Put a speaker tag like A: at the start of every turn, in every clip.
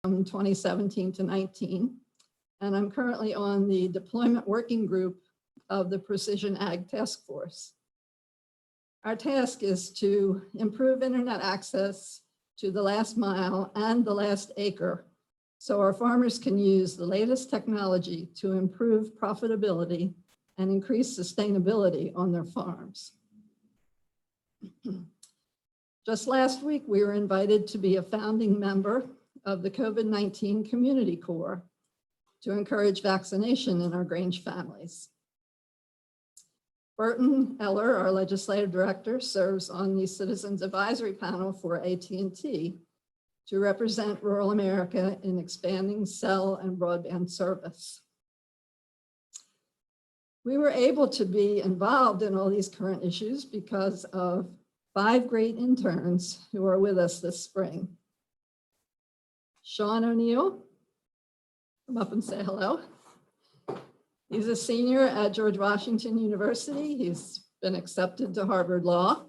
A: from 2017 to 19. And I'm currently on the deployment working group of the Precision Ag Task Force. Our task is to improve internet access to the last mile and the last acre, so our farmers can use the latest technology to improve profitability and increase sustainability on their farms. Just last week, we were invited to be a founding member of the COVID-19 Community Corps to encourage vaccination in our Grange families. Burton Eller, our legislative director, serves on the Citizens Advisory Panel for AT&T to represent rural America in expanding cell and broadband service. We were able to be involved in all these current issues because of 5 great interns who are with us this spring. Sean O'Neill, come up and say hello. He's a senior at George Washington University. He's been accepted to Harvard Law.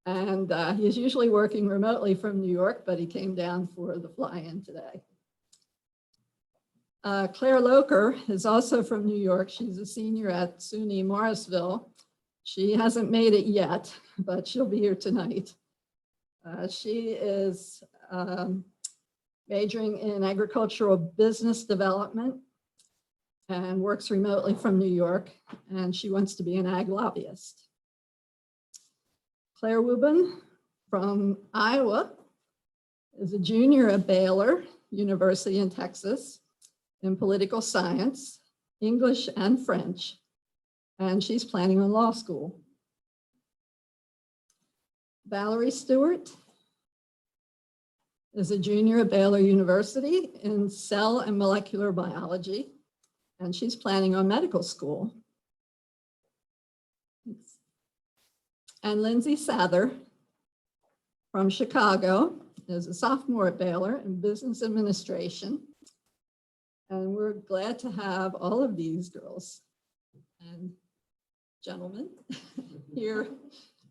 A: And he's usually working remotely from New York, but he came down for the fly-in today. Claire Loker is also from New York. She's a senior at SUNY Morrisville. She hasn't made it yet, but she'll be here tonight. She is majoring in agricultural business development and works remotely from New York, and she wants to be an ag lobbyist. Claire Wubin from Iowa is a junior at Baylor University in Texas in political science, English and French, and she's planning on law school. Valerie Stewart is a junior at Baylor University in cell and molecular biology, and she's planning on medical school. And Lindsay Sather from Chicago is a sophomore at Baylor in business administration. And we're glad to have all of these girls and gentlemen here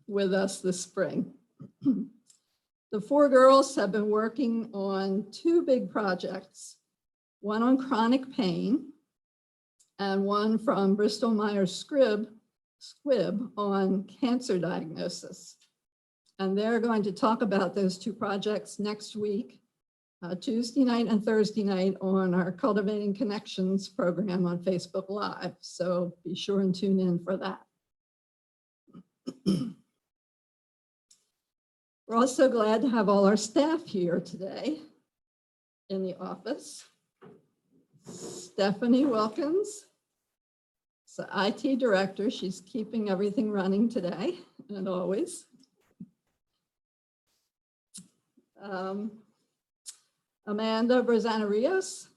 A: with us this spring. The 4 girls have been working on 2 big projects, one on chronic pain and one from Bristol Myers Squibb on cancer diagnosis. And they're going to talk about those 2 projects next week, Tuesday night and Thursday night on our Cultivating Connections program on Facebook Live. So be sure and tune in for that. We're also glad to have all our staff here today in the office. Stephanie Wilkins, so IT director. She's keeping everything running today and always. Amanda Brazana Rios,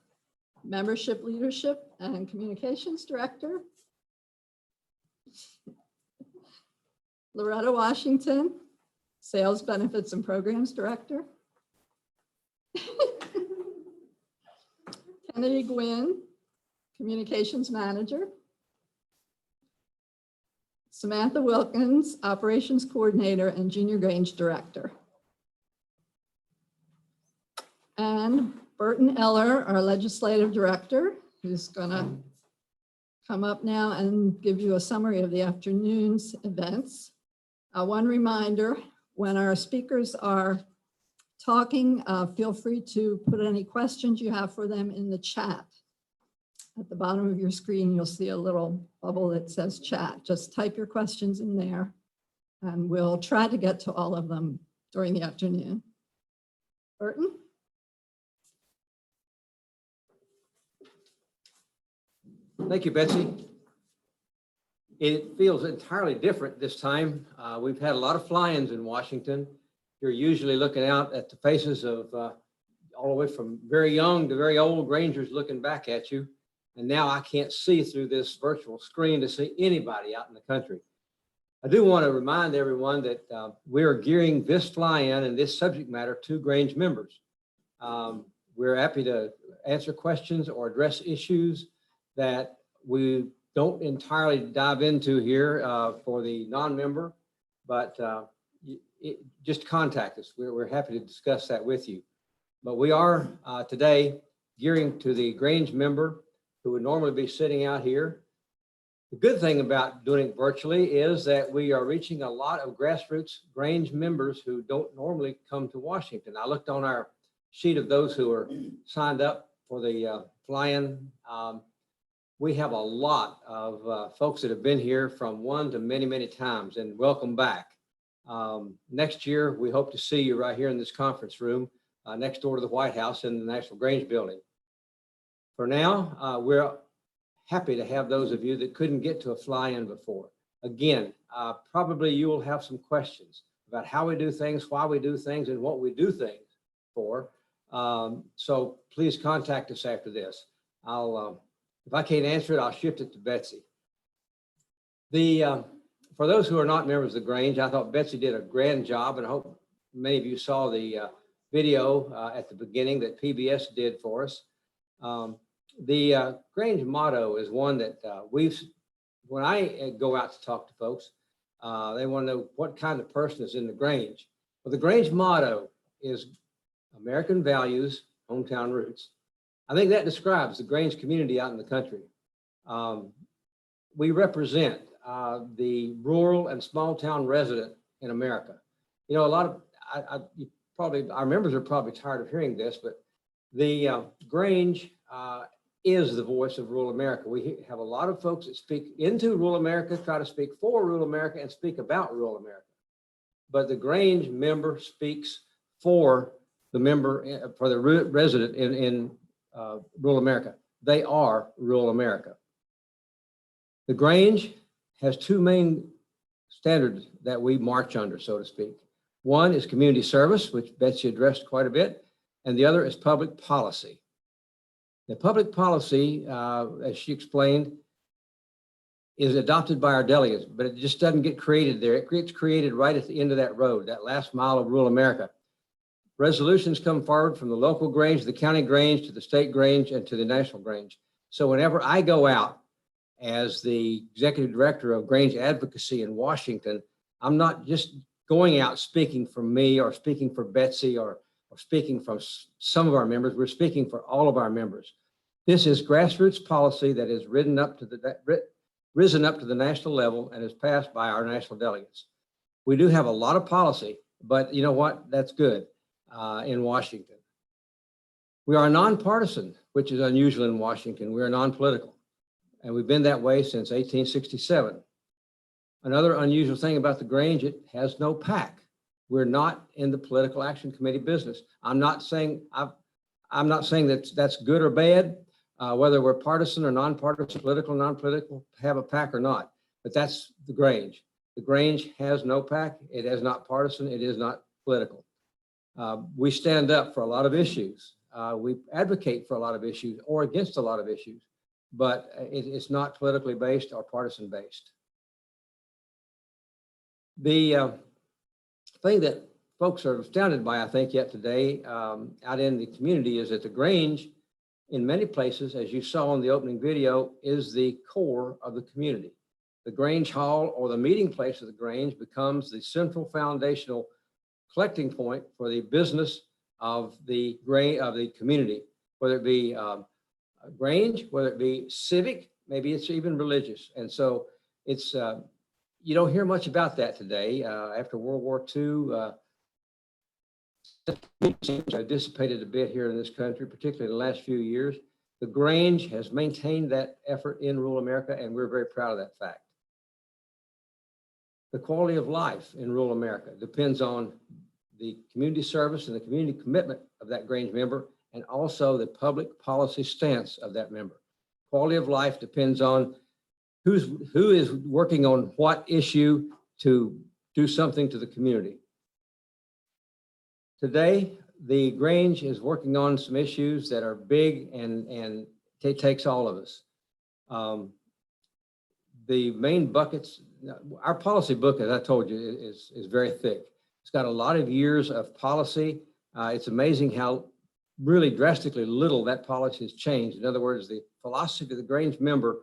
A: membership leadership and communications director. Loretta Washington, sales benefits and programs director. Kennedy Gwynn, communications manager. Samantha Wilkins, operations coordinator and junior Grange director. And Burton Eller, our legislative director, who's gonna come up now and give you a summary of the afternoon's events. One reminder, when our speakers are talking, feel free to put any questions you have for them in the chat. At the bottom of your screen, you'll see a little bubble that says chat. Just type your questions in there and we'll try to get to all of them during the afternoon. Burton?
B: Thank you, Betsy. It feels entirely different this time. We've had a lot of fly-ins in Washington. You're usually looking out at the faces of all the way from very young to very old Grangers looking back at you. And now I can't see through this virtual screen to see anybody out in the country. I do want to remind everyone that we are gearing this fly-in and this subject matter to Grange members. We're happy to answer questions or address issues that we don't entirely dive into here for the non-member, but just contact us. We're happy to discuss that with you. But we are today gearing to the Grange member who would normally be sitting out here. The good thing about doing it virtually is that we are reaching a lot of grassroots Grange members who don't normally come to Washington. I looked on our sheet of those who are signed up for the fly-in. We have a lot of folks that have been here from one to many, many times, and welcome back. Next year, we hope to see you right here in this conference room next door to the White House in the National Grange building. For now, we're happy to have those of you that couldn't get to a fly-in before. Again, probably you will have some questions about how we do things, why we do things, and what we do things for. So please contact us after this. If I can't answer it, I'll shift it to Betsy. For those who are not members of the Grange, I thought Betsy did a grand job, and I hope many of you saw the video at the beginning that PBS did for us. The Grange motto is one that when I go out to talk to folks, they want to know what kind of person is in the Grange. Well, the Grange motto is American values, hometown roots. I think that describes the Grange community out in the country. We represent the rural and small town resident in America. You know, a lot of, our members are probably tired of hearing this, but the Grange is the voice of rural America. We have a lot of folks that speak into rural America, try to speak for rural America, and speak about rural America. But the Grange member speaks for the member, for the resident in rural America. They are rural America. The Grange has two main standards that we march under, so to speak. One is community service, which Betsy addressed quite a bit, and the other is public policy. The public policy, as she explained, is adopted by our delegates, but it just doesn't get created there. It gets created right at the end of that road, that last mile of rural America. Resolutions come forward from the local Grange, the county Grange, to the state Grange, and to the national Grange. So whenever I go out as the executive director of Grange advocacy in Washington, I'm not just going out speaking for me or speaking for Betsy or speaking from some of our members. We're speaking for all of our members. This is grassroots policy that is risen up to the national level and is passed by our national delegates. We do have a lot of policy, but you know what? That's good in Washington. We are nonpartisan, which is unusual in Washington. We are non-political, and we've been that way since 1867. Another unusual thing about the Grange, it has no PAC. We're not in the political action committee business. I'm not saying that that's good or bad, whether we're partisan or nonpartisan, political, non-political, have a PAC or not. But that's the Grange. The Grange has no PAC. It is not partisan. It is not political. We stand up for a lot of issues. We advocate for a lot of issues or against a lot of issues, but it's not politically based or partisan based. The thing that folks are astounded by, I think, yet today out in the community is that the Grange, in many places, as you saw in the opening video, is the core of the community. The Grange Hall, or the meeting place of the Grange, becomes the central foundational collecting point for the business of the community, whether it be Grange, whether it be civic, maybe it's even religious. And so it's you don't hear much about that today. After World War II, dissipated a bit here in this country, particularly in the last few years. The Grange has maintained that effort in rural America, and we're very proud of that fact. The quality of life in rural America depends on the community service and the community commitment of that Grange member, and also the public policy stance of that member. Quality of life depends on who is working on what issue to do something to the community. Today, the Grange is working on some issues that are big and it takes all of us. The main buckets, our policy book, as I told you, is very thick. It's got a lot of years of policy. It's amazing how really drastically little that policy has changed. In other words, the philosophy of the Grange member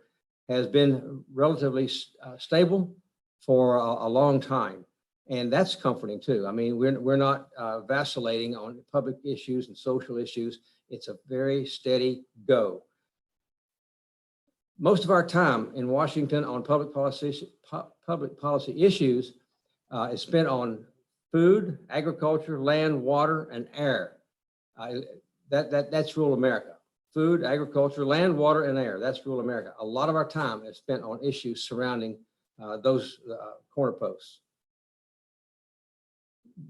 B: has been relatively stable for a long time. And that's comforting too. I mean, we're not vacillating on public issues and social issues. It's a very steady go. Most of our time in Washington on public policy issues is spent on food, agriculture, land, water, and air. That's rural America. Food, agriculture, land, water, and air. That's rural America. A lot of our time is spent on issues surrounding those corner posts.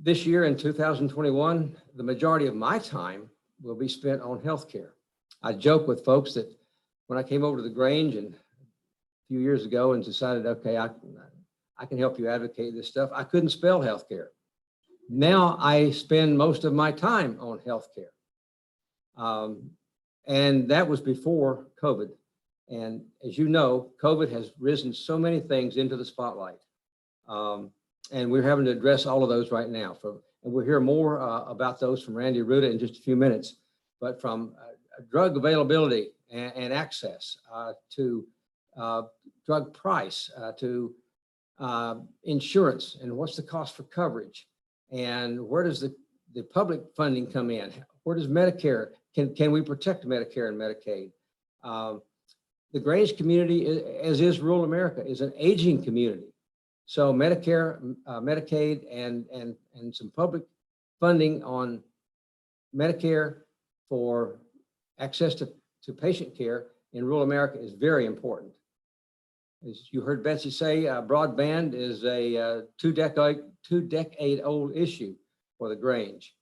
B: This year in 2021, the majority of my time will be spent on healthcare. I joke with folks that when I came over to the Grange and a few years ago and decided, okay, I can help you advocate this stuff, I couldn't spell healthcare. Now I spend most of my time on healthcare. And that was before COVID. And as you know, COVID has risen so many things into the spotlight. And we're having to address all of those right now. And we'll hear more about those from Randy Rutta in just a few minutes. But from drug availability and access to drug price, to insurance, and what's the cost for coverage, and where does the public funding come in? Where does Medicare, can we protect Medicare and Medicaid? The Grange community, as is rural America, is an aging community. So Medicare, Medicaid, and some public funding on Medicare for access to patient care in rural America is very important. As you heard Betsy say, broadband is a two-decade-old issue for the Grange.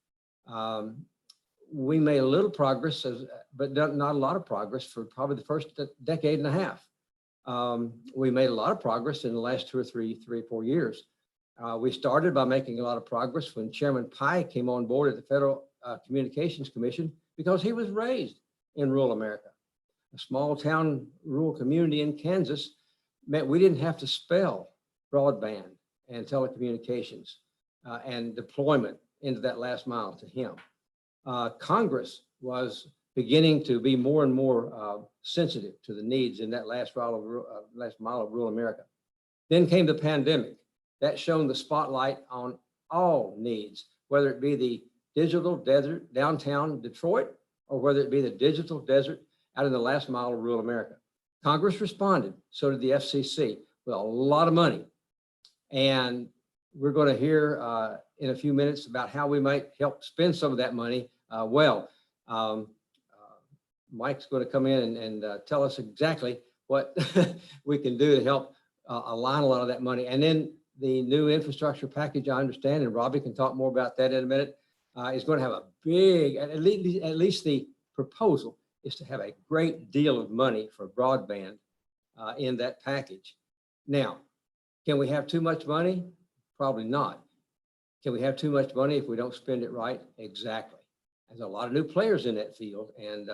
B: We made a little progress, but not a lot of progress for probably the first decade and a half. We made a lot of progress in the last 2 or 3 or 4 years. We started by making a lot of progress when Chairman Pye came on board at the Federal Communications Commission, because he was raised in rural America. A small town rural community in Kansas meant we didn't have to spell broadband and telecommunications and deployment into that last mile to him. Congress was beginning to be more and more sensitive to the needs in that last mile of rural America. Then came the pandemic. That shone the spotlight on all needs, whether it be the digital desert downtown Detroit, or whether it be the digital desert out in the last mile of rural America. Congress responded, so did the FCC, with a lot of money. And we're going to hear in a few minutes about how we might help spend some of that money well. Mike's going to come in and tell us exactly what we can do to help align a lot of that money. And then the new infrastructure package, I understand, and Robbie can talk more about that in a minute, is going to have a big, at least the proposal is to have a great deal of money for broadband in that package. Now, can we have too much money? Probably not. Can we have too much money if we don't spend it right? Exactly. There's a lot of new players in that field, and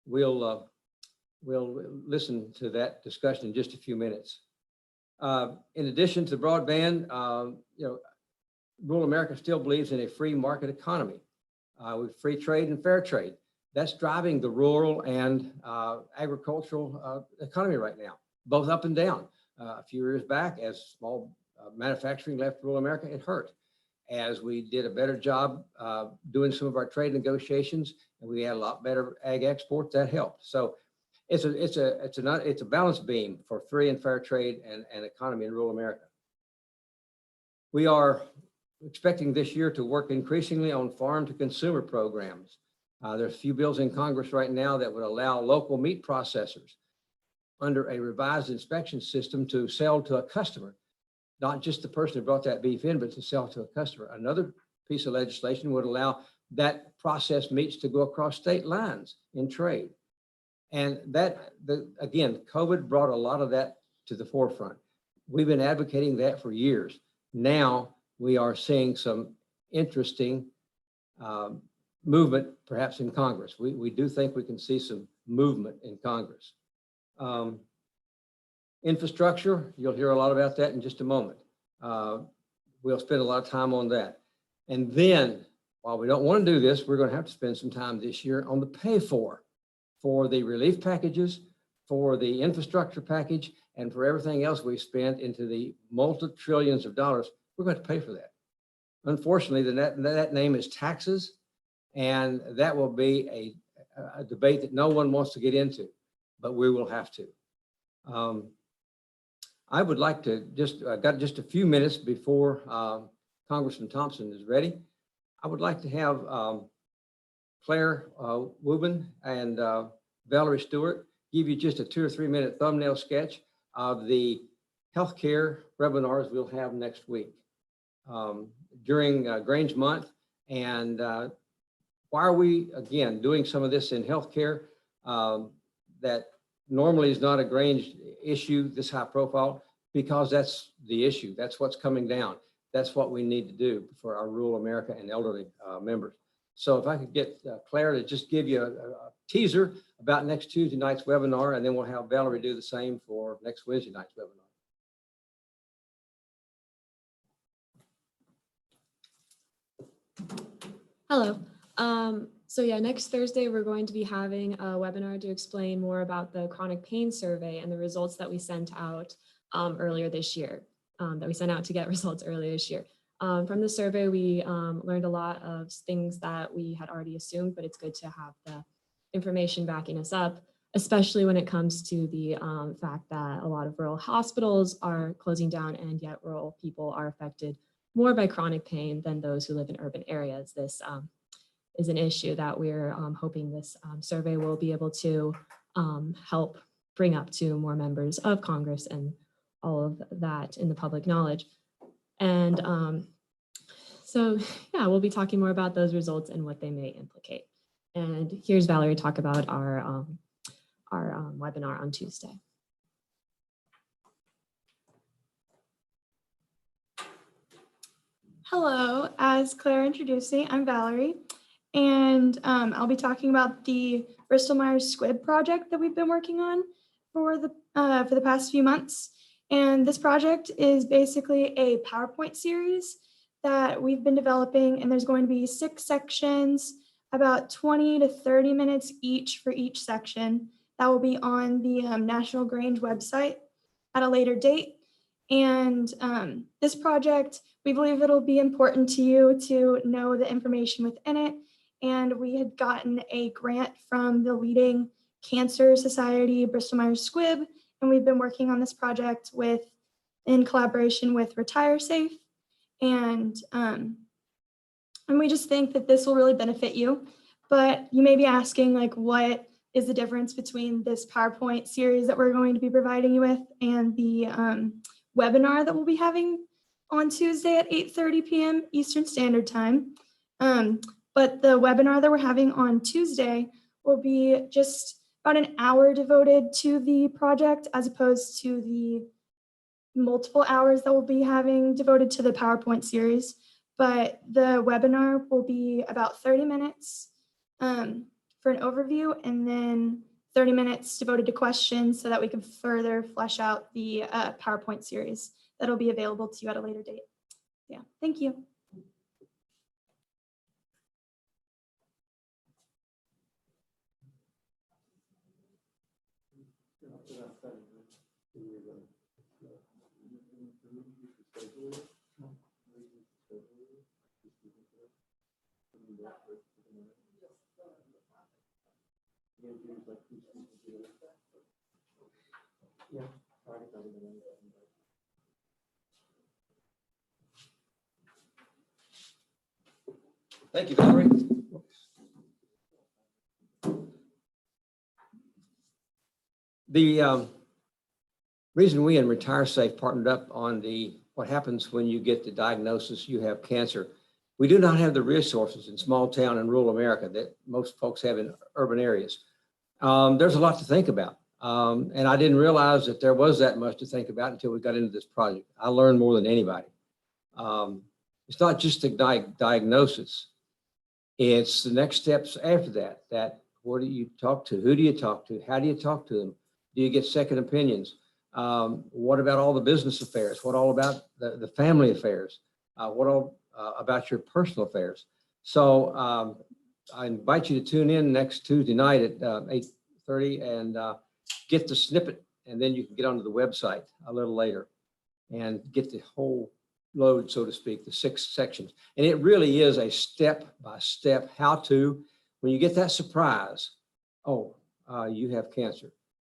B: we'll listen to that discussion in just a few minutes. In addition to broadband, rural America still believes in a free market economy with free trade and fair trade. That's driving the rural and agricultural economy right now, both up and down. A few years back, as small manufacturing left rural America, it hurt. As we did a better job doing some of our trade negotiations, and we had a lot better ag exports, that helped. So it's a balance beam for free and fair trade and economy in rural America. We are expecting this year to work increasingly on farm to consumer programs. There's a few bills in Congress right now that would allow local meat processors under a revised inspection system to sell to a customer, not just the person who brought that beef in, but to sell to a customer. Another piece of legislation would allow that processed meats to go across state lines in trade. And again, COVID brought a lot of that to the forefront. We've been advocating that for years. Now we are seeing some interesting movement, perhaps in Congress. We do think we can see some movement in Congress. Infrastructure, you'll hear a lot about that in just a moment. We'll spend a lot of time on that. And then, while we don't want to do this, we're going to have to spend some time this year on the pay for the relief packages, for the infrastructure package, and for everything else we spent into the multi-trillions of dollars we're going to pay for that. Unfortunately, that name is taxes, and that will be a debate that no one wants to get into, but we will have to. I would like to got just a few minutes before Congressman Thompson is ready. I would like to have Claire Wubin and Valerie Stewart give you just a 2 or 3 minute thumbnail sketch of the healthcare webinars we'll have next week during Grange month. And why are we, again, doing some of this in healthcare that normally is not a Grange issue, this high profile, because that's the issue. That's what's coming down. That's what we need to do for our rural America and elderly members. So if I could get Claire to just give you a teaser about next Tuesday night's webinar, and then we'll have Valerie do the same for next Wednesday night's webinar.
C: Hello. So yeah, next Thursday, we're going to be having a webinar to explain more about the chronic pain survey and the results that we sent out earlier this year, that we sent out to get results earlier this year. From the survey, we learned a lot of things that we had already assumed, but it's good to have the information backing us up, especially when it comes to the fact that a lot of rural hospitals are closing down, and yet rural people are affected more by chronic pain than those who live in urban areas. This is an issue that we're hoping this survey will be able to help bring up to more members of Congress and all of that in the public knowledge. And so, yeah, we'll be talking more about those results and what they may implicate. And here's Valerie to talk about our webinar on Tuesday.
D: Hello, as Claire introduced me, I'm Valerie, and I'll be talking about the Bristol-Myers Squibb project that we've been working on for the past few months. And this project is basically a PowerPoint series that we've been developing, and there's going to be 6 sections, about 20 to 30 minutes each for each section. That will be on the National Grange website at a later date. And this project, we believe it'll be important to you to know the information within it. And we had gotten a grant from the leading cancer society, Bristol-Myers Squibb, and we've been working on this project in collaboration with RetireSafe. And we just think that this will really benefit you. But you may be asking, like, what is the difference between this PowerPoint series that we're going to be providing you with and the webinar that we'll be having on Tuesday at 8:30 p.m. Eastern Standard Time. But the webinar that we're having on Tuesday will be just about an hour devoted to the project, as opposed to the multiple hours that we'll be having devoted to the PowerPoint series. But the webinar will be about 30 minutes for an overview, and then 30 minutes devoted to questions so that we can further flesh out the PowerPoint series that'll be available to you at a later date. Yeah, thank you.
B: Thank you, Valerie. The reason we in RetireSafe partnered up on what happens when you get the diagnosis you have cancer, we do not have the resources in small town and rural America that most folks have in urban areas. There's a lot to think about. And I didn't realize that there was that much to think about until we got into this project. I learned more than anybody. It's not just the diagnosis. It's the next steps after that what do you talk to? Who do you talk to? How do you talk to them? Do you get second opinions? What about all the business affairs? What all about the family affairs? What all about your personal affairs? So I invite you to tune in next Tuesday night at 8:30 and get the snippet, and then you can get onto the website a little later and get the whole load, so to speak, the 6 sections. And it really is a step-by-step how-to. When you get that surprise, oh, you have cancer.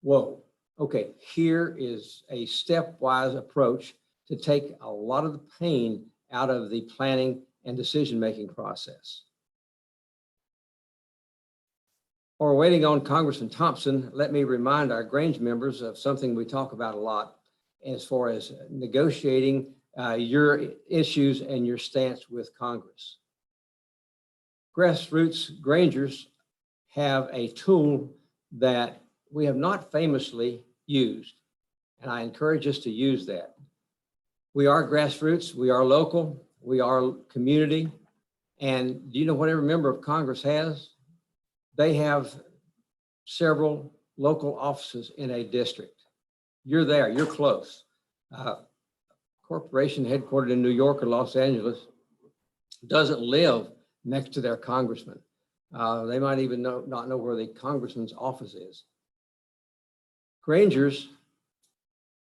B: Whoa, okay, here is a stepwise approach to take a lot of the pain out of the planning and decision-making process. While we're waiting on Congressman Thompson, let me remind our Grange members of something we talk about a lot as far as negotiating your issues and your stance with Congress. Grassroots Grangers have a tool that we have not famously used, and I encourage us to use that. We are grassroots, we are local, we are community, and do you know what every member of Congress has? They have several local offices in a district. You're there, you're close. Corporation headquartered in New York or Los Angeles doesn't live next to their congressman. They might even not know where the congressman's office is. Grangers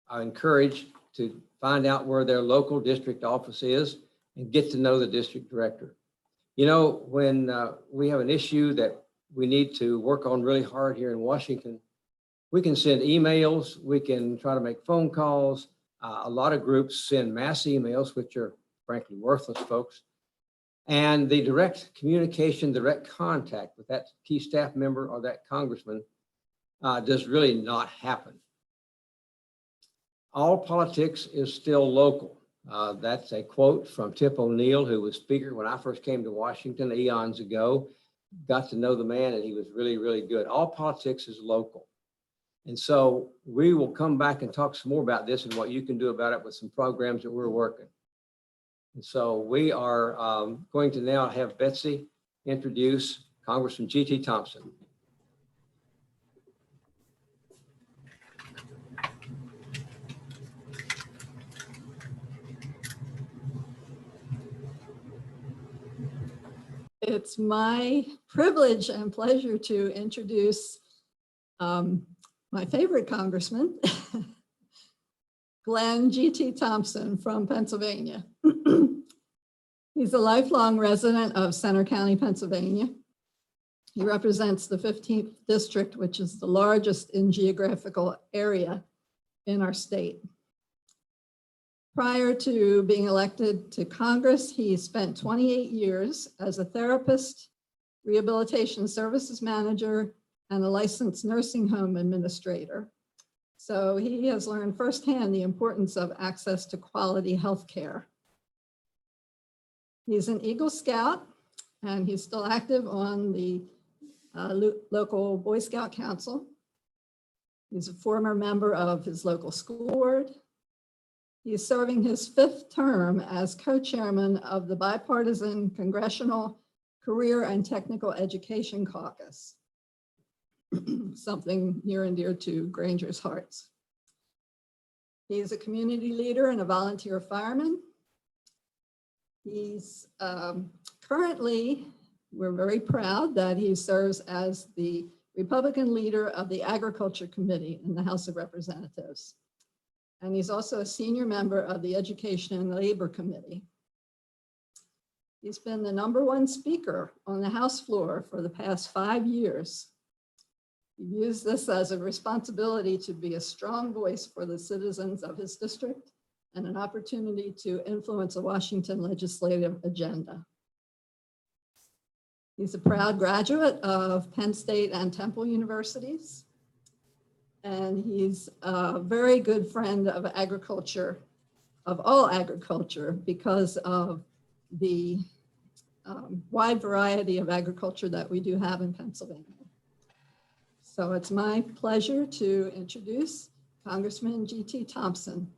B: are encouraged to find out where their local district office is and get to know the district director. You know, when we have an issue that we need to work on really hard here in Washington, we can send emails, we can try to make phone calls. A lot of groups send mass emails, which are frankly worthless, folks. And the direct communication, direct contact with that key staff member or that congressman does really not happen. All politics is still local. That's a quote from Tip O'Neill, who was speaker when I first came to Washington eons ago. Got to know the man and he was really, really good. All politics is local. And so we will come back and talk some more about this and what you can do about it with some programs that we're working. And so we are going to now have Betsy introduce Congressman G.T. Thompson.
A: It's my privilege and pleasure to introduce my favorite congressman, Glenn G.T. Thompson from Pennsylvania. He's a lifelong resident of Center County, Pennsylvania. He represents the 15th district, which is the largest in geographical area in our state. Prior to being elected to Congress, he spent 28 years as a therapist, rehabilitation services manager, and a licensed nursing home administrator. So he has learned firsthand the importance of access to quality health care. He's an Eagle Scout, and he's still active on the local Boy Scout Council. He's a former member of his local school board. He's serving his 5th term as co-chairman of the bipartisan Congressional Career and Technical Education Caucus, something near and dear to Granger's hearts. He's a community leader and a volunteer fireman. He's currently, we're very proud that he serves as the Republican leader of the Agriculture Committee in the House of Representatives. And he's also a senior member of the Education and Labor Committee. He's been the #1 speaker on the House floor for the past 5 years. He views this as a responsibility to be a strong voice for the citizens of his district and an opportunity to influence the Washington legislative agenda. He's a proud graduate of Penn State and Temple Universities. And he's a very good friend of agriculture, of all agriculture, because of the wide variety of agriculture that we do have in Pennsylvania. So it's my pleasure to introduce Congressman G.T. Thompson.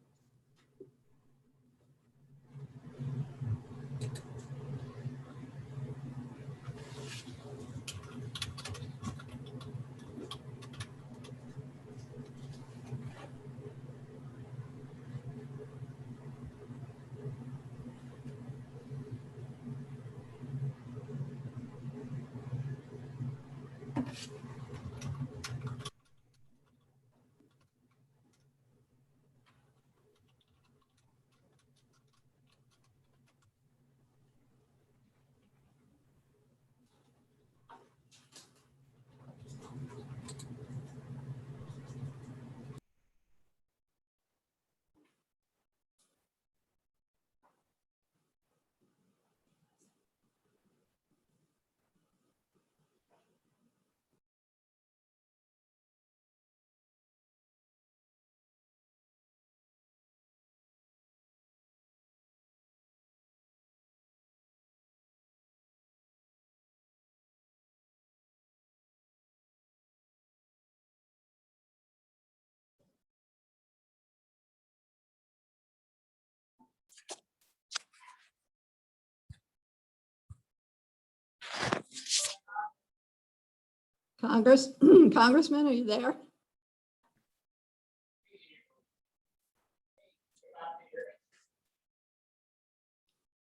A: Congressman, are you there?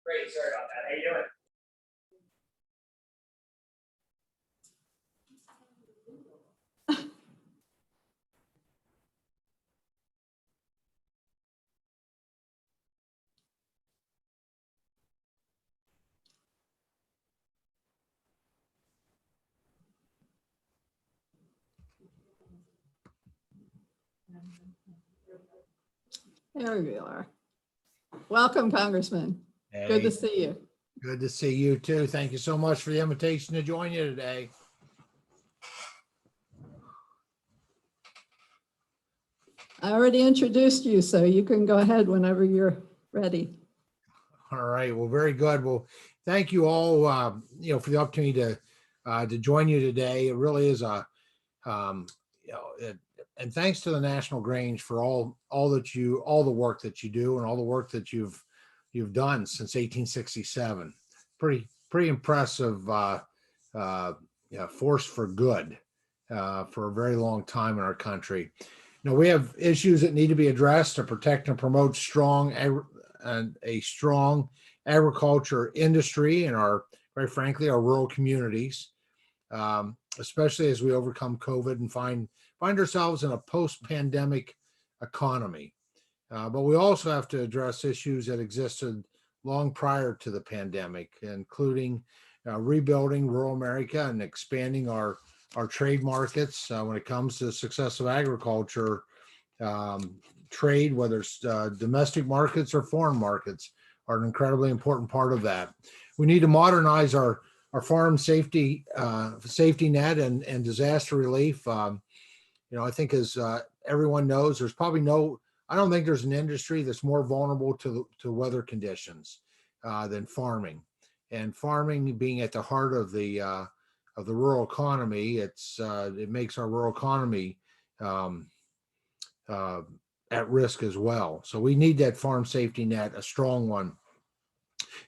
E: Great, sorry about that. How you doing?
A: There you are. Welcome, Congressman. Good to
F: Hey,
A: see you.
F: good to see you too. Thank you so much for the invitation to join you today.
A: I already introduced you, so you can go ahead whenever you're ready.
F: All right. Well, very good. Well, thank you all, for the opportunity to join you today. It really is and thanks to the National Grange for all the work that you do and all the work that you've done since 1867. Pretty impressive force for good for a very long time in our country. We have issues that need to be addressed to protect and promote a strong agriculture industry in quite frankly, our rural communities, especially as we overcome COVID and find ourselves in a post-pandemic economy. But we also have to address issues that existed long prior to the pandemic, including rebuilding rural America and expanding our trade markets. When it comes to the success of agriculture, trade, whether it's domestic markets or foreign markets, are an incredibly important part of that. We need to modernize our farm safety net and disaster relief. I think as everyone knows, I don't think there's an industry that's more vulnerable to weather conditions than farming. And farming being at the heart of the rural economy, it makes our rural economy at risk as well. So we need that farm safety net, a strong one.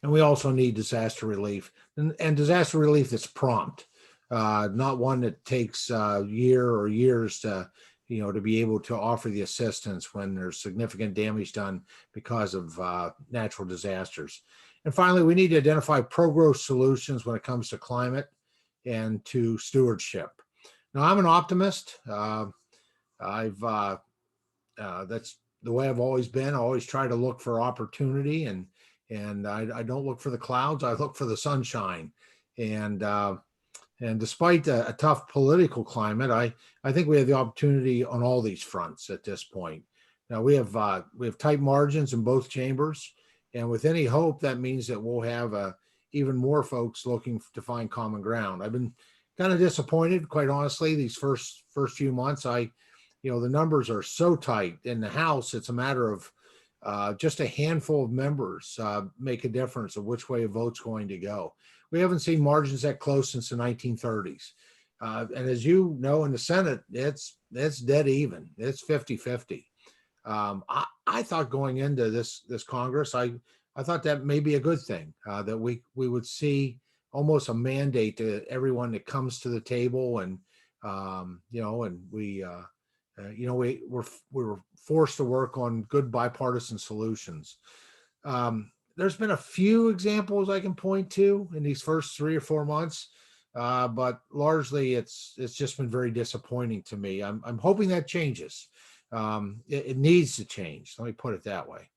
F: And we also need disaster relief and disaster relief that's prompt, not one that takes a year or years to be able to offer the assistance when there's significant damage done because of natural disasters. And finally, we need to identify pro-growth solutions when it comes to climate and to stewardship. Now, I'm an optimist. That's the way I've always been. I always try to look for opportunity, and I don't look for the clouds. I look for the sunshine. And despite a tough political climate, I think we have the opportunity on all these fronts at this point. Now we have tight margins in both chambers, and with any hope, that means that we'll have even more folks looking to find common ground. I've been kind of disappointed, quite honestly, these first few months. The numbers are so tight in the House. It's a matter of just a handful of members make a difference of which way a vote's going to go. We haven't seen margins that close since the 1930s. And as you know, in the Senate, it's dead even. It's 50-50. I thought going into this Congress, I thought that may be a good thing, that we would see almost a mandate to everyone that comes to the table, and we were forced to work on good bipartisan solutions. There's been a few examples I can point to in these first 3 or 4 months, but largely it's just been very disappointing to me. I'm hoping that changes. It needs to change. Let me put it that way.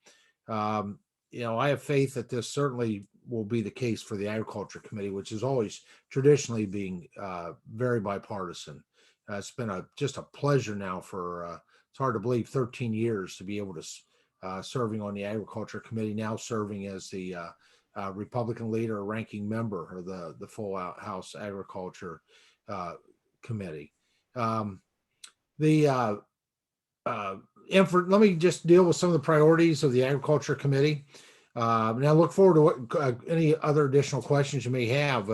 F: I have faith that this certainly will be the case for the Agriculture Committee, which is always traditionally being very bipartisan. It's been just a pleasure now for, it's hard to believe, 13 years to be able to serving on the Agriculture Committee, now serving as the Republican leader or ranking member of the full House Agriculture Committee. Let me just deal with some of the priorities of the Agriculture Committee. And I look forward to any other additional questions you may have.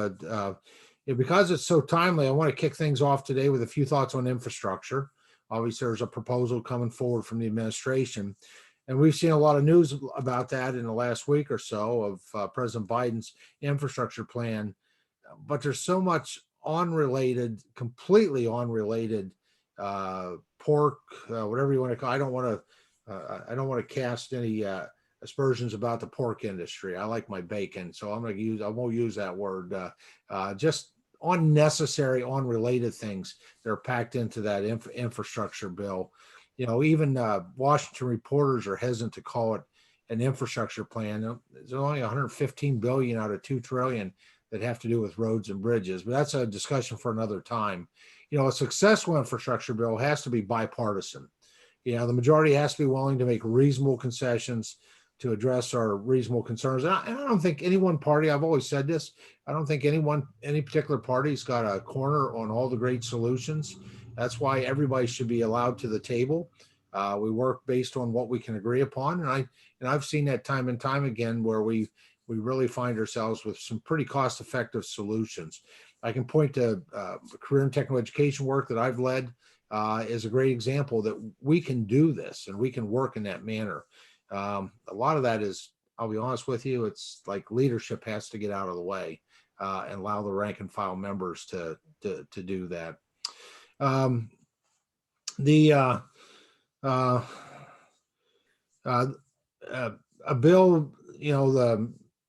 F: Because it's so timely, I want to kick things off today with a few thoughts on infrastructure. Obviously, there's a proposal coming forward from the administration, and we've seen a lot of news about that in the last week or so of President Biden's infrastructure plan. But there's so much completely unrelated pork, whatever you want to call. I don't want to cast any aspersions about the pork industry. I like my bacon, so I won't use that word. Just unnecessary, unrelated things that are packed into that infrastructure bill. Even Washington reporters are hesitant to call it an infrastructure plan. There's only 115 billion out of 2 trillion that have to do with roads and bridges, but that's a discussion for another time. A successful infrastructure bill has to be bipartisan. The majority has to be willing to make reasonable concessions to address our reasonable concerns. And I don't think any one party, I've always said this, I don't think any particular party's got a corner on all the great solutions. That's why everybody should be allowed to the table. We work based on what we can agree upon. And I've seen that time and time again where we really find ourselves with some pretty cost-effective solutions. I can point to career and technical education work that I've led is a great example that we can do this and we can work in that manner. A lot of that is, I'll be honest with you, it's like leadership has to get out of the way and allow the rank and file members to do that. A bill,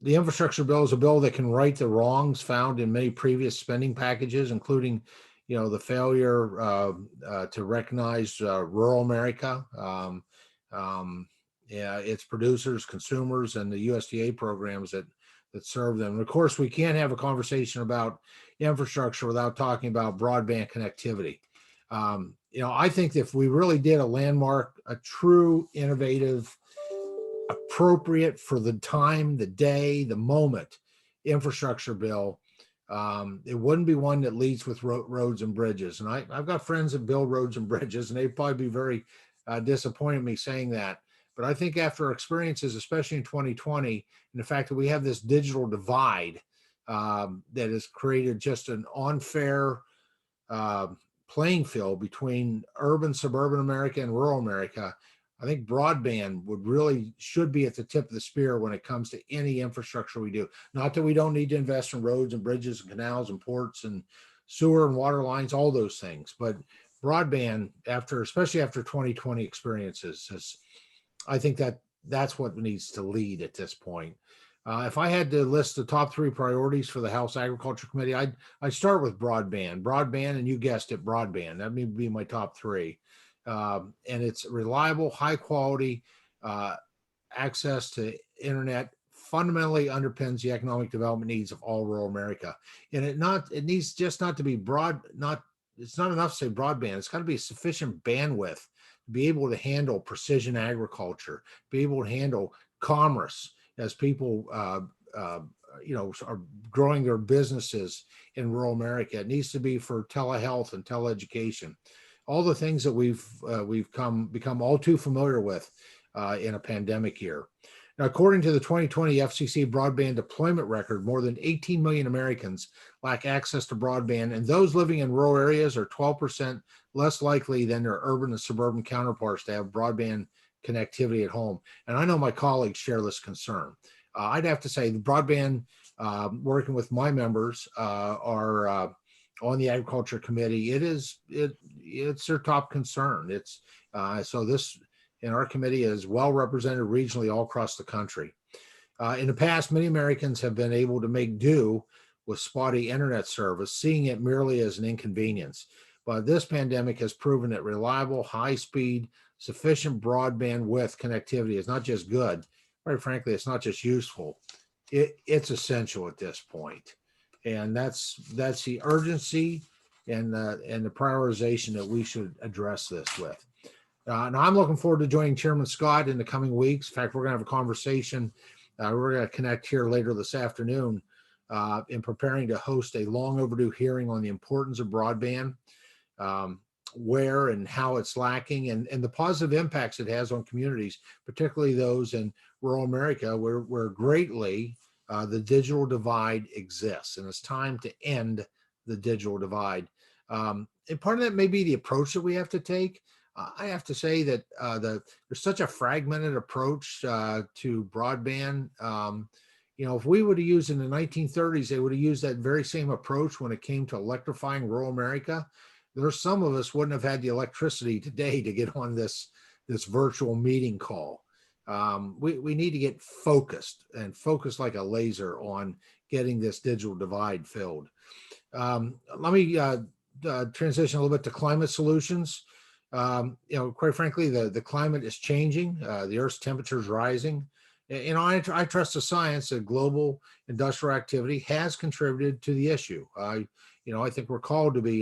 F: the infrastructure bill is a bill that can right the wrongs found in many previous spending packages, including, the failure to recognize rural America, its producers, consumers, and the USDA programs that serve them. And of course, we can't have a conversation about infrastructure without talking about broadband connectivity. I think if we really did a true, innovative, appropriate for the time, the day, the moment infrastructure bill, it wouldn't be one that leads with roads and bridges. And I've got friends that build roads and bridges, and they'd probably be very disappointed in me saying that. But I think after our experiences, especially in 2020, and the fact that we have this digital divide that has created just an unfair playing field between urban, suburban America and rural America, I think broadband should be at the tip of the spear when it comes to any infrastructure we do. Not that we don't need to invest in roads and bridges and canals and ports and sewer and water lines, all those things. But broadband, especially after 2020 experiences, I think that's what needs to lead at this point. If I had to list the top 3 priorities for the House Agriculture Committee, I'd start with broadband, and you guessed it, broadband. That may be my top 3. And it's reliable, high quality access to internet fundamentally underpins the economic development needs of all rural America. And it needs just not to be it's not enough to say broadband. It's got to be sufficient bandwidth to be able to handle precision agriculture, be able to handle commerce as people are growing their businesses in rural America. It needs to be for telehealth and teleeducation, all the things that we've become all too familiar with in a pandemic year. Now, according to the 2020 FCC broadband deployment record, more than 18 million Americans lack access to broadband, and those living in rural areas are 12% less likely than their urban and suburban counterparts to have broadband connectivity at home. And I know my colleagues share this concern. I'd have to say the broadband, working with my members, are on the Agriculture Committee. It's their top concern. So this in our committee is well represented regionally all across the country. In the past, many Americans have been able to make do with spotty internet service, seeing it merely as an inconvenience. But this pandemic has proven that reliable, high-speed, sufficient broadband width connectivity is not just good. Quite frankly, it's not just useful. It's essential at this point. And that's the urgency and the prioritization that we should address this with. And I'm looking forward to joining Chairman Scott in the coming weeks. In fact, we're going to have a conversation. We're going to connect here later this afternoon in preparing to host a long overdue hearing on the importance of broadband, where and how it's lacking, and the positive impacts it has on communities, particularly those in rural America where greatly the digital divide exists. And it's time to end the digital divide. And part of that may be the approach that we have to take. I have to say that there's such a fragmented approach to broadband. If we would have used in the 1930s, they would have used that very same approach when it came to electrifying rural America. There's some of us wouldn't have had the electricity today to get on this virtual meeting call. We need to get focused like a laser on getting this digital divide filled. Let me transition a little bit to climate solutions. Quite frankly, the climate is changing. The Earth's temperature is rising. I trust the science that global industrial activity has contributed to the issue. I think we're called to be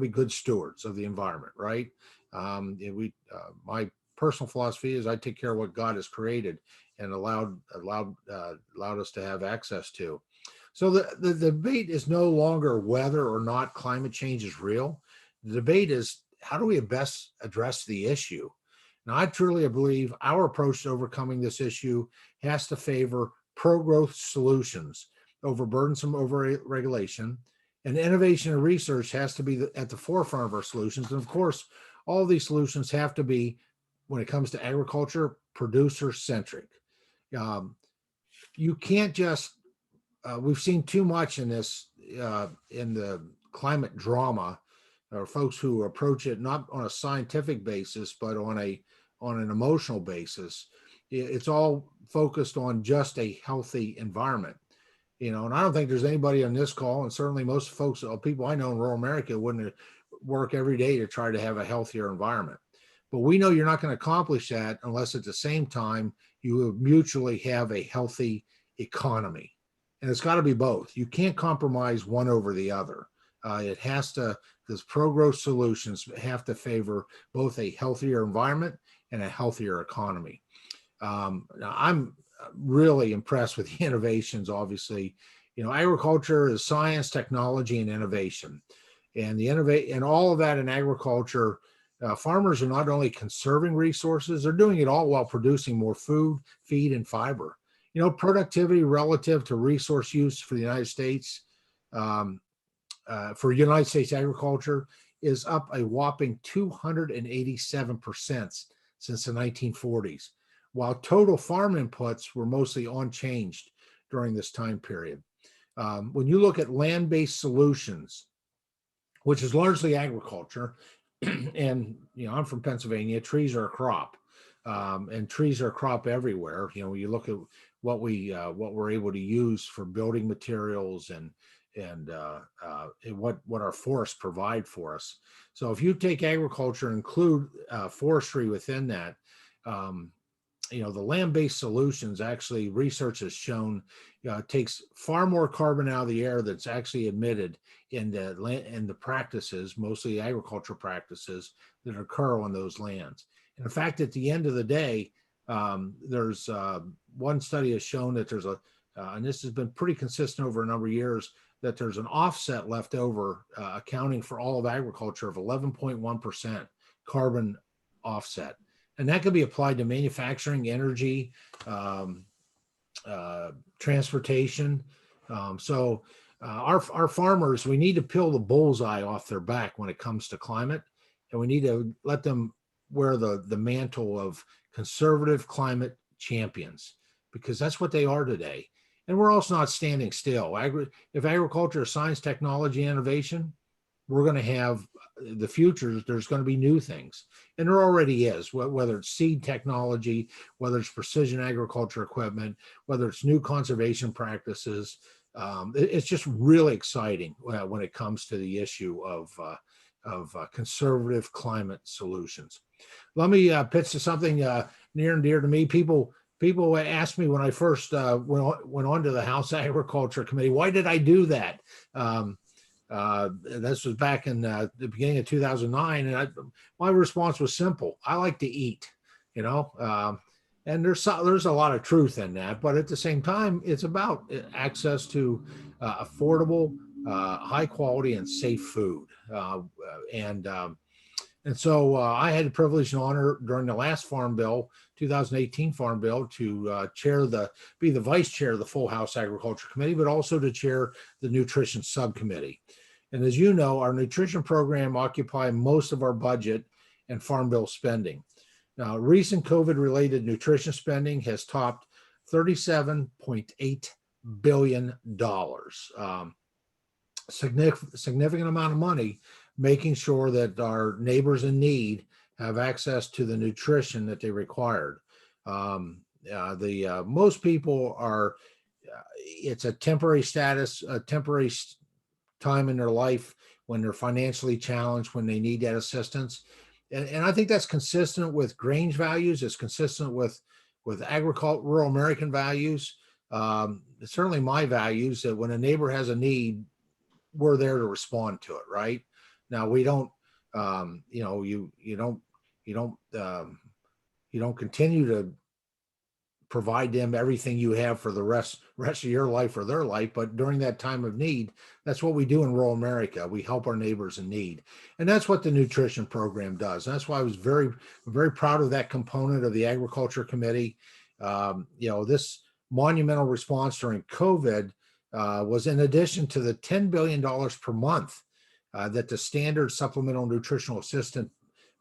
F: good stewards of the environment, right? My personal philosophy is I take care of what God has created and allowed us to have access to. So the debate is no longer whether or not climate change is real. The debate is how do we best address the issue? Now, I truly believe our approach to overcoming this issue has to favor pro-growth solutions over burdensome over-regulation, and innovation and research has to be at the forefront of our solutions. And of course, all of these solutions have to be, when it comes to agriculture, producer-centric. You can't just, we've seen too much in this, in the climate drama, or folks who approach it not on a scientific basis, but on an emotional basis. It's all focused on just a healthy environment. And I don't think there's anybody on this call, and certainly most folks, people I know in rural America, wouldn't work every day to try to have a healthier environment. But we know you're not going to accomplish that unless at the same time you mutually have a healthy economy. And it's got to be both. You can't compromise one over the other. Those pro-growth solutions have to favor both a healthier environment and a healthier economy. Now, I'm really impressed with the innovations, obviously. Agriculture is science, technology, and innovation. And all of that in agriculture, farmers are not only conserving resources, they're doing it all while producing more food, feed, and fiber. Productivity relative to resource use for the United States, for United States agriculture, is up a whopping 287% since the 1940s, while total farm inputs were mostly unchanged during this time period. When you look at land-based solutions, which is largely agriculture, and I'm from Pennsylvania, trees are a crop, and trees are a crop everywhere. When you look at what we're able to use for building materials and what our forests provide for us. So if you take agriculture and include forestry within that, the land-based solutions, actually research has shown takes far more carbon out of the air that's actually emitted in the practices, mostly agriculture practices that occur on those lands. And in fact, at the end of the day, there's one study has shown that there's and this has been pretty consistent over a number of years, that there's an offset left over accounting for all of agriculture of 11.1% carbon offset. And that could be applied to manufacturing, energy, transportation. So our farmers, we need to peel the bullseye off their back when it comes to climate, and we need to let them wear the mantle of conservative climate champions, because that's what they are today. And we're also not standing still. If agriculture is science, technology, innovation, we're going to have the future. There's going to be new things, and there already is, whether it's seed technology, whether it's precision agriculture equipment, whether it's new conservation practices. It's just really exciting when it comes to the issue of conservative climate solutions. Let me pitch to something near and dear to me. People asked me when I first went on to the House Agriculture Committee, why did I do that? This was back in the beginning of 2009, and my response was simple: I like to eat, and there's a lot of truth in that. But at the same time, it's about access to affordable, high quality, and safe food. And so I had the privilege and honor during the last Farm Bill, 2018 Farm Bill, to be the vice chair of the full House Agriculture Committee, but also to chair the Nutrition Subcommittee. And as you know, our nutrition program occupies most of our budget and Farm Bill spending. Now, recent COVID-related nutrition spending has topped $37.8 billion. Significant amount of money, making sure that our neighbors in need have access to the nutrition that they required. Most people are, it's a temporary status, a temporary time in their life when they're financially challenged, when they need that assistance. And I think that's consistent with Grange values. It's consistent with rural American values. It's certainly my values that when a neighbor has a need, we're there to respond to it. Right now, we don't, you don't continue to provide them everything you have for the rest of your life or their life. But during that time of need, that's what we do in rural America. We help our neighbors in need. And that's what the nutrition program does. And that's why I was very, very proud of that component of the Agriculture Committee. This monumental response during COVID was in addition to the $10 billion per month that the standard supplemental nutritional assistance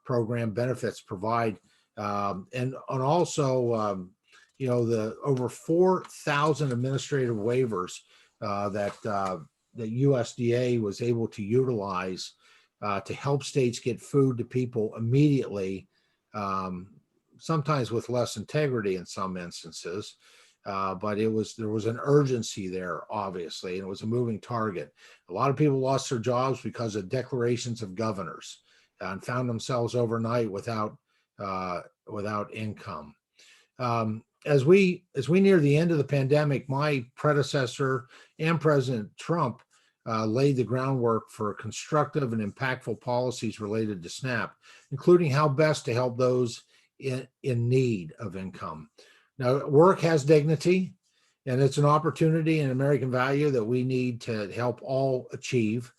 F: program benefits provide. And also, the over 4,000 administrative waivers that USDA was able to utilize to help states get food to people immediately, sometimes with less integrity in some instances. But there was an urgency there, obviously, and it was a moving target. A lot of people lost their jobs because of declarations of governors and found themselves overnight without income. As we near the end of the pandemic, my predecessor and President Trump laid the groundwork for constructive and impactful policies related to SNAP, including how best to help those in need of income. Now, work has dignity, and it's an opportunity and American value that we need to help all achieve.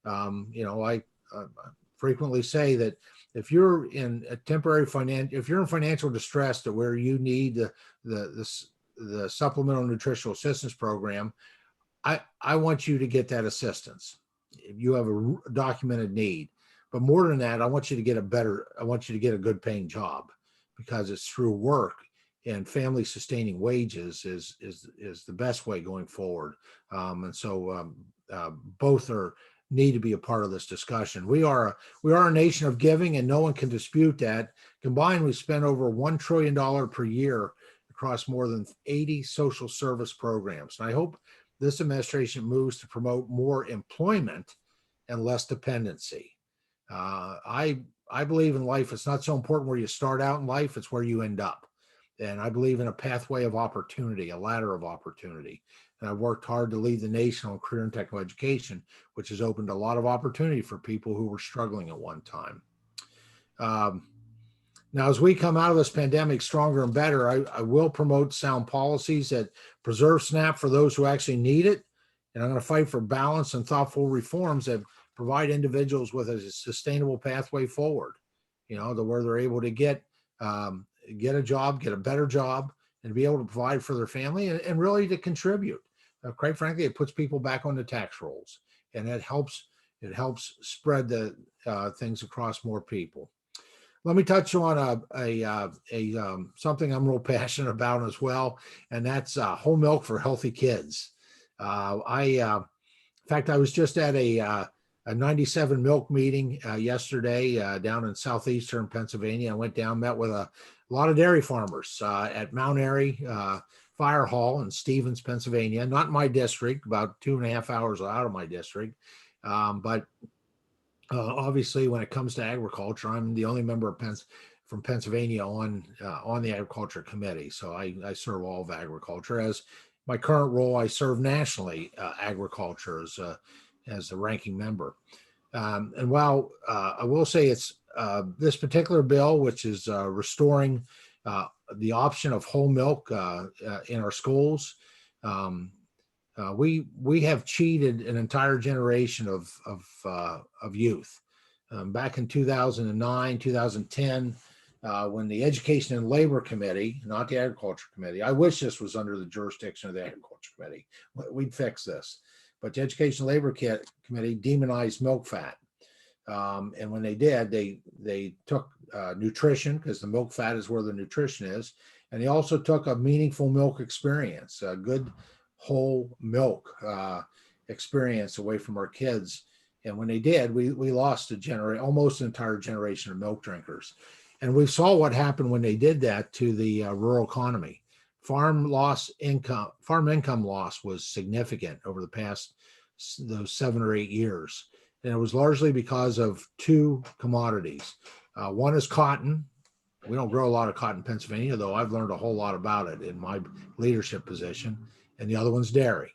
F: I frequently say that if you're in a temporary financial distress to where you need the supplemental nutritional assistance program, I want you to get that assistance. You have a documented need, but more than that, I want you to get a good paying job, because it's through work and family sustaining wages is the best way going forward. Both need to be a part of this discussion. We are a nation of giving, and no one can dispute that. Combined, we spend over $1 trillion per year across more than 80 social service programs. And I hope this administration moves to promote more employment and less dependency. I believe in life, it's not so important where you start out in life, it's where you end up. And I believe in a pathway of opportunity, a ladder of opportunity. And I've worked hard to lead the nation on career and technical education, which has opened a lot of opportunity for people who were struggling at one time. Now, as we come out of this pandemic stronger and better, I will promote sound policies that preserve SNAP for those who actually need it. And I'm going to fight for balanced and thoughtful reforms that provide individuals with a sustainable pathway forward, where they're able to get a job, get a better job, and be able to provide for their family and really to contribute. Quite frankly, it puts people back on the tax rolls, and it helps spread the things across more people. Let me touch on something I'm real passionate about as well, and that's whole milk for healthy kids. In fact, I was just at a 97 milk meeting yesterday down in southeastern Pennsylvania. I went down, met with a lot of dairy farmers at Mount Airy Fire Hall in Stevens, Pennsylvania. Not in my district, about 2.5 hours out of my district. But obviously, when it comes to agriculture, I'm the only member from Pennsylvania on the Agriculture Committee. So I serve all of agriculture. As my current role, I serve nationally agriculture as the ranking member. And while I will say it's this particular bill, which is restoring the option of whole milk in our schools, we have cheated an entire generation of youth. Back in 2009, 2010, when the Education and Labor Committee, not the Agriculture Committee, I wish this was under the jurisdiction of the Agriculture Committee, we'd fix this. But the Education and Labor Committee demonized milk fat. And when they did, they took nutrition, because the milk fat is where the nutrition is, And they also took a meaningful milk experience, a good whole milk experience away from our kids. And when they did, we lost almost an entire generation of milk drinkers. And we saw what happened when they did that to the rural economy. Farm income loss was significant over the past those 7 or 8 years. And it was largely because of two commodities. One is cotton. We don't grow a lot of cotton in Pennsylvania, though I've learned a whole lot about it in my leadership position. And the other one's dairy.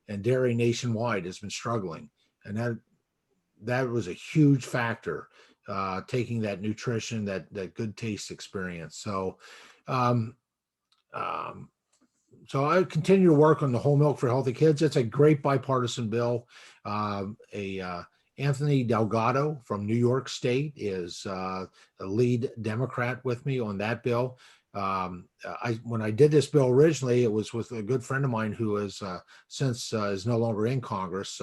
F: And dairy nationwide has been struggling. And that was a huge factor, taking that nutrition, that good taste experience. So I continue to work on the whole milk for healthy kids. It's a great bipartisan bill. Anthony Delgado from New York State is a lead Democrat with me on that bill. When I did this bill originally, it was with a good friend of mine who is since is no longer in Congress,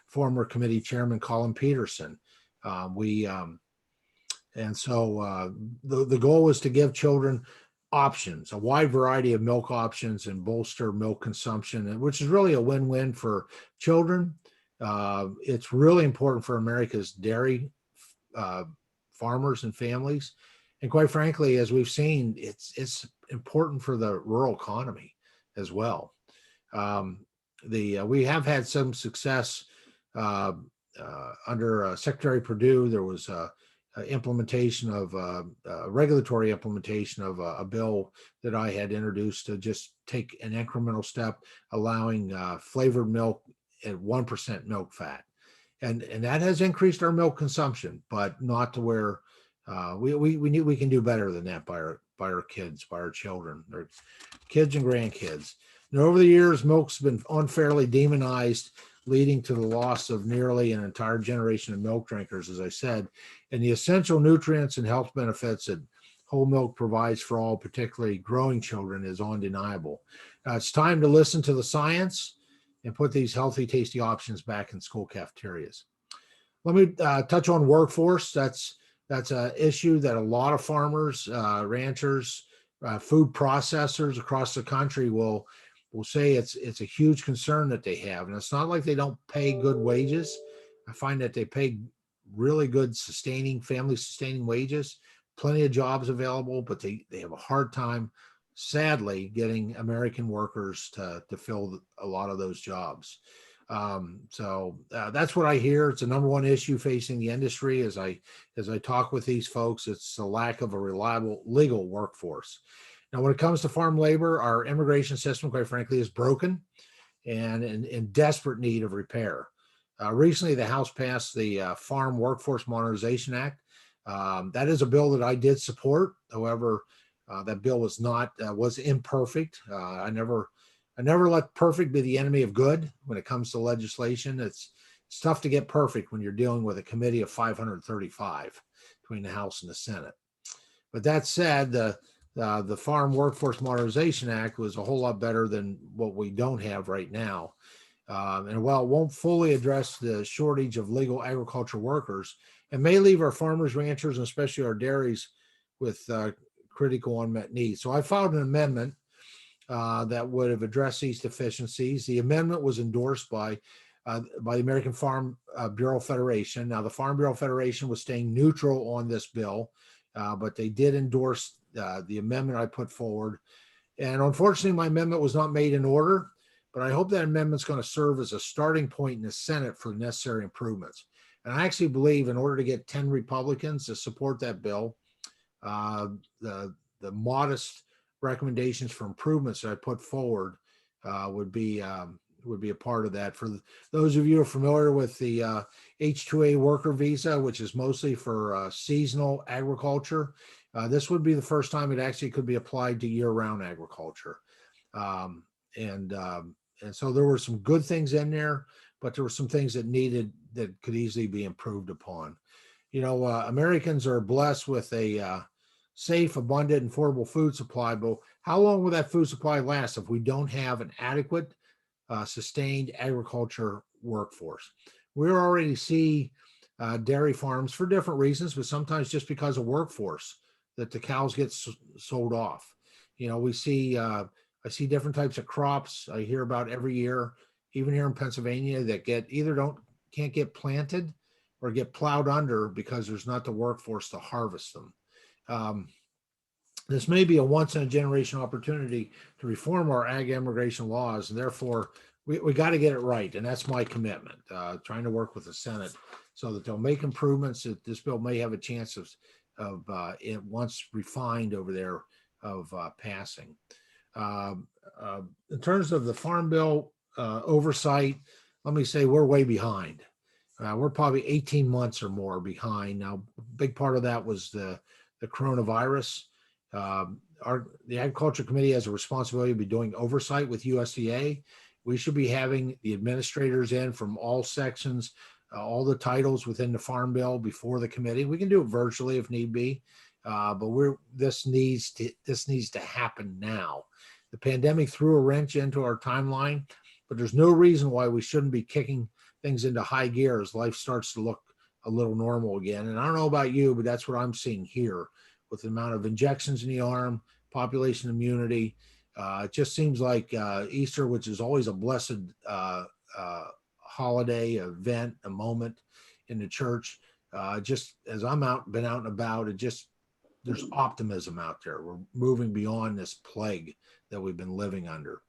F: former committee chairman Colin Peterson. The goal was to give children options, a wide variety of milk options, and bolster milk consumption, which is really a win-win for children. It's really important for America's dairy farmers and families. And quite frankly, as we've seen, it's important for the rural economy as well. We have had some success under Secretary Perdue. There was regulatory implementation of a bill that I had introduced to just take an incremental step, allowing flavored milk at 1% milk fat, and that has increased our milk consumption, but not to where we can do better than that by our kids, by our children, our kids and grandkids. And over the years, milk's been unfairly demonized, leading to the loss of nearly an entire generation of milk drinkers, as I said. And the essential nutrients and health benefits that whole milk provides for all, particularly growing children, is undeniable. It's time to listen to the science and put these healthy, tasty options back in school cafeterias. Let me touch on workforce. That's an issue that a lot of farmers, ranchers, food processors across the country will say it's a huge concern that they have. And it's not like they don't pay good wages. I find that they pay really good family sustaining wages, plenty of jobs available, but they have a hard time, sadly, getting American workers to fill a lot of those jobs. That's what I hear. It's the number one issue facing the industry as I talk with these folks. It's the lack of a reliable legal workforce. Now, when it comes to farm labor, our immigration system, quite frankly, is broken and in desperate need of repair. Recently, the House passed the Farm Workforce Modernization Act. That is a bill that I did support. However, that bill was imperfect. I never let perfect be the enemy of good when it comes to legislation. It's tough to get perfect when you're dealing with a committee of 535 between the House and the Senate. But that said, the Farm Workforce Modernization Act was a whole lot better than what we don't have right now. And while it won't fully address the shortage of legal agriculture workers, it may leave our farmers, ranchers, and especially our dairies with critical unmet needs. So I filed an amendment that would have addressed these deficiencies. The amendment was endorsed by the American Farm Bureau Federation. Now, the Farm Bureau Federation was staying neutral on this bill, but they did endorse the amendment I put forward. And unfortunately, my amendment was not made in order, but I hope that amendment's going to serve as a starting point in the Senate for necessary improvements. And I actually believe in order to get 10 Republicans to support that bill, the modest recommendations for improvements that I put forward would be a part of that. For those of you who are familiar with the H-2A worker visa, which is mostly for seasonal agriculture, this would be the first time it actually could be applied to year-round agriculture. And so there were some good things in there, but there were some things that could easily be improved upon. You know, Americans are blessed with a safe, abundant, and affordable food supply, but how long will that food supply last if we don't have an adequate, sustained agriculture workforce? We already see dairy farms for different reasons, but sometimes just because of workforce that the cows get sold off. You know, we see, I see different types of crops I hear about every year, even here in Pennsylvania, that can't get planted or get plowed under because there's not the workforce to harvest them. This may be a once in a generation opportunity to reform our ag immigration laws, and therefore we got to get it right. And that's my commitment, trying to work with the Senate so that they'll make improvements that this bill may have a chance of it once refined over there of passing. In terms of the Farm Bill oversight, let me say we're way behind. We're probably 18 months or more behind. Now, a big part of that was the coronavirus. The Agriculture Committee has a responsibility to be doing oversight with USDA. We should be having the administrators in from all sections, all the titles within the Farm Bill before the committee. We can do it virtually if need be, but this needs to happen now. The pandemic threw a wrench into our timeline, but there's no reason why we shouldn't be kicking things into high gear as life starts to look a little normal again. And I don't know about you, but that's what I'm seeing here with the amount of injections in the arm, population immunity. It just seems like Easter, which is always a blessed holiday, event, a moment in the church. Just as been out and about, there's optimism out there. We're moving beyond this plague that we've been living under.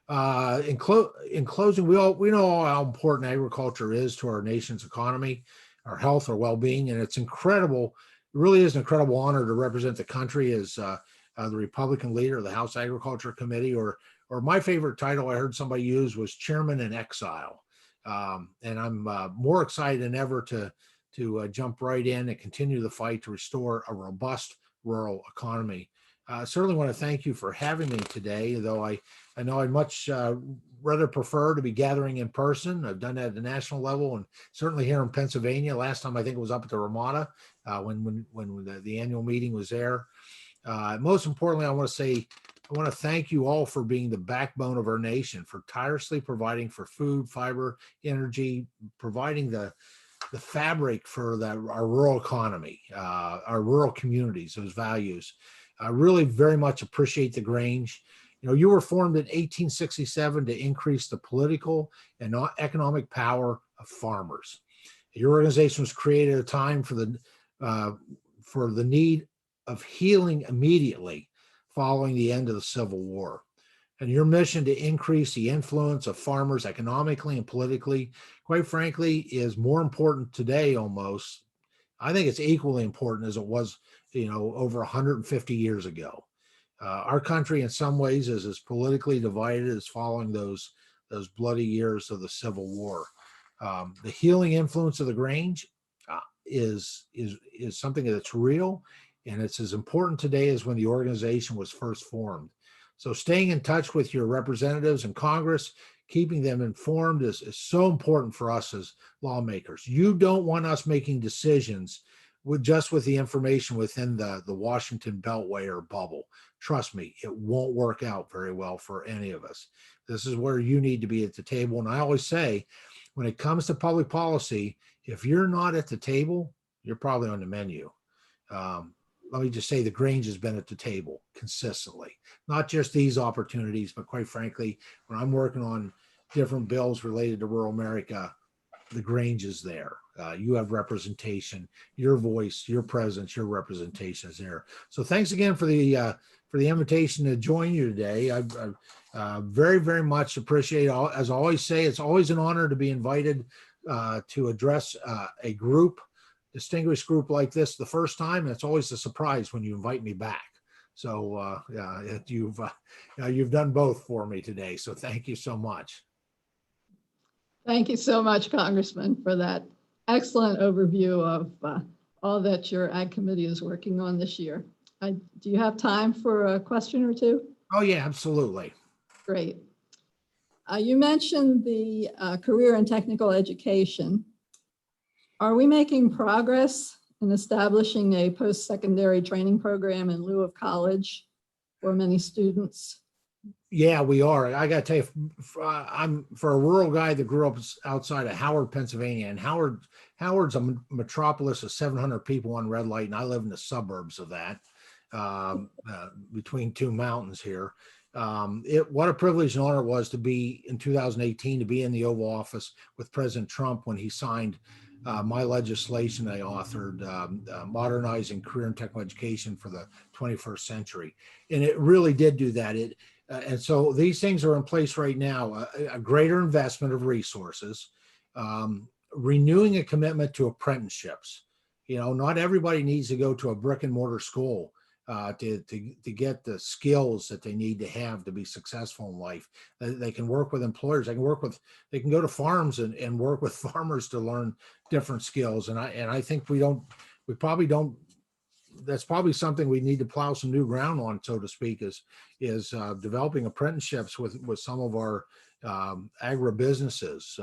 F: In closing, we know how important agriculture is to our nation's economy, our health, our well-being, and it's incredible. It really is an incredible honor to represent the country as the Republican leader of the House Agriculture Committee, or my favorite title I heard somebody use was Chairman in Exile. And I'm more excited than ever to jump right in and continue the fight to restore a robust rural economy. I certainly want to thank you for having me today, though I know I'd much rather prefer to be gathering in person. I've done that at the national level and certainly here in Pennsylvania. Last time I think it was up at the Ramada when the annual meeting was there. Most importantly, I want to thank you all for being the backbone of our nation, for tirelessly providing for food, fiber, energy, providing the fabric for our rural economy, our rural communities, those values. I really very much appreciate the Grange. You know, you were formed in 1867 to increase the political and economic power of farmers. Your organization was created at a time for the need of healing immediately following the end of the Civil War. And your mission to increase the influence of farmers economically and politically, quite frankly, is more important today almost. I think it's equally important as it was, over 150 years ago. Our country in some ways is as politically divided as following those bloody years of the Civil War. The healing influence of the Grange is something that's real, and it's as important today as when the organization was first formed. So staying in touch with your representatives in Congress, keeping them informed is so important for us as lawmakers. You don't want us making decisions with the information within the Washington Beltway or bubble. Trust me, it won't work out very well for any of us. This is where you need to be at the table. And I always say, when it comes to public policy, if you're not at the table, you're probably on the menu. Let me just say the Grange has been at the table consistently, not just these opportunities, but quite frankly, when I'm working on different bills related to rural America, the Grange is there. You have representation, your voice, your presence, your representation is there. So thanks again for the invitation to join you today. I very, very much appreciate it. As I always say, it's always an honor to be invited to address a distinguished group like this the first time. And it's always a surprise when you invite me back. So you've done both for me today. So thank you so much.
A: Thank you so much, Congressman, for that excellent overview of all that your Ag Committee is working on this year. Do you have time for a question or two?
F: Oh, yeah, absolutely.
A: Great. You mentioned the career and technical education. Are we making progress in establishing a post-secondary training program in lieu of college for many students?
F: Yeah, we are. I got to tell you, I'm for a rural guy that grew up outside of Howard, Pennsylvania, and Howard's a metropolis of 700 people on red light, and I live in the suburbs of that. between two mountains here. What a privilege and honor it was to be in 2018, to be in the Oval Office with President Trump when he signed my legislation I authored, modernizing career and technical education for the 21st century. And it really did do that. And so these things are in place right now, a greater investment of resources, renewing a commitment to apprenticeships. Not everybody needs to go to a brick and mortar school to get the skills that they need to have to be successful in life. They can work with employers. They can go to farms and work with farmers to learn different skills. And I think that's probably something we need to plow some new ground on, so to speak, is developing apprenticeships with some of our agribusinesses.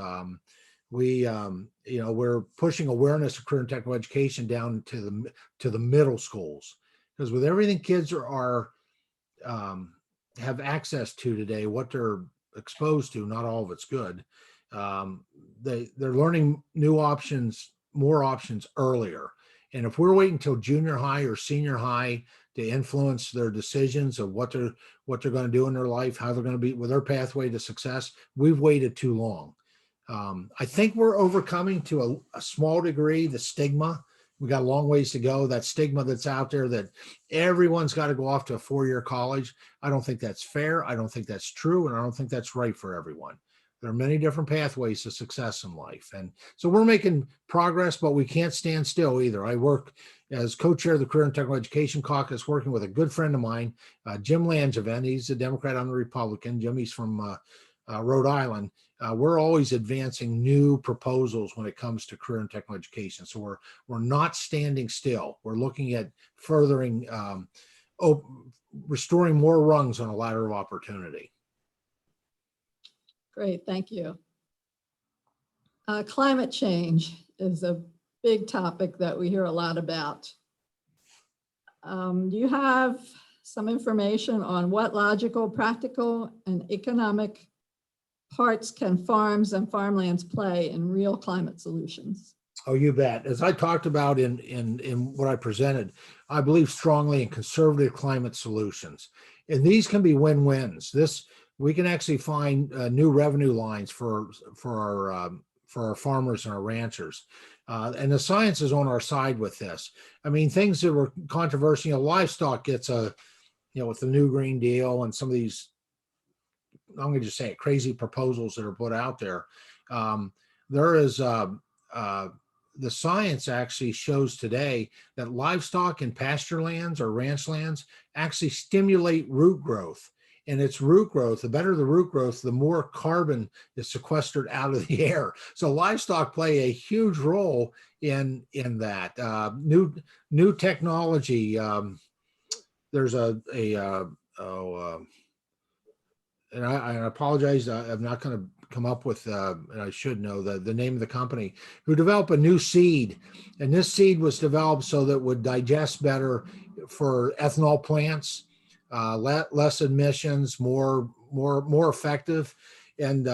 F: We're pushing awareness of career and technical education down to the middle schools, because with everything kids have access to today, what they're exposed to, not all of it's good. They're learning more options earlier. And if we're waiting until junior high or senior high to influence their decisions of what they're going to do in their life, how they're going to be with their pathway to success, we've waited too long. I think we're overcoming to a small degree the stigma. We got a long ways to go. That stigma that's out there that everyone's got to go off to a 4-year college. I don't think that's fair. I don't think that's true. And I don't think that's right for everyone. There are many different pathways to success in life. And so we're making progress, but we can't stand still either. I work as co-chair of the Career and Technical Education Caucus, working with a good friend of mine, Jim Langevin. He's a Democrat, I'm a Republican. Jimmy's from Rhode Island. We're always advancing new proposals when it comes to career and technical education. So we're not standing still. We're looking at furthering, restoring more rungs on a ladder of opportunity.
A: Great, thank you. Climate change is a big topic that we hear a lot about. Do you have some information on what logical, practical, and economic parts can farms and farmlands play in real climate solutions?
F: Oh, you bet. As I talked about in what I presented, I believe strongly in conservative climate solutions, and these can be win-wins. We can actually find new revenue lines for our farmers and our ranchers, and the science is on our side with this. I mean, things that were controversial, livestock gets with the new Green Deal and some of these, I'm going to just say it, crazy proposals that are put out there. There is the science actually shows today that livestock and pasture lands or ranch lands actually stimulate root growth. And it's root growth. The better the root growth, the more carbon is sequestered out of the air. So livestock play a huge role in that. New technology. There's and I apologize, I'm not going to come up with, and I should know the name of the company, who developed a new seed. And this seed was developed so that it would digest better for ethanol plants, less emissions, more effective. And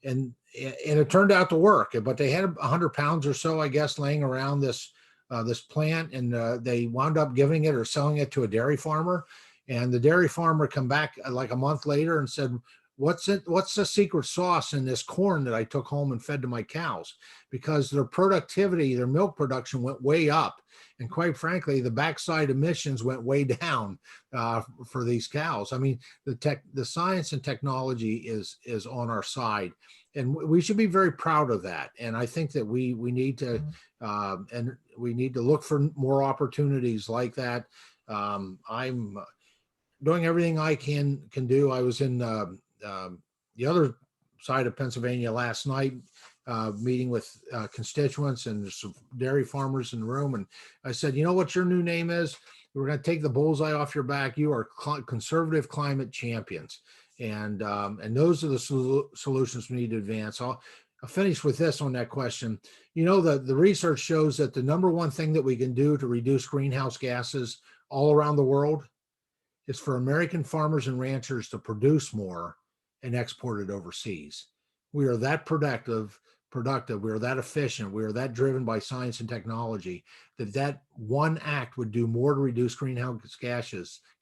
F: it turned out to work, but they had 100 pounds or so, I guess, laying around this plant, and they wound up giving it or selling it to a dairy farmer. And the dairy farmer come back like a month later and said, what's the secret sauce in this corn that I took home and fed to my cows? Because their productivity, their milk production went way up. And quite frankly, the backside emissions went way down for these cows. I mean, the science and technology is on our side, and we should be very proud of that. And I think that we need to look for more opportunities like that. I'm doing everything I can do. I was in the other side of Pennsylvania last night, meeting with constituents and some dairy farmers in the room. And I said, you know what your new name is? We're going to take the bullseye off your back. You are conservative climate champions. And those are the solutions we need to advance. I'll finish with this on that question. You know, the research shows that the number one thing that we can do to reduce greenhouse gases all around the world is for American farmers and ranchers to produce more and export it overseas. We are that productive productive, we are that efficient, we are that driven by science and technology, that one act would do more to reduce greenhouse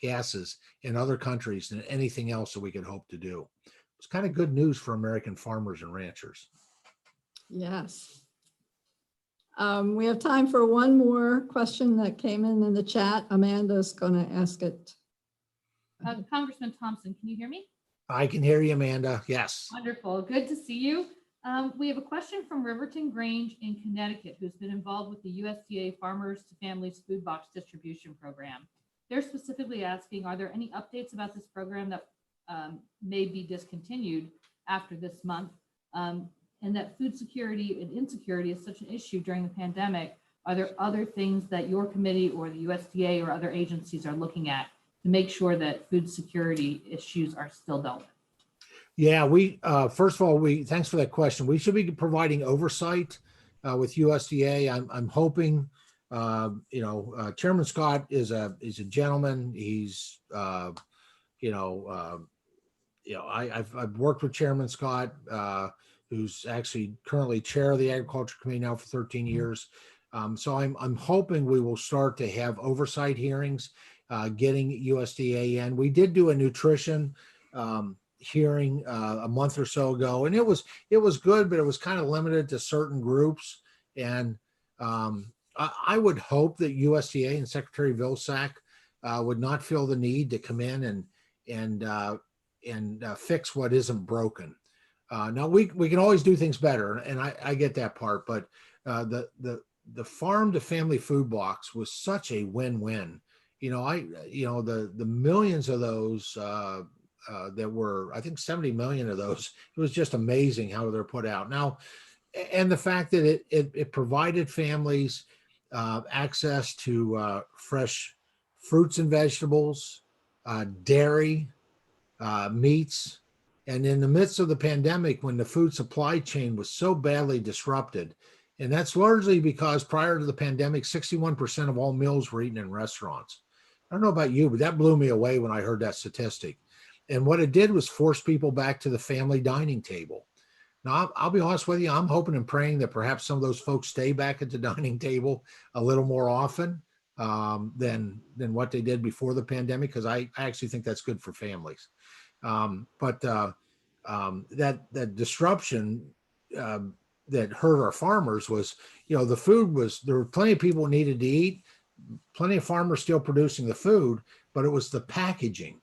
F: gases in other countries than anything else that we could hope to do. It's kind of good news for American farmers and ranchers.
A: Yes. We have time for one more question that came in the chat. Amanda's going to ask it.
G: Congressman Thompson, can you hear me?
F: I can hear you, Amanda. Yes.
G: Wonderful. Good to see you. We have a question from Riverton Grange in Connecticut, who's been involved with the USDA Farmers to Families Food Box Distribution Program. They're specifically asking, are there any updates about this program that may be discontinued after this month? And that food security and insecurity is such an issue during the pandemic. Are there other things that your committee or the USDA or other agencies are looking at to make sure that food security issues are still dealt with?
F: Yeah, we first of all, thanks for that question. We should be providing oversight with USDA. I'm hoping, Chairman Scott is a gentleman. He's, I've worked with Chairman Scott, who's actually currently chair of the Agriculture Committee now for 13 years. So I'm hoping we will start to have oversight hearings, getting USDA in. We did do a nutrition hearing a month or so ago, and it was good, but it was kind of limited to certain groups. And I would hope that USDA and Secretary Vilsack would not feel the need to come in and fix what isn't broken. Now we can always do things better, and I get that part, but the farm to family food box was such a win-win. The millions of those that were, I think 70 million of those, it was just amazing how they're put out now. And the fact that it provided families access to fresh fruits and vegetables, dairy, meats. And in the midst of the pandemic, when the food supply chain was so badly disrupted, and that's largely because prior to the pandemic, 61% of all meals were eaten in restaurants. I don't know about you, but that blew me away when I heard that statistic. And what it did was force people back to the family dining table. Now, I'll be honest with you, I'm hoping and praying that perhaps some of those folks stay back at the dining table a little more often than what they did before the pandemic, because I actually think that's good for families. But that disruption that hurt our farmers was, the food was, there were plenty of people who needed to eat, plenty of farmers still producing the food, but it was the packaging.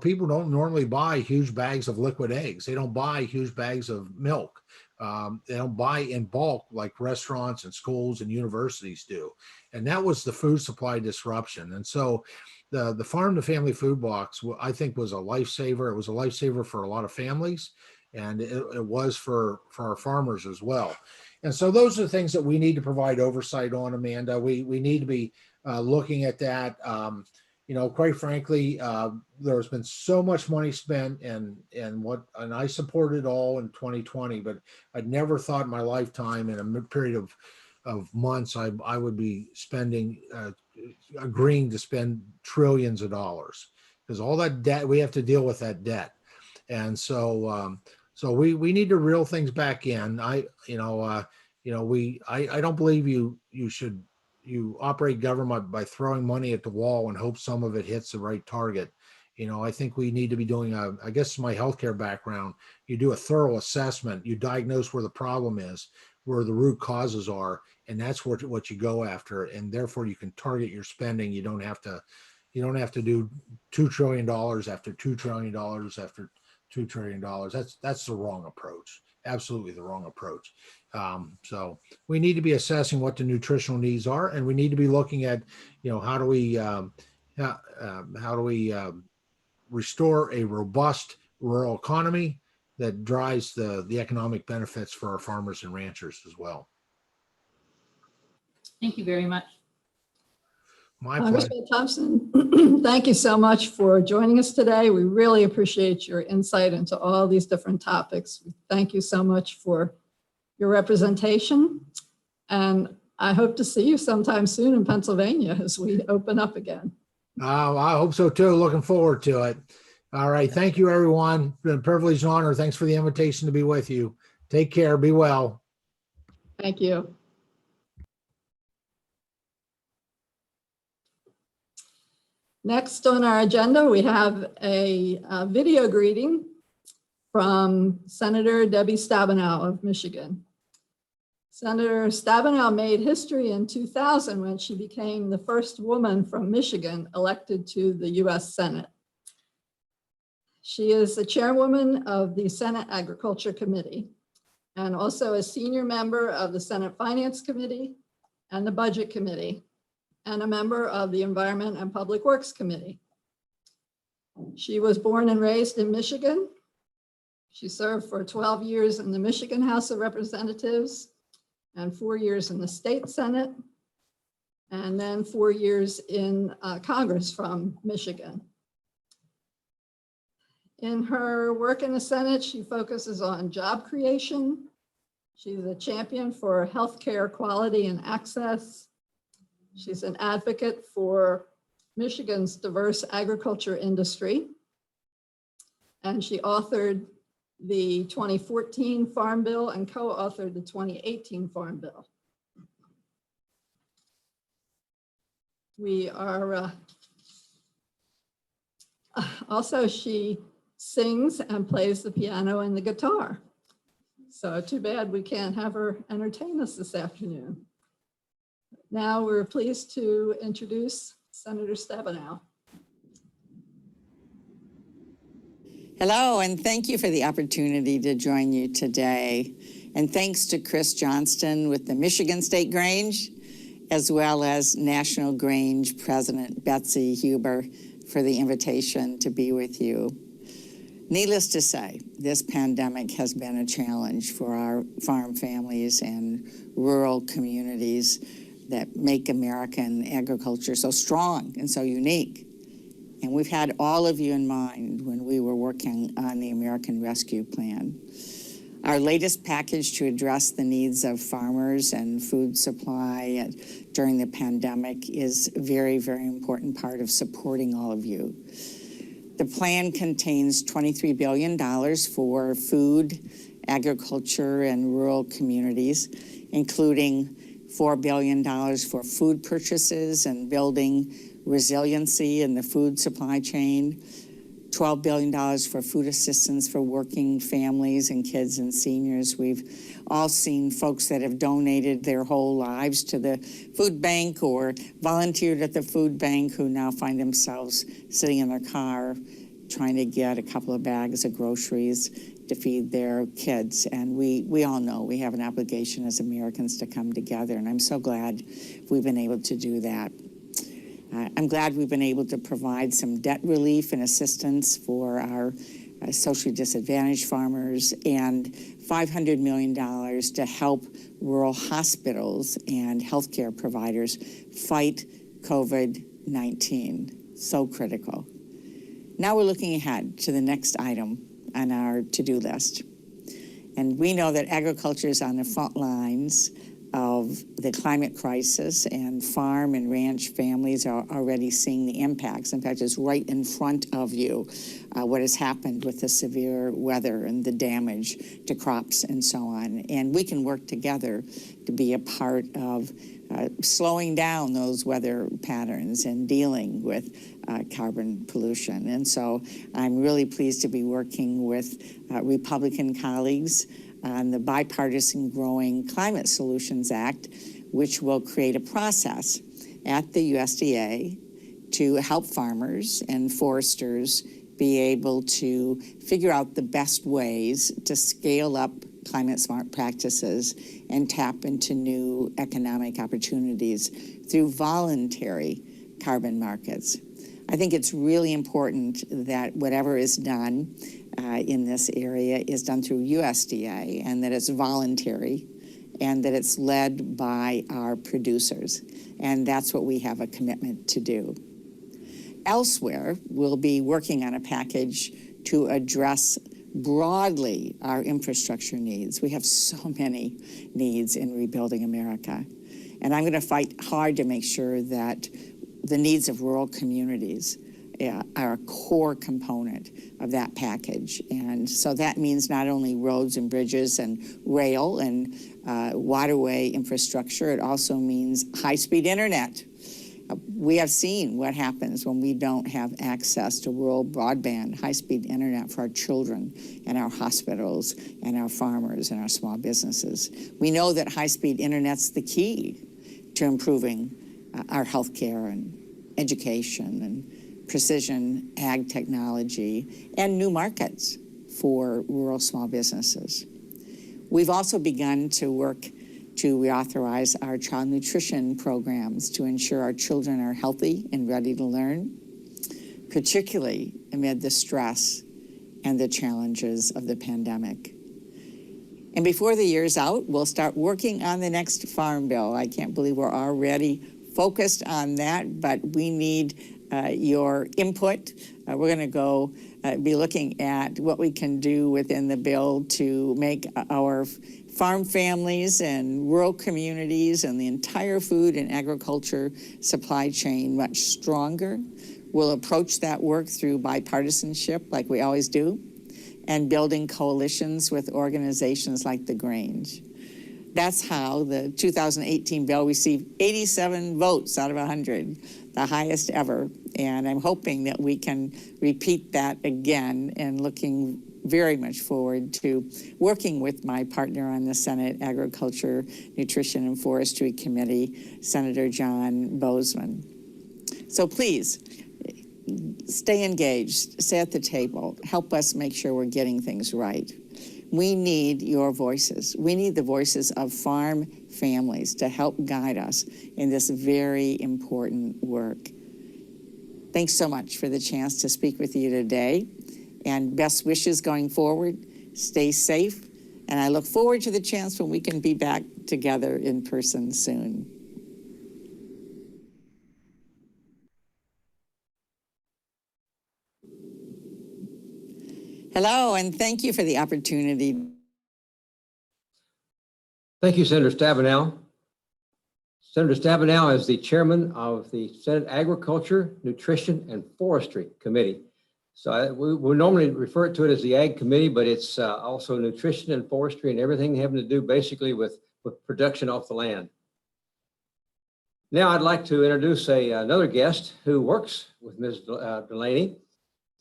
F: People don't normally buy huge bags of liquid eggs. They don't buy huge bags of milk. They don't buy in bulk like restaurants and schools and universities do. And that was the food supply disruption. And so the farm to family food box, I think, was a lifesaver. It was a lifesaver for a lot of families, and it was for our farmers as well. And so those are the things that we need to provide oversight on, Amanda. We need to be looking at that. Quite frankly, there's been so much money spent and I supported it all in 2020, but I'd never thought in my lifetime in a period of months, I would be agreeing to spend trillions of dollars, because all that debt, we have to deal with that debt. And so, we need to reel things back in. I don't believe you operate government by throwing money at the wall and hope some of it hits the right target. I think we need to be doing I guess my healthcare background, you do a thorough assessment, you diagnose where the problem is, where the root causes are, and that's what you go after. And therefore you can target your spending. You don't have to do $2 trillion after $2 trillion after $2 trillion. That's the wrong approach. Absolutely the wrong approach. So we need to be assessing what the nutritional needs are, and we need to be looking at, how do we restore a robust rural economy that drives the economic benefits for our farmers and ranchers as well.
G: Thank you very much.
F: My pleasure.
A: Congressman Thompson, thank you so much for joining us today. We really appreciate your insight into all these different topics. Thank you so much for your representation. And I hope to see you sometime soon in Pennsylvania as we open up again.
F: I hope so too. Looking forward to it. All right. Thank you, everyone. It's been a privilege and honor. Thanks for the invitation to be with you. Take care. Be well.
A: Thank you. Next on our agenda, we have a video greeting from Senator Debbie Stabenow of Michigan. Senator Stabenow made history in 2000 when she became the first woman from Michigan elected to the US Senate. She is the chairwoman of the Senate Agriculture Committee and also a senior member of the Senate Finance Committee and the Budget Committee, and a member of the Environment and Public Works Committee. She was born and raised in Michigan. She served for 12 years in the Michigan House of Representatives and 4 years in the State Senate, and then 4 years in Congress from Michigan. In her work in the Senate, she focuses on job creation. She's a champion for healthcare quality and access. She's an advocate for Michigan's diverse agriculture industry. And she authored the 2014 Farm Bill and co-authored the 2018 Farm Bill. We are also, she sings and plays the piano and the guitar. So too bad we can't have her entertain us this afternoon. Now we're pleased to introduce Senator Stabenow.
H: Hello, and thank you for the opportunity to join you today. And thanks to Chris Johnston with the Michigan State Grange, as well as National Grange President Betsy Huber for the invitation to be with you. Needless to say, this pandemic has been a challenge for our farm families and rural communities that make American agriculture so strong and so unique. And we've had all of you in mind when we were working on the American Rescue Plan. Our latest package to address the needs of farmers and food supply during the pandemic is a very, very important part of supporting all of you. The plan contains $23 billion for food, agriculture, and rural communities, including $4 billion for food purchases and building resiliency in the food supply chain, $12 billion for food assistance for working families and kids and seniors. We've all seen folks that have donated their whole lives to the food bank or volunteered at the food bank who now find themselves sitting in their car trying to get a couple of bags of groceries to feed their kids. And we all know we have an obligation as Americans to come together, and I'm so glad we've been able to do that. I'm glad we've been able to provide some debt relief and assistance for our socially disadvantaged farmers and $500 million to help rural hospitals and healthcare providers fight COVID-19. So critical. Now we're looking ahead to the next item on our to-do list. And we know that agriculture is on the front lines of the climate crisis, and farm and ranch families are already seeing the impacts. In fact, it's right in front of you what has happened with the severe weather and the damage to crops and so on. And we can work together to be a part of slowing down those weather patterns and dealing with carbon pollution. And so I'm really pleased to be working with Republican colleagues on the bipartisan Growing Climate Solutions Act, which will create a process at the USDA to help farmers and foresters be able to figure out the best ways to scale up climate smart practices and tap into new economic opportunities through voluntary carbon markets. I think it's really important that whatever is done in this area is done through USDA, and that it's voluntary, and that it's led by our producers. And that's what we have a commitment to do. Elsewhere, we'll be working on a package to address broadly our infrastructure needs. We have so many needs in rebuilding America. And I'm going to fight hard to make sure that the needs of rural communities are a core component of that package. And so that means not only roads and bridges and rail and waterway infrastructure, it also means high-speed internet. We have seen what happens when we don't have access to rural broadband, high-speed internet for our children and our hospitals and our farmers and our small businesses. We know that high-speed internet's the key to improving our healthcare and education and precision ag technology and new markets for rural small businesses. We've also begun to work to reauthorize our child nutrition programs to ensure our children are healthy and ready to learn, particularly amid the stress and the challenges of the pandemic. And before the year's out, we'll start working on the next farm bill. I can't believe we're already focused on that, but we need your input. We're going to be looking at what we can do within the bill to make our farm families and rural communities and the entire food and agriculture supply chain much stronger. We'll approach that work through bipartisanship like we always do, and building coalitions with organizations like the Grange. That's how the 2018 bill received 87 votes out of 100, the highest ever. And I'm hoping that we can repeat that again, and looking very much forward to working with my partner on the Senate Agriculture, Nutrition, and Forestry Committee, Senator John Bozeman. So please, stay engaged, stay at the table, help us make sure we're getting things right. We need your voices. We need the voices of farm families to help guide us in this very important work. Thanks so much for the chance to speak with you today, and best wishes going forward. Stay safe, and I look forward to the chance when we can be back together in person soon. Hello, and thank you for the opportunity.
B: Thank you, Senator Stabenow. Senator Stabenow is the chairman of the Senate Agriculture, Nutrition, and Forestry Committee. So we normally refer to it as the Ag Committee, but it's also nutrition and forestry and everything having to do basically with production off the land. Now I'd like to introduce another guest who works with Ms. Delaney.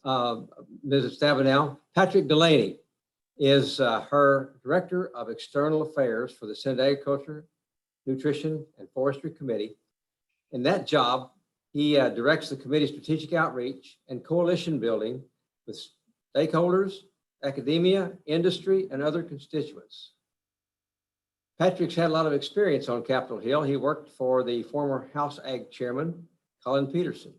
B: Mrs. Stabenow, Patrick Delaney is her Director of External Affairs for the Senate Agriculture, Nutrition, and Forestry Committee. In that job, he directs the committee's strategic outreach and coalition building with stakeholders, academia, industry, and other constituents. Patrick's had a lot of experience on Capitol Hill. He worked for the former House Ag Chairman, Colin Peterson.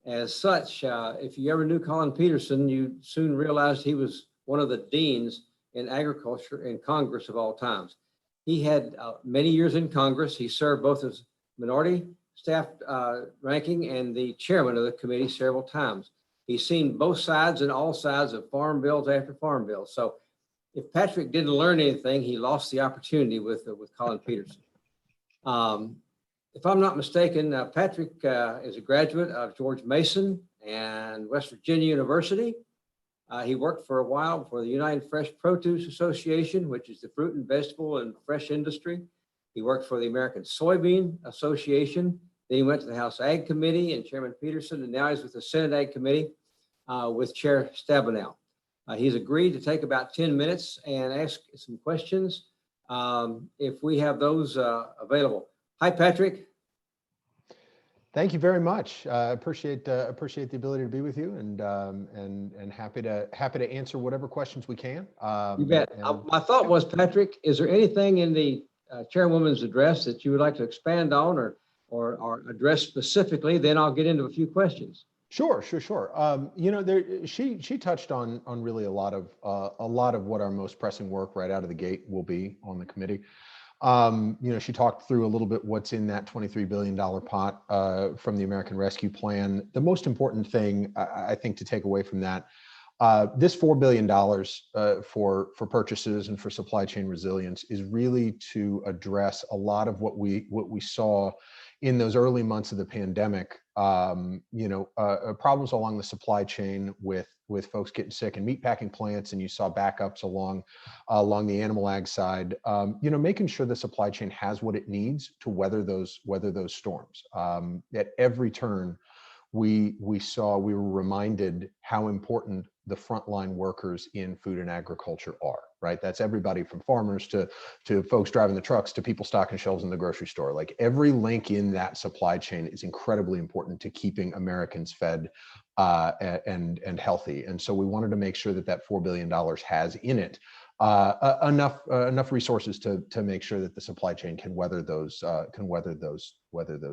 B: As such, if you ever knew Colin Peterson, you soon realized he was one of the deans in agriculture in Congress of all times. He had many years in Congress. He served both as minority staff ranking and the chairman of the committee several times. He's seen both sides and all sides of farm bills after farm bills. So if Patrick didn't learn anything, he lost the opportunity with Colin Peterson. If I'm not mistaken, Patrick is a graduate of George Mason and West Virginia University. He worked for a while for the United Fresh Produce Association, which is the fruit and vegetable and fresh industry. He worked for the American Soybean Association. Then he went to the House Ag Committee and Chairman Peterson, and now he's with the Senate Ag Committee with Chair Stabenow. He's agreed to take about 10 minutes and ask some questions if we have those available. Hi, Patrick.
I: Thank you very much. I appreciate the ability to be with you, and happy to answer whatever questions we can.
B: You bet. My thought was, Patrick, is there anything in the chairwoman's address that you would like to expand on or address specifically? Then I'll get into a few questions.
I: Sure. You know, she touched on really a lot of what our most pressing work right out of the gate will be on the committee. You know, she talked through a little bit what's in that $23 billion pot from the American Rescue Plan. The most important thing I think to take away from that This $4 billion for purchases and for supply chain resilience is really to address a lot of what we saw in those early months of the pandemic. Problems along the supply chain with folks getting sick in meatpacking plants, and you saw backups along the animal ag side. Making sure the supply chain has what it needs to weather those storms. At every turn, we were reminded how important the frontline workers in food and agriculture are, right? That's everybody from farmers to folks driving the trucks to people stocking shelves in the grocery store. Like, every link in that supply chain is incredibly important to keeping Americans fed and healthy. And so we wanted to make sure that $4 billion has in it enough resources to make sure that the supply chain can weather those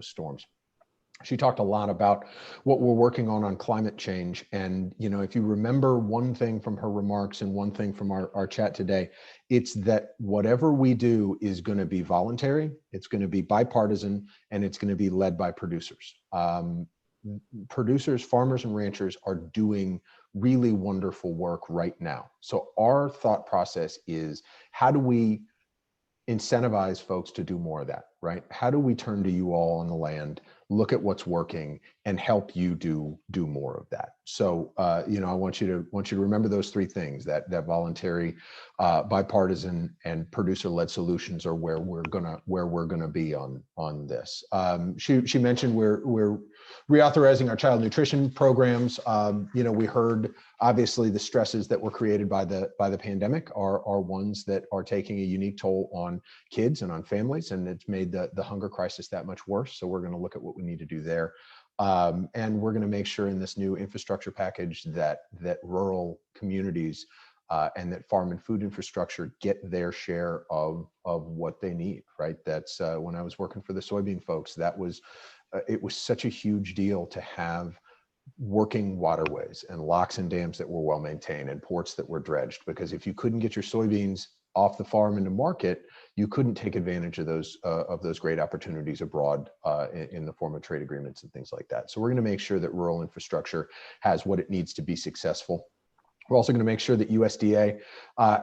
I: storms. She talked a lot about what we're working on climate change. And, if you remember one thing from her remarks and one thing from our chat today, it's that whatever we do is going to be voluntary, it's going to be bipartisan, and it's going to be led by producers. Producers, farmers, and ranchers are doing really wonderful work right now. So our thought process is, how do we incentivize folks to do more of that, right? How do we turn to you all on the land, look at what's working, and help you do more of that? So, I want you to remember those three things: that voluntary, bipartisan, and producer-led solutions are where we're gonna be on this. She mentioned we're reauthorizing our child nutrition programs. We heard, obviously, the stresses that were created by the pandemic are ones that are taking a unique toll on kids and on families, and it's made the hunger crisis that much worse. So we're going to look at what we need to do there. And we're going to make sure in this new infrastructure package that rural communities and that farm and food infrastructure get their share of what they need, right? That's when I was working for the soybean folks, it was such a huge deal to have working waterways and locks and dams that were well maintained and ports that were dredged, because if you couldn't get your soybeans off the farm into market, you couldn't take advantage of those great opportunities abroad in the form of trade agreements and things like that. So we're going to make sure that rural infrastructure has what it needs to be successful. We're also going to make sure that USDA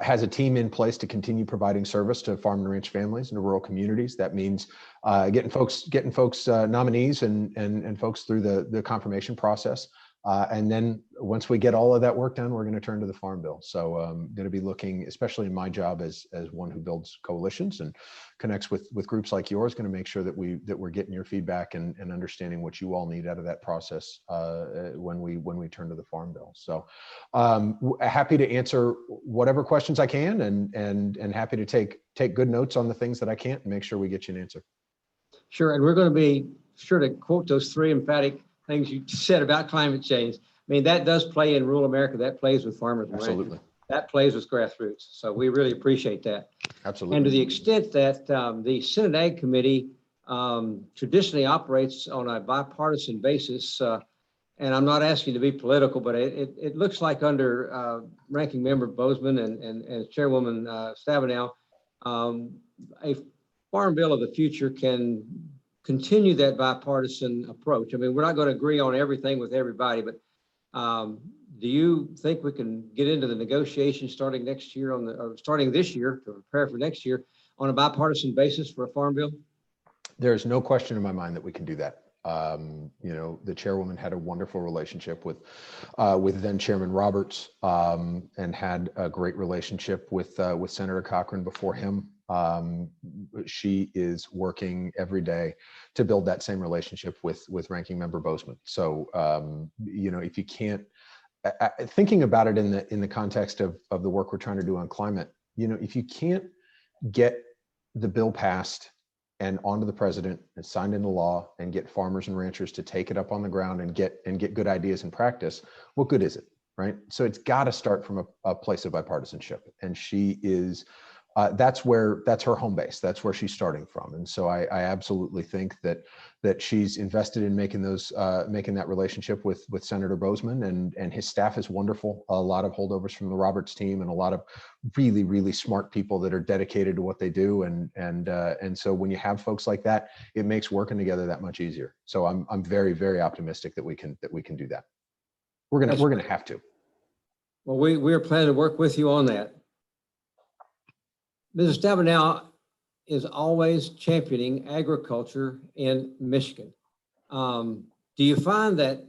I: has a team in place to continue providing service to farm and ranch families and rural communities. That means getting folks nominees and folks through the confirmation process. And then once we get all of that work done, we're going to turn to the Farm Bill. So I'm going to be looking, especially in my job as one who builds coalitions and connects with groups like yours, going to make sure that we're getting your feedback and understanding what you all need out of that process when we turn to the Farm Bill. So happy to answer whatever questions I can, and happy to take good notes on the things that I can't and make sure we get you an answer.
B: Sure, and we're going to be sure to quote those three emphatic things you said about climate change. I mean, that does play in rural America. That plays with farmers and
I: Absolutely.
B: ranchers. That plays with grassroots. So we really appreciate that.
I: Absolutely.
B: And to the extent that the Senate Ag Committee traditionally operates on a bipartisan basis, and I'm not asking to be political, but it looks like under Ranking Member Bozeman and Chairwoman Stabenow, a Farm Bill of the future can continue that bipartisan approach. I mean, we're not going to agree on everything with everybody, but do you think we can get into the negotiations starting next year starting this year to prepare for next year on a bipartisan basis for a Farm Bill?
I: There's no question in my mind that we can do that. The chairwoman had a wonderful relationship with then Chairman Roberts, and had a great relationship with Senator Cochran before him. She is working every day to build that same relationship with Ranking Member Bozeman. So, if you can't, thinking about it in the context of the work we're trying to do on climate, if you can't get the bill passed and onto the president and signed into law and get farmers and ranchers to take it up on the ground and get good ideas in practice, what good is it, right? So it's got to start from a place of bipartisanship, and she is. That's her home base. That's where she's starting from, and so I absolutely think that she's invested in making that relationship with Senator Bozeman, and his staff is wonderful. A lot of holdovers from the Roberts team, and a lot of really, really smart people that are dedicated to what they do, and so when you have folks like that, it makes working together that much easier. So I'm very, very optimistic that we can do that. We're gonna have to.
B: Well, we are planning to work with you on that. Mrs. Stabenow is always championing agriculture in Michigan. Do you find that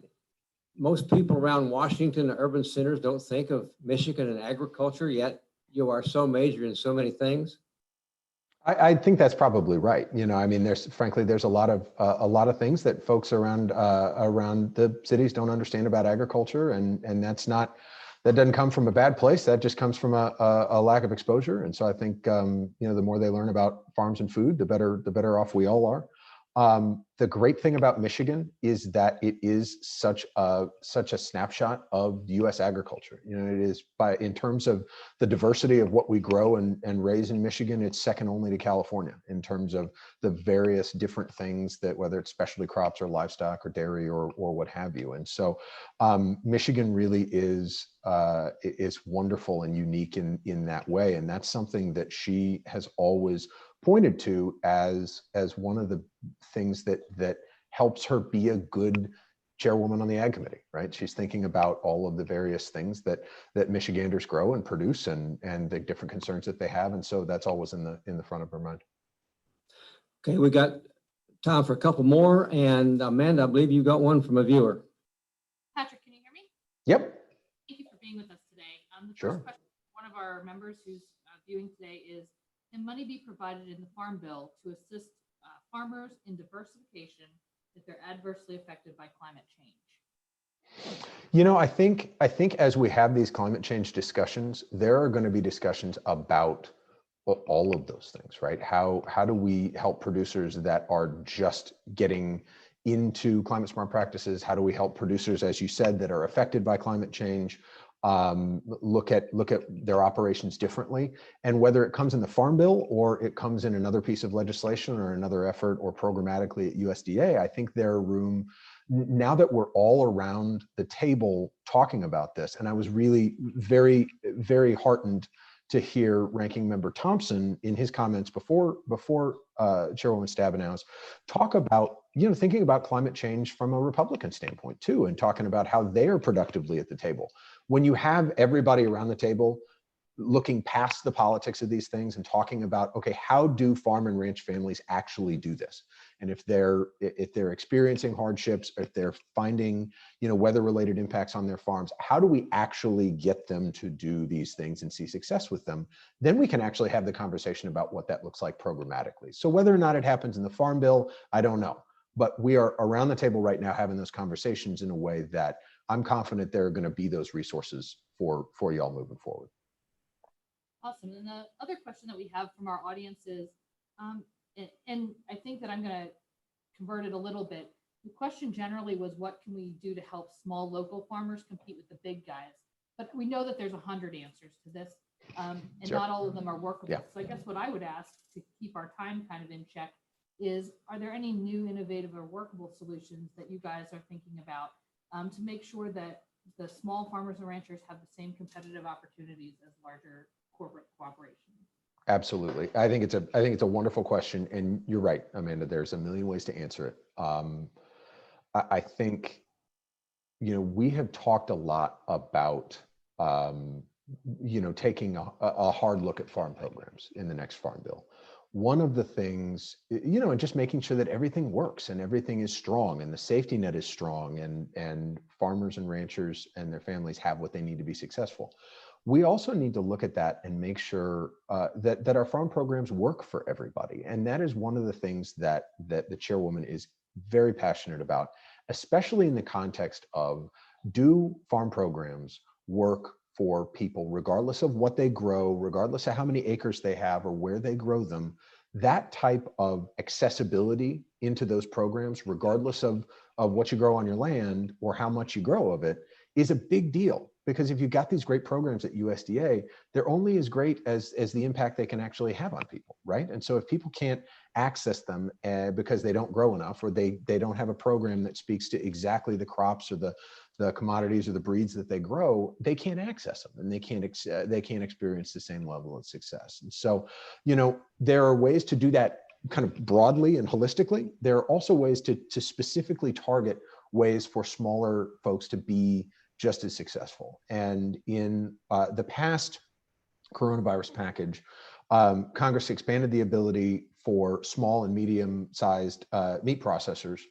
B: most people around Washington, the urban centers, don't think of Michigan and agriculture, yet you are so major in so many things?
I: I think that's probably right. You know, I mean, frankly, there's a lot of things that folks around the cities don't understand about agriculture, and that doesn't come from a bad place. That just comes from a lack of exposure. And so I think you know, the more they learn about farms and food, the better off we all are. The great thing about Michigan is that it is such a snapshot of U.S. agriculture. You know, it is in terms of the diversity of what we grow and raise in Michigan, it's second only to California in terms of the various different things that, whether it's specialty crops or livestock or dairy or what have you. And so Michigan really is wonderful and unique in that way. And that's something that she has always pointed to as one of the things that helps her be a good chairwoman on the Ag Committee, right? She's thinking about all of the various things that Michiganders grow and produce and the different concerns that they have. And so that's always in the front of her mind.
B: Okay, we got time for a couple more. And Amanda, I believe you got one from a viewer.
G: Patrick, can you hear me?
I: Yep.
G: Thank you for being with us today. The
I: Sure.
G: first question from one of our members who's viewing today is, can money be provided in the Farm Bill to assist farmers in diversification if they're adversely affected by climate change?
I: You know, I think as we have these climate change discussions, there are going to be discussions about all of those things, right? How do we help producers that are just getting into climate smart practices? How do we help producers, as you said, that are affected by climate change, look at their operations differently? And whether it comes in the Farm Bill or it comes in another piece of legislation or another effort or programmatically at USDA, I think there are room, now that we're all around the table talking about this. And I was really very, very heartened to hear Ranking Member Thompson in his comments before Chairwoman Stabenow's talk about, you know, thinking about climate change from a Republican standpoint too, and talking about how they are productively at the table. When you have everybody around the table looking past the politics of these things and talking about, okay, how do farm and ranch families actually do this? And if they're experiencing hardships, if they're finding, you know, weather-related impacts on their farms, how do we actually get them to do these things and see success with them? Then we can actually have the conversation about what that looks like programmatically. So whether or not it happens in the Farm Bill, I don't know. But we are around the table right now having those conversations in a way that I'm confident there are going to be those resources for y'all moving forward.
G: Awesome. And the other question that we have from our audience is, and I think that I'm going to convert it a little bit. The question generally was, what can we do to help small local farmers compete with the big guys? But we know that there's 100 answers to this, and
I: Sure.
G: Not all of them are workable.
I: Yeah.
G: So I guess what I would ask to keep our time kind of in check is, are there any new innovative or workable solutions that you guys are thinking about to make sure that the small farmers and ranchers have the same competitive opportunities as larger corporate cooperation?
I: Absolutely. I think it's a wonderful question, and you're right, Amanda. There's a million ways to answer it. I think, you know, we have talked a lot about, you know, taking a hard look at farm programs in the next Farm Bill. One of the things, you know, and just making sure that everything works and everything is strong and the safety net is strong and farmers and ranchers and their families have what they need to be successful. We also need to look at that and make sure that our farm programs work for everybody. And that is one of the things that the chairwoman is very passionate about, especially in the context of, do farm programs work for people, regardless of what they grow, regardless of how many acres they have or where they grow them? That type of accessibility into those programs, regardless of what you grow on your land or how much you grow of it, is a big deal. Because if you've got these great programs at USDA, they're only as great as the impact they can actually have on people, right? And so if people can't access them because they don't grow enough, or they don't have a program that speaks to exactly the crops or the commodities or the breeds that they grow, they can't access them, and they can't experience the same level of success. And so, you know, there are ways to do that kind of broadly and holistically. There are also ways to specifically target ways for smaller folks to be just as successful. And in the past coronavirus package, Congress expanded the ability for small and medium-sized meat processors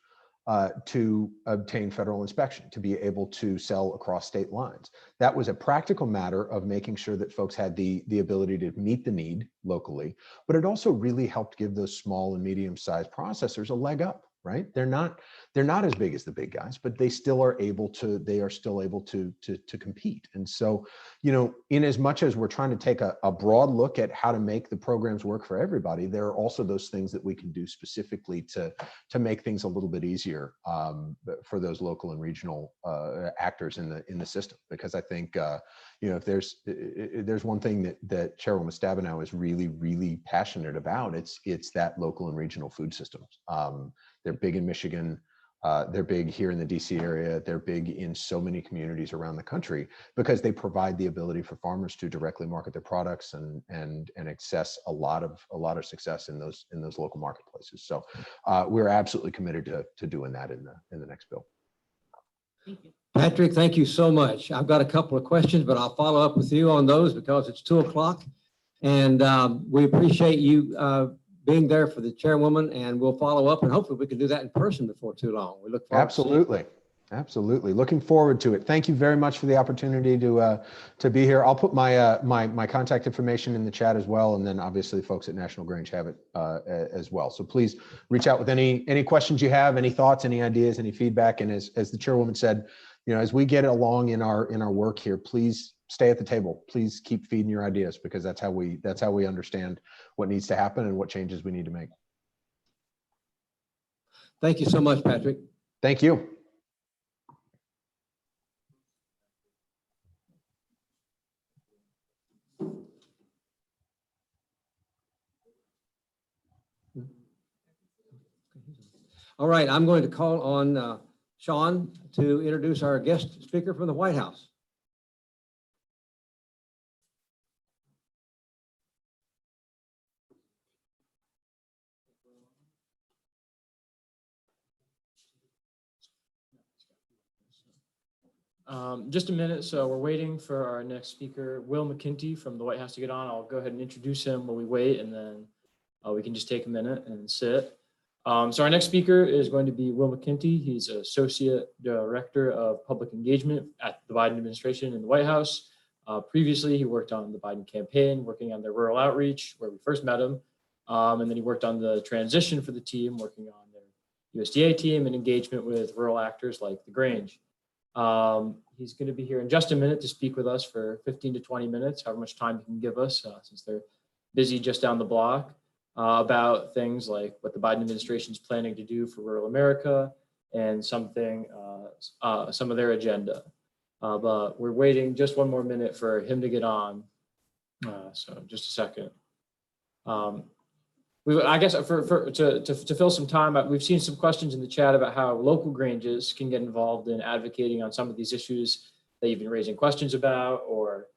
I: to obtain federal inspection, to be able to sell across state lines. That was a practical matter of making sure that folks had the ability to meet the need locally, but it also really helped give those small and medium-sized processors a leg up, right? They're not as big as the big guys, but they still are able to, to compete. And so, you know, in as much as we're trying to take a broad look at how to make the programs work for everybody, there are also those things that we can do specifically to make things a little bit easier for those local and regional actors in the system. Because I think, you know, if there's one thing that Chairwoman Stabenow is really, really passionate about, it's that local and regional food systems. They're big in Michigan. They're big here in the DC area. They're big in so many communities around the country because they provide the ability for farmers to directly market their products and access a lot of success in those local marketplaces. So we're absolutely committed to doing that in the next bill.
G: Thank you.
B: Patrick, thank you so much. I've got a couple of questions, but I'll follow up with you on those because it's 2 o'clock. And we appreciate you being there for the chairwoman, and we'll follow up, and hopefully we can do that in person before too long. We look forward
I: Absolutely. Looking forward to it. Thank you very much for the opportunity to be here. I'll put my my contact information in the chat as well, and then obviously folks at National Grange have it as well. So please reach out with any questions you have, any thoughts, any ideas, any feedback. And as the chairwoman said, you know, as we get along in our work here, please stay at the table. Please keep feeding your ideas, because that's how we understand what needs to happen and what changes we need to make.
B: Thank you so much, Patrick.
I: Thank you.
B: All right, I'm going to call on Sean to introduce our guest speaker from the White House.
J: Just a minute, so we're waiting for our next speaker, Will McIntee from the White House, to get on. I'll go ahead and introduce him while we wait, and then we can just take a minute and sit. So our next speaker is going to be Will McIntee. He's Associate Director of Public Engagement at the Biden administration in the White House. Previously, he worked on the Biden campaign, working on their rural outreach, where we first met him. And then he worked on the transition for the team, working on their USDA team and engagement with rural actors like the Grange. He's going to be here in just a minute to speak with us for 15 to 20 minutes, however much time he can give us, since they're busy just down the block, about things like what the Biden administration is planning to do for rural America and some of their agenda. But we're waiting just one more minute for him to get on. So just a second. I guess to fill some time, we've seen some questions in the chat about how local Granges can get involved in advocating on some of these issues that you've been raising questions about, or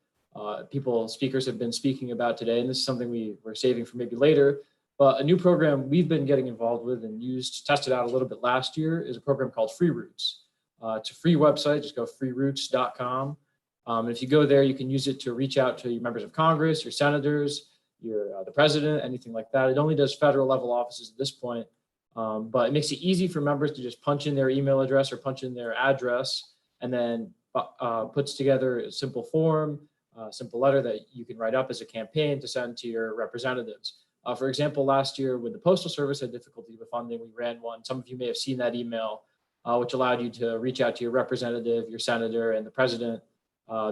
J: speakers have been speaking about today. And this is something we're saving for maybe later. But a new program we've been getting involved with and tested out a little bit last year is a program called Free Routes. It's a free website, just go freeroutes.com. And if you go there, you can use it to reach out to your members of Congress, your senators, the president, anything like that. It only does federal level offices at this point, but it makes it easy for members to just punch in their email address or punch in their address, and then puts together a simple form, a simple letter that you can write up as a campaign to send to your representatives. For example, last year when the Postal Service had difficulty with funding, we ran one. Some of you may have seen that email, which allowed you to reach out to your representative, your senator, and the president,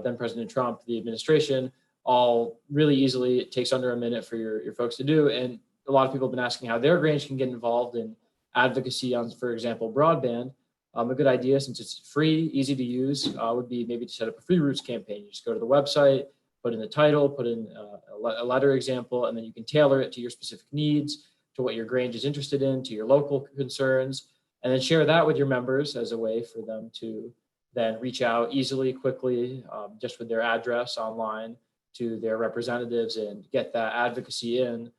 J: then President Trump, the administration, all really easily. It takes under a minute for your folks to do. And a lot of people have been asking how their Grange can get involved in advocacy on, for example, broadband. A good idea, since it's free, easy to use, would be maybe to set up a Free Routes campaign. You just go to the website, put in the title, put in a letter example, and then you can tailor it to your specific needs, to what your Grange is interested in, to your local concerns, and then share that with your members as a way for them to then reach out easily, quickly, just with their address online, to their representatives and get that advocacy in,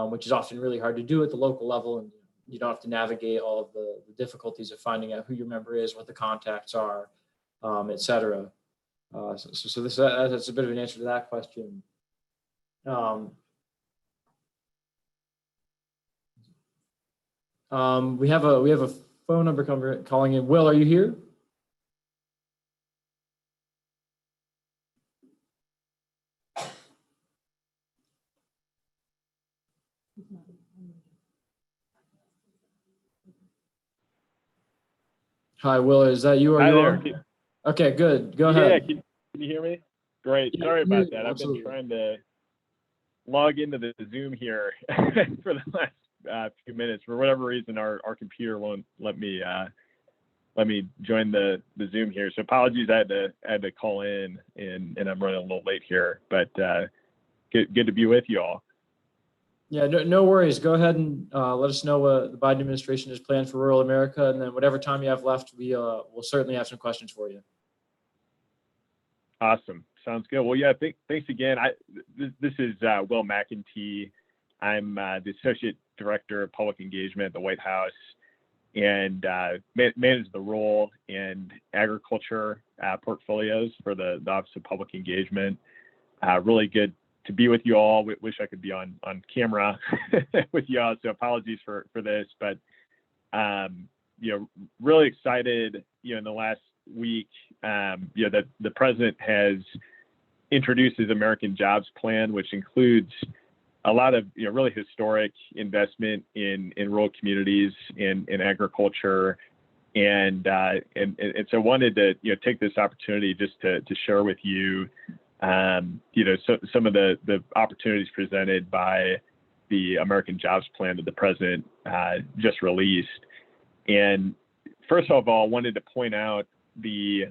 J: which is often really hard to do at the local level. And you don't have to navigate all of the difficulties of finding out who your member is, what the contacts are, et cetera. So that's a bit of an answer to that question. We have a phone number calling in. Will, are you here? Hi, Will. Is that you? Are
K: Hi
J: you
K: there.
J: on? Okay, good. Go
K: Yeah,
J: ahead.
K: can you hear me? Great.
J: Yeah,
K: Sorry
J: I can hear
K: about
J: you,
K: that. I've
J: absolutely.
K: been trying to log into the Zoom here for the last few minutes. For whatever reason, our computer won't let me join the Zoom here. So apologies, I had to call in and I'm running a little late here, but good to be with you all.
J: Yeah, no worries. Go ahead and let us know what the Biden administration has planned for rural America, and then whatever time you have left, we'll certainly have some questions for you.
K: Awesome. Sounds good. Well, yeah, thanks again. This is Will McIntee. I'm the Associate Director of Public Engagement at the White House and manage the rural and agriculture portfolios for the Office of Public Engagement. Really good to be with you all. Wish I could be on camera with you all, so apologies for this, but really excited, in the last week, that the president has introduced his American Jobs Plan, which includes a lot of really historic investment in rural communities, in agriculture, and so wanted to take this opportunity just to share with you some of the opportunities presented by the American Jobs Plan that the president just released. And first of all, wanted to point out the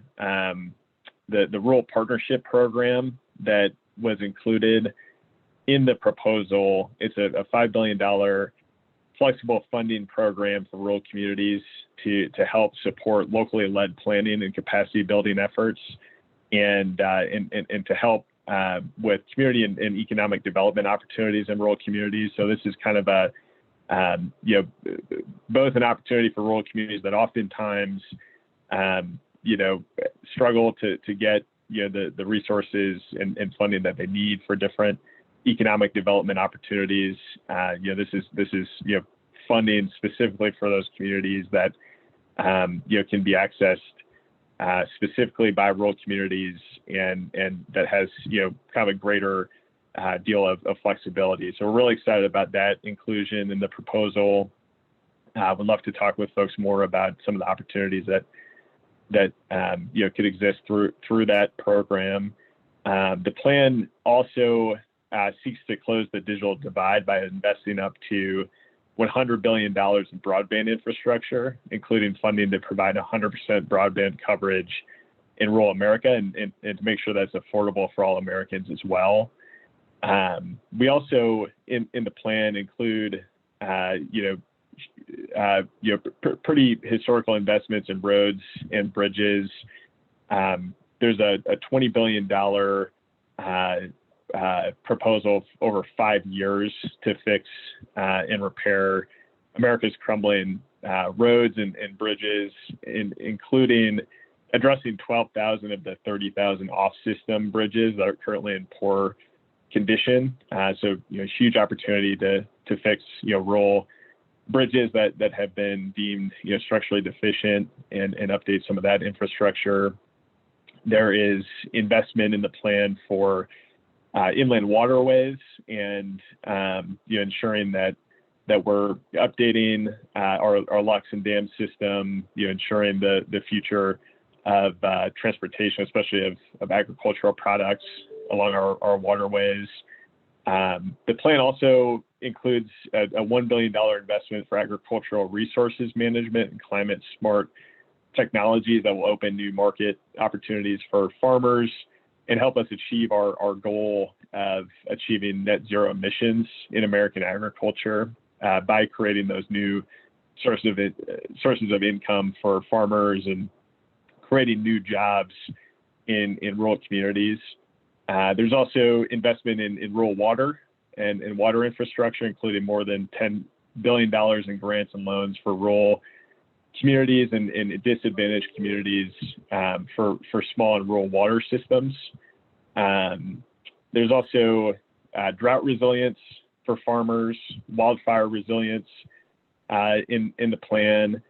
K: Rural Partnership Program that was included in the proposal. It's a $5 billion flexible funding program for rural communities to help support locally led planning and capacity building efforts, and to help with community and economic development opportunities in rural communities. So this is kind of both an opportunity for rural communities that oftentimes struggle to get the resources and funding that they need for different economic development opportunities. This is funding specifically for those communities that can be accessed specifically by rural communities, and that has kind of a greater deal of flexibility. So we're really excited about that inclusion in the proposal. Would love to talk with folks more about some of the opportunities that could exist through that program. The plan also seeks to close the digital divide by investing up to $100 billion in broadband infrastructure, including funding to provide 100% broadband coverage in rural America, and to make sure that's affordable for all Americans as well. We also, in the plan, include pretty historical investments in roads and bridges. There's a $20 billion proposal over 5 years to fix and repair America's crumbling roads and bridges, including addressing 12,000 of the 30,000 off-system bridges that are currently in poor condition. So huge opportunity to fix rural bridges that have been deemed structurally deficient, and update some of that infrastructure. There is investment in the plan for inland waterways, and ensuring that we're updating our locks and dam system, ensuring the future of transportation, especially of agricultural products along our waterways. The plan also includes a $1 billion investment for agricultural resources management and climate smart technologies that will open new market opportunities for farmers and help us achieve our goal of achieving net zero emissions in American agriculture by creating those new sources of income for farmers and creating new jobs in rural communities. There's also investment in rural water and water infrastructure, including more than $10 billion in grants and loans for rural communities and disadvantaged communities for small and rural water systems. There's also drought resilience for farmers, wildfire resilience in the plan.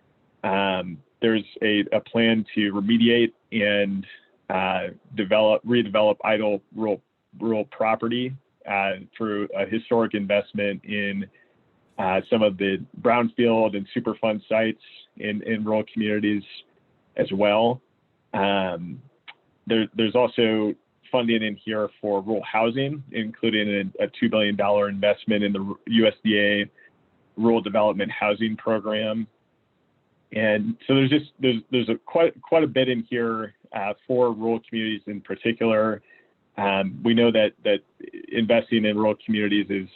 K: There's a plan to remediate and redevelop idle rural property through a historic investment in some of the brownfield and Superfund sites in rural communities as well. There's also funding in here for rural housing, including a $2 billion investment in the USDA Rural Development Housing Program. And so there's quite a bit in here for rural communities in particular. We know that investing in rural communities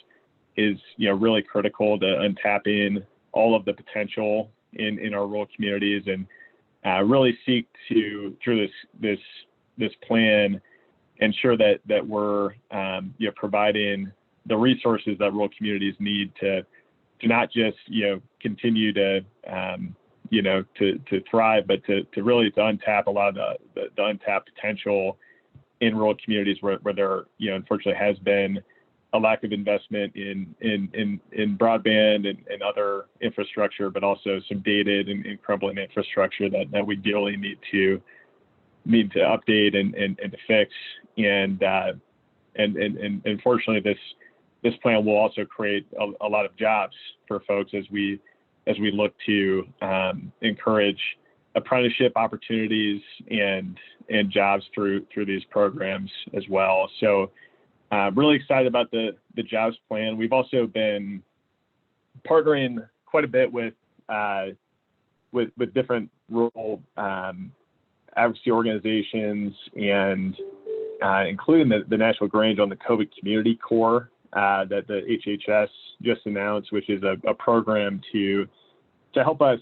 K: is really critical to untapping all of the potential in our rural communities, and really seek to, through this plan, ensure that we're providing the resources that rural communities need to not just continue to thrive, but to really untap a lot of the untapped potential in rural communities where there unfortunately has been a lack of investment in broadband and other infrastructure, but also some dated and crumbling infrastructure that we dearly need to update and to fix. And unfortunately, this plan will also create a lot of jobs for folks as we look to encourage apprenticeship opportunities and jobs through these programs as well. So really excited about the jobs plan. We've also been partnering quite a bit with different rural advocacy organizations, and including the National Grange on the COVID Community Corps that the HHS just announced, which is a program to help us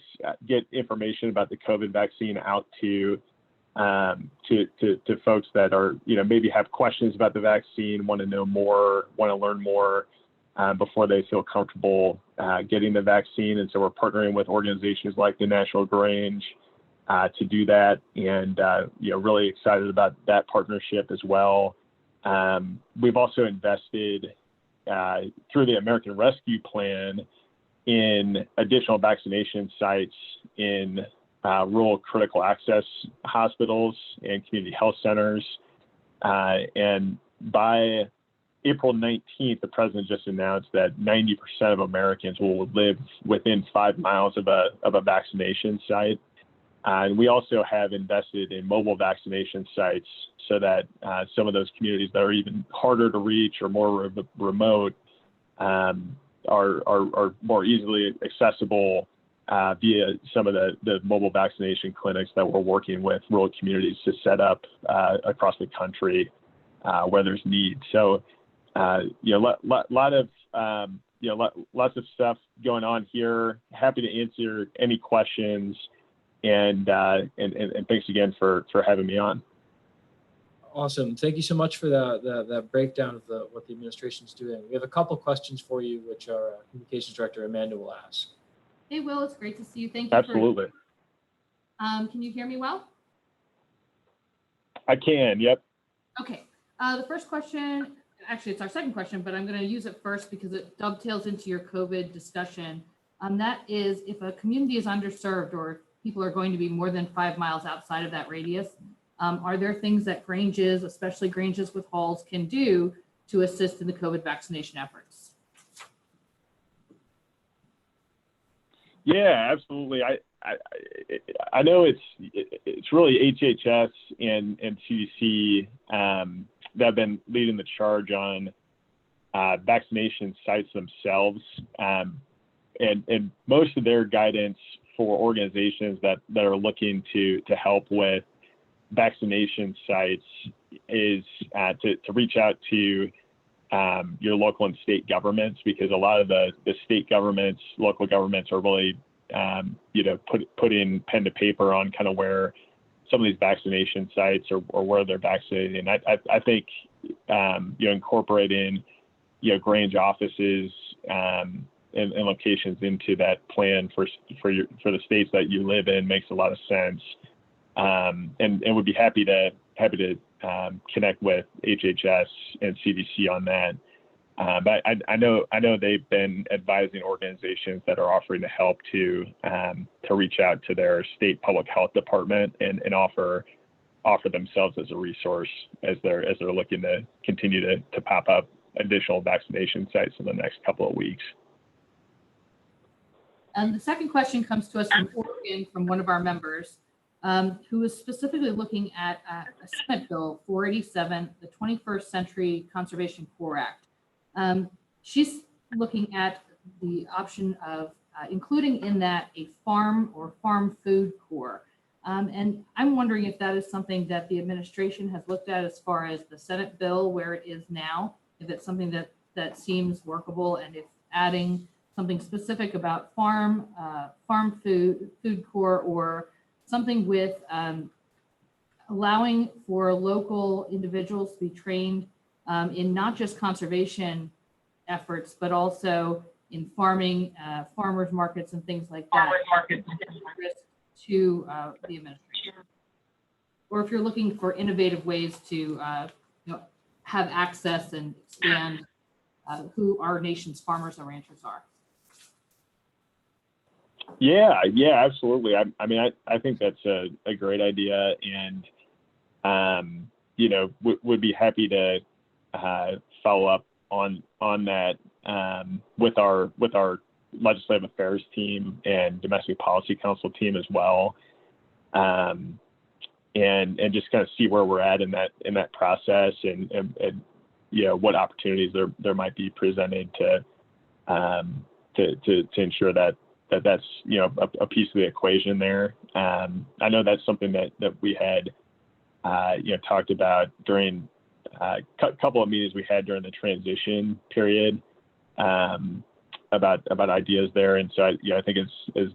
K: get information about the COVID vaccine out to folks that are, maybe have questions about the vaccine, want to know more, want to learn more before they feel comfortable getting the vaccine. And so we're partnering with organizations like the National Grange to do that, and really excited about that partnership as well. We've also invested through the American Rescue Plan in additional vaccination sites in rural critical access hospitals and community health centers. And by April 19th, the president just announced that 90% of Americans will live within 5 miles of a vaccination site. And we also have invested in mobile vaccination sites so that some of those communities that are even harder to reach or more remote are more easily accessible via some of the mobile vaccination clinics that we're working with rural communities to set up across the country where there's need. So, lots of stuff going on here. Happy to answer any questions, and thanks again for having me on.
J: Awesome. Thank you so much for that breakdown of what the administration's doing. We have a couple questions for you, which our Communications Director, Amanda, will ask.
G: Hey, Will, it's great to see you. Thank you.
K: Absolutely.
G: Can you hear me well?
K: I can, yep.
G: Okay. The first question, actually, it's our second question, but I'm going to use it first because it dovetails into your COVID discussion. That is, if a community is underserved or people are going to be more than 5 miles outside of that radius, are there things that Granges, especially Granges with halls, can do to assist in the COVID vaccination efforts?
K: Yeah, absolutely. I know it's really HHS and CDC that have been leading the charge on vaccination sites themselves, and most of their guidance for organizations that are looking to help with vaccination sites is to reach out to your local and state governments, because a lot of the state governments, local governments are really, putting pen to paper on kind of where some of these vaccination sites or where they're vaccinating. I think, incorporating, Grange offices, and locations into that plan for the states that you live in makes a lot of sense. And would be happy to connect with HHS and CDC on that. But I know they've been advising organizations that are offering to help to reach out to their state public health department and offer themselves as a resource as they're looking to continue to pop up additional vaccination sites in the next couple of weeks.
G: And the second question comes to us from Oregon from one of our members, who is specifically looking at a Senate Bill 487, the 21st Century Conservation Corps Act. She's looking at the option of including in that a farm or farm food corps. And I'm wondering if that is something that the administration has looked at as far as the Senate bill where it is now, if it's something that seems workable, and if adding something specific about farm food corps, or something with allowing for local individuals to be trained in not just conservation efforts, but also in farming, farmers markets and things like that. To the administration, or if you're looking for innovative ways to have access and expand who our nation's farmers and ranchers are.
K: Yeah, absolutely. I mean, I think that's a great idea, and would be happy to follow up on that with our legislative affairs team and domestic policy council team as well, and just kind of see where we're at in that process, and what opportunities there might be presented to ensure that's a piece of the equation there. I know that's something that we had talked about during a couple of meetings we had during the transition period. About ideas there, and so I think as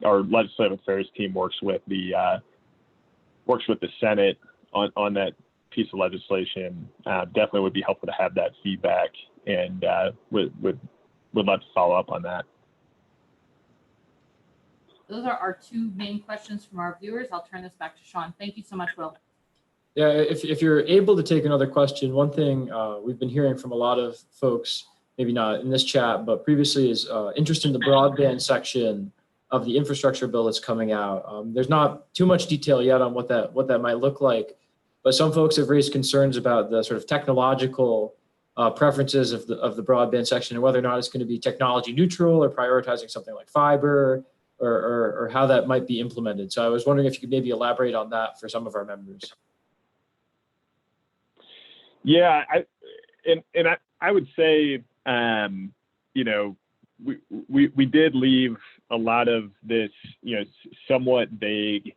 K: our legislative affairs team works with the Senate on that piece of legislation, definitely would be helpful to have that feedback, and would love to follow up on that.
G: Those are our two main questions from our viewers. I'll turn this back to Sean. Thank you so much, Will.
J: Yeah, if you're able to take another question, one thing we've been hearing from a lot of folks, maybe not in this chat, but previously, is interest in the broadband section of the infrastructure bill that's coming out. There's not too much detail yet on what that might look like, but some folks have raised concerns about the sort of technological preferences of the broadband section, and whether or not it's going to be technology neutral or prioritizing something like fiber, or how that might be implemented. So I was wondering if you could maybe elaborate on that for some of our members.
K: Yeah, I would say, we did leave a lot of this, somewhat vague,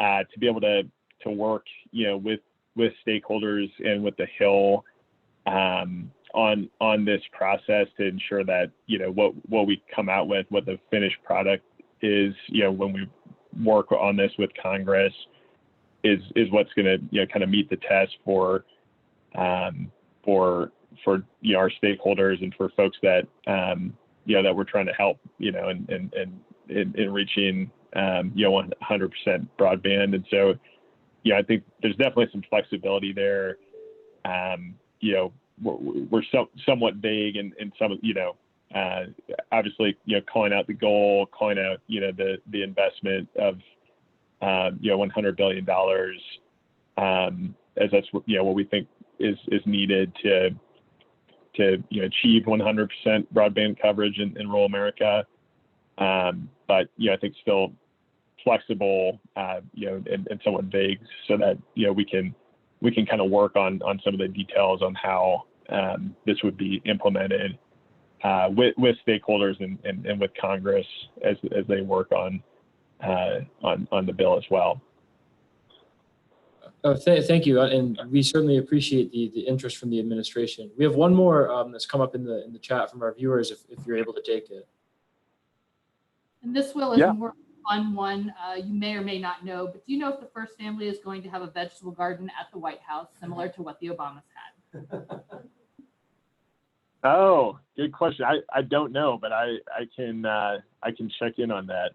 K: to be able to work, with stakeholders and with the Hill, on this process to ensure that, what we come out with, what the finished product is, when we work on this with Congress, is what's going to, kind of meet the test for our stakeholders and for folks that that we're trying to help, in reaching 100% broadband. And so I think there's definitely some flexibility there. We're somewhat vague in some, obviously, calling out the goal, calling out the investment of $100 billion, as that's what we think is needed to achieve 100% broadband coverage in rural America. But I think still flexible, and somewhat vague, so that we can kind of work on some of the details on how this would be implemented with stakeholders and with Congress as they work on the bill as well.
J: Thank you, and we certainly appreciate the interest from the administration. We have one more that's come up in the chat from our viewers, if you're able to take it.
G: And this, Will, is a more fun one. You may or may not know, but do you know if the first family is going to have a vegetable garden at the White House, similar to what the Obamas had?
K: Oh, good question. I don't know, but I can check in on that.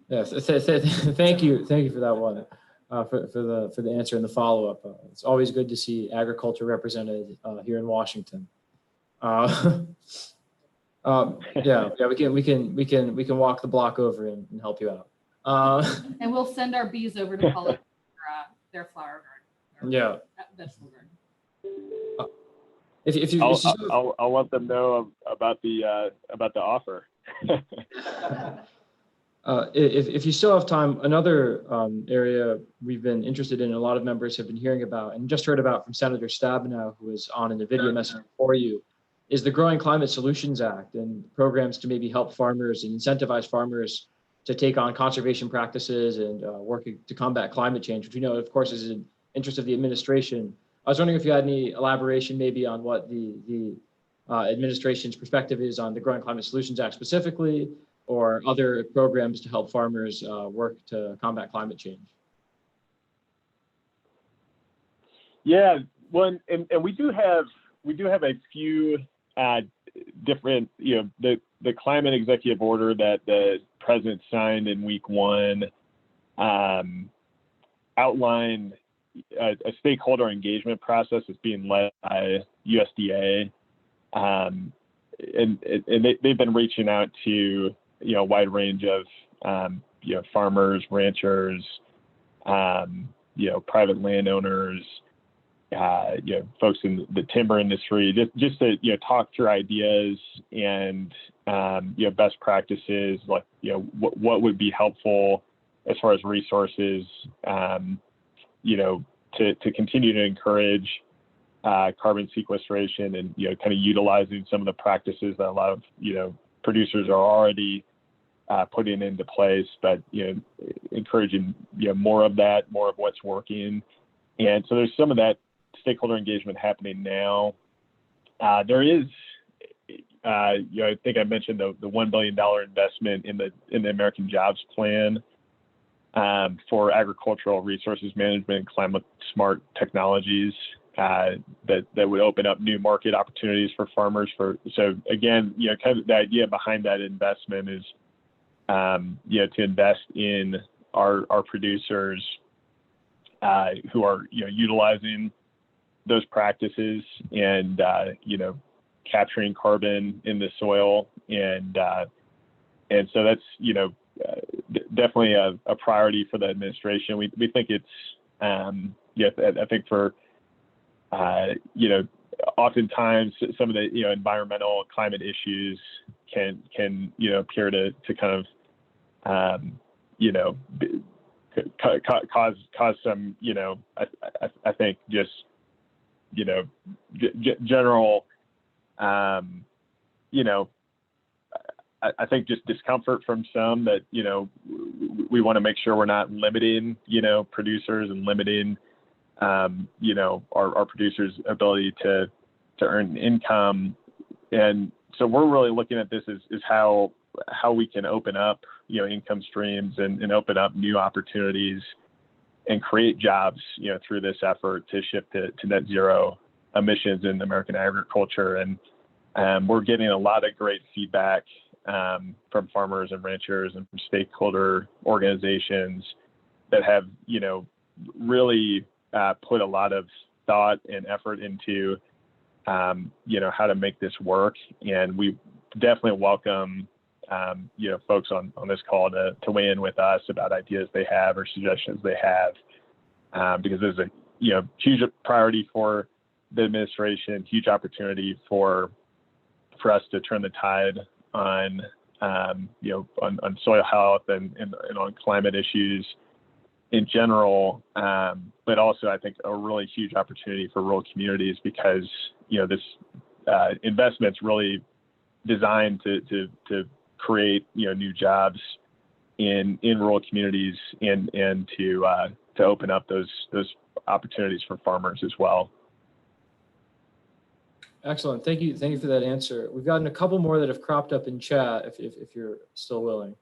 J: Yes, thank you for that one, for the answer and the follow up. It's always good to see agriculture represented here in Washington. Yeah, we can walk the block over and help you out.
G: And we'll send our bees over to collect their flower garden.
J: Yeah.
G: Vegetable garden.
K: I'll let them know about the offer.
J: If you still have time, another area we've been interested in, a lot of members have been hearing about and just heard about from Senator Stabenow, who was on in the video message for you, is the Growing Climate Solutions Act and programs to maybe help farmers and incentivize farmers to take on conservation practices and working to combat climate change, which we know, of course, is in interest of the administration. I was wondering if you had any elaboration maybe on what the administration's perspective is on the Growing Climate Solutions Act specifically, or other programs to help farmers work to combat climate change.
K: Yeah, well, and we do have a few different, the climate executive order that the president signed in week 1 outlined a stakeholder engagement process that's being led by USDA, and they've been reaching out to a wide range of farmers, ranchers, private landowners, folks in the timber industry, just to talk through ideas and best practices, like what would be helpful as far as resources, to continue to encourage carbon sequestration and kind of utilizing some of the practices that a lot of producers are already putting into place, but encouraging more of that, more of what's working. And so there's some of that stakeholder engagement happening now. There is, I think I mentioned the $1 billion investment in the American Jobs Plan for agricultural resources management and climate smart technologies that would open up new market opportunities for farmers. So again, kind of the idea behind that investment is to invest in our producers who are utilizing those practices and capturing carbon in the soil, and so that's definitely a priority for the administration. We think it's I think for oftentimes some of the environmental climate issues can appear to kind of cause some I think just general I think just discomfort from some that we want to make sure we're not limiting producers and limiting our producers' ability to earn income. And so we're really looking at this as how we can open up income streams and open up new opportunities and create jobs through this effort to shift to net zero emissions in American agriculture. And we're getting a lot of great feedback from farmers and ranchers and from stakeholder organizations that have really put a lot of thought and effort into how to make this work. And we definitely welcome folks on this call to weigh in with us about ideas they have or suggestions they have, because there's a huge priority for the administration, huge opportunity for us to turn the tide on on soil health and on climate issues in general, but also I think a really huge opportunity for rural communities, because this investment's really designed to create new jobs in rural communities and to open up those opportunities for farmers as well.
J: Excellent. Thank you for that answer. We've gotten a couple more that have cropped up in chat if you're still willing.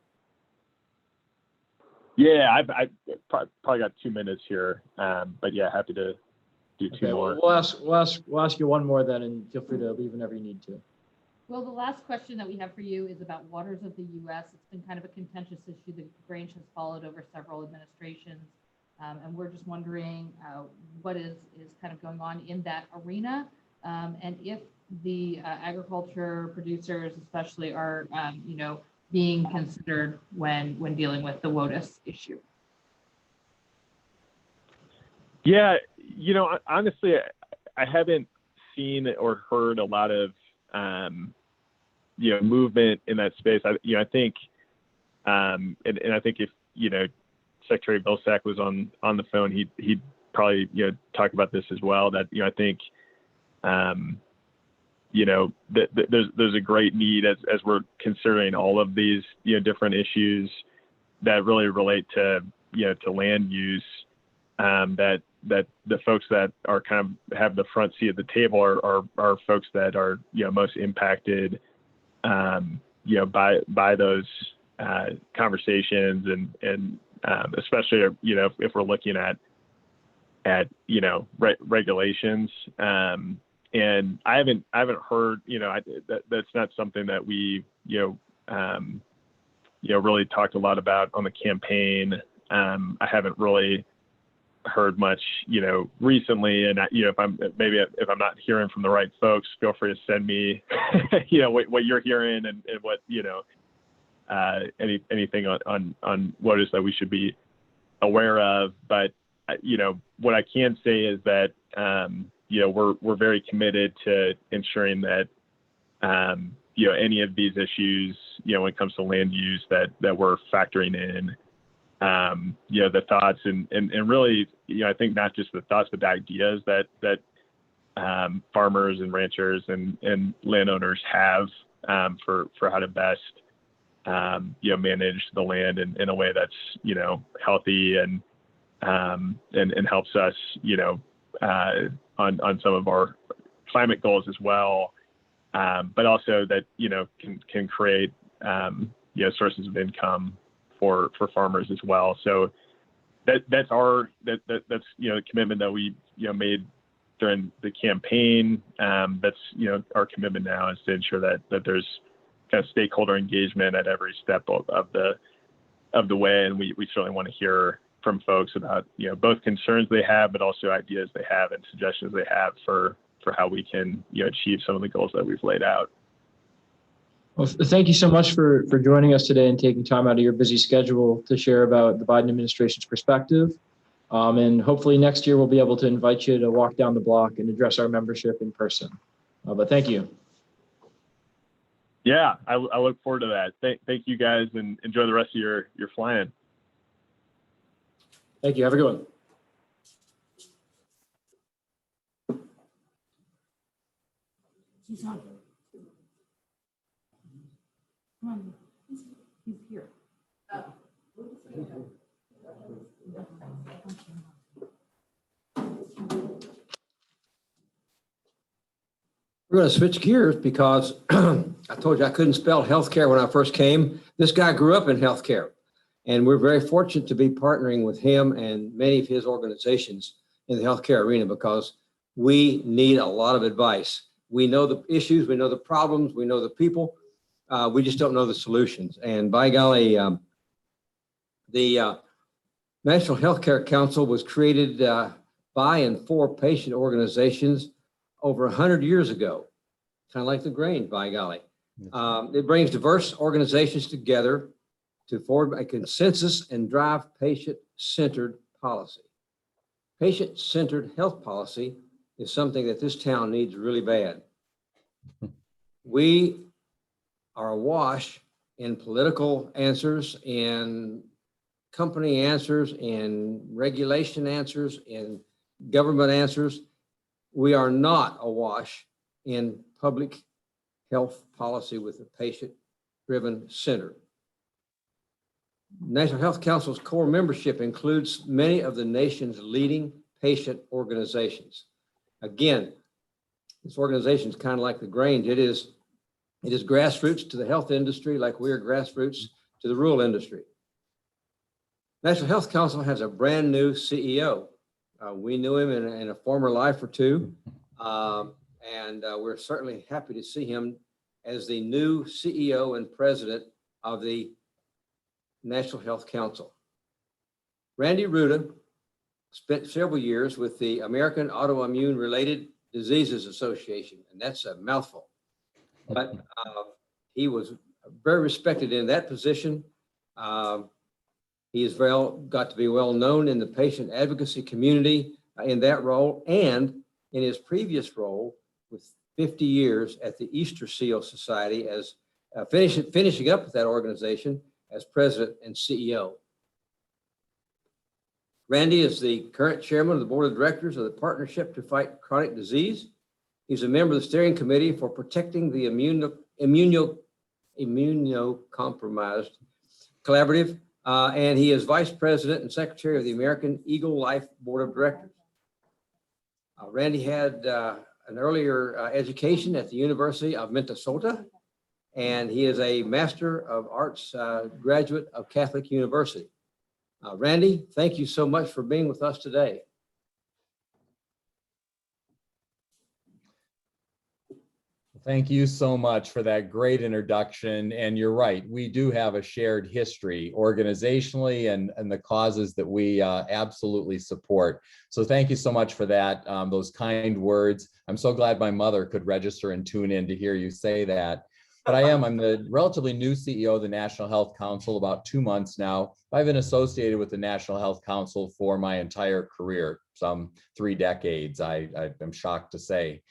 K: Yeah, I probably got 2 minutes here, but yeah, happy to do two
J: Okay,
K: more.
J: we'll ask you one more then, and feel free to leave whenever you need to.
G: Well, the last question that we have for you is about waters of the U.S. It's been kind of a contentious issue that Grange has followed over several administrations. And we're just wondering what is kind of going on in that arena, and if the agriculture producers especially are, being considered when dealing with the WOTUS issue.
K: Yeah, honestly, I haven't seen or heard a lot of movement in that space. I think, and I think if Secretary Vilsack was on the phone, he'd probably talk about this as well. That I think there's a great need as we're considering all of these different issues that really relate to to land use. That the folks that are kind of have the front seat at the table are folks that are most impacted by those conversations and especially if we're looking at regulations. And I haven't heard that's not something that we really talked a lot about on the campaign. I haven't really heard much recently, and if I'm not hearing from the right folks, feel free to send me what you're hearing and what anything on what is that we should be aware of. But what I can say is that we're very committed to ensuring that any of these issues when it comes to land use that we're factoring in the thoughts and really I think not just the thoughts but the ideas that farmers and ranchers and landowners have for how to best manage the land in a way that's healthy and helps us on some of our climate goals as well, but also that can create sources of income for farmers as well. So that's a commitment that we made during the campaign. That's our commitment now is to ensure that there's kind of stakeholder engagement at every step of the way, and we certainly want to hear from folks about both concerns they have, but also ideas they have and suggestions they have for how we can achieve some of the goals that we've laid out.
J: Well, thank you so much for joining us today and taking time out of your busy schedule to share about the Biden administration's perspective. And hopefully next year we'll be able to invite you to walk down the block and address our membership in person. But thank you.
K: Yeah, I look forward to that. Thank you guys, and enjoy the rest of your flying.
J: Thank you. Have a good one.
G: He's on. Come on, he's here.
B: We're going to switch gears because I told you I couldn't spell healthcare when I first came. This guy grew up in healthcare, and we're very fortunate to be partnering with him and many of his organizations in the healthcare arena because we need a lot of advice. We know the issues, we know the problems, we know the people. We just don't know the solutions. And by golly, the National Healthcare Council was created by and for patient organizations over 100 years ago, kind of like the Grange, by golly. It brings diverse organizations together to form a consensus and drive patient-centered policy. Patient-centered health policy is something that this town needs really bad. We are awash in political answers, in company answers, in regulation answers, in government answers. We are not awash in public health policy with a patient-driven center. National Health Council's core membership includes many of the nation's leading patient organizations. Again, this organization is kind of like the Grange. It is grassroots to the health industry like we are grassroots to the rural industry. National Health Council has a brand new CEO. We knew him in a former life or two. And we're certainly happy to see him as the new CEO and president of the National Health Council. Randy Rutta spent several years with the American Autoimmune Related Diseases Association, and that's a mouthful. But he was very respected in that position. He has got to be well known in the patient advocacy community in that role, and in his previous role with 50 years at the Easter Seal Society as finishing up with that organization as president and CEO. Randy is the current chairman of the board of directors of the Partnership to Fight Chronic Disease. He's a member of the steering committee for protecting the immunocompromised collaborative, and he is vice president and secretary of the American Eagle Life Board of Directors. Randy had an earlier education at the University of Minnesota, and he is a Master of Arts graduate of Catholic University. Randy, thank you so much for being with us today.
L: Thank you so much for that great introduction. And you're right, we do have a shared history organizationally and the causes that we absolutely support. So thank you so much for that, those kind words. I'm so glad my mother could register and tune in to hear you say that. But I'm the relatively new CEO of the National Health Council, about 2 months now. I've been associated with the National Health Council for my entire career, some 3 decades, I'm shocked to say.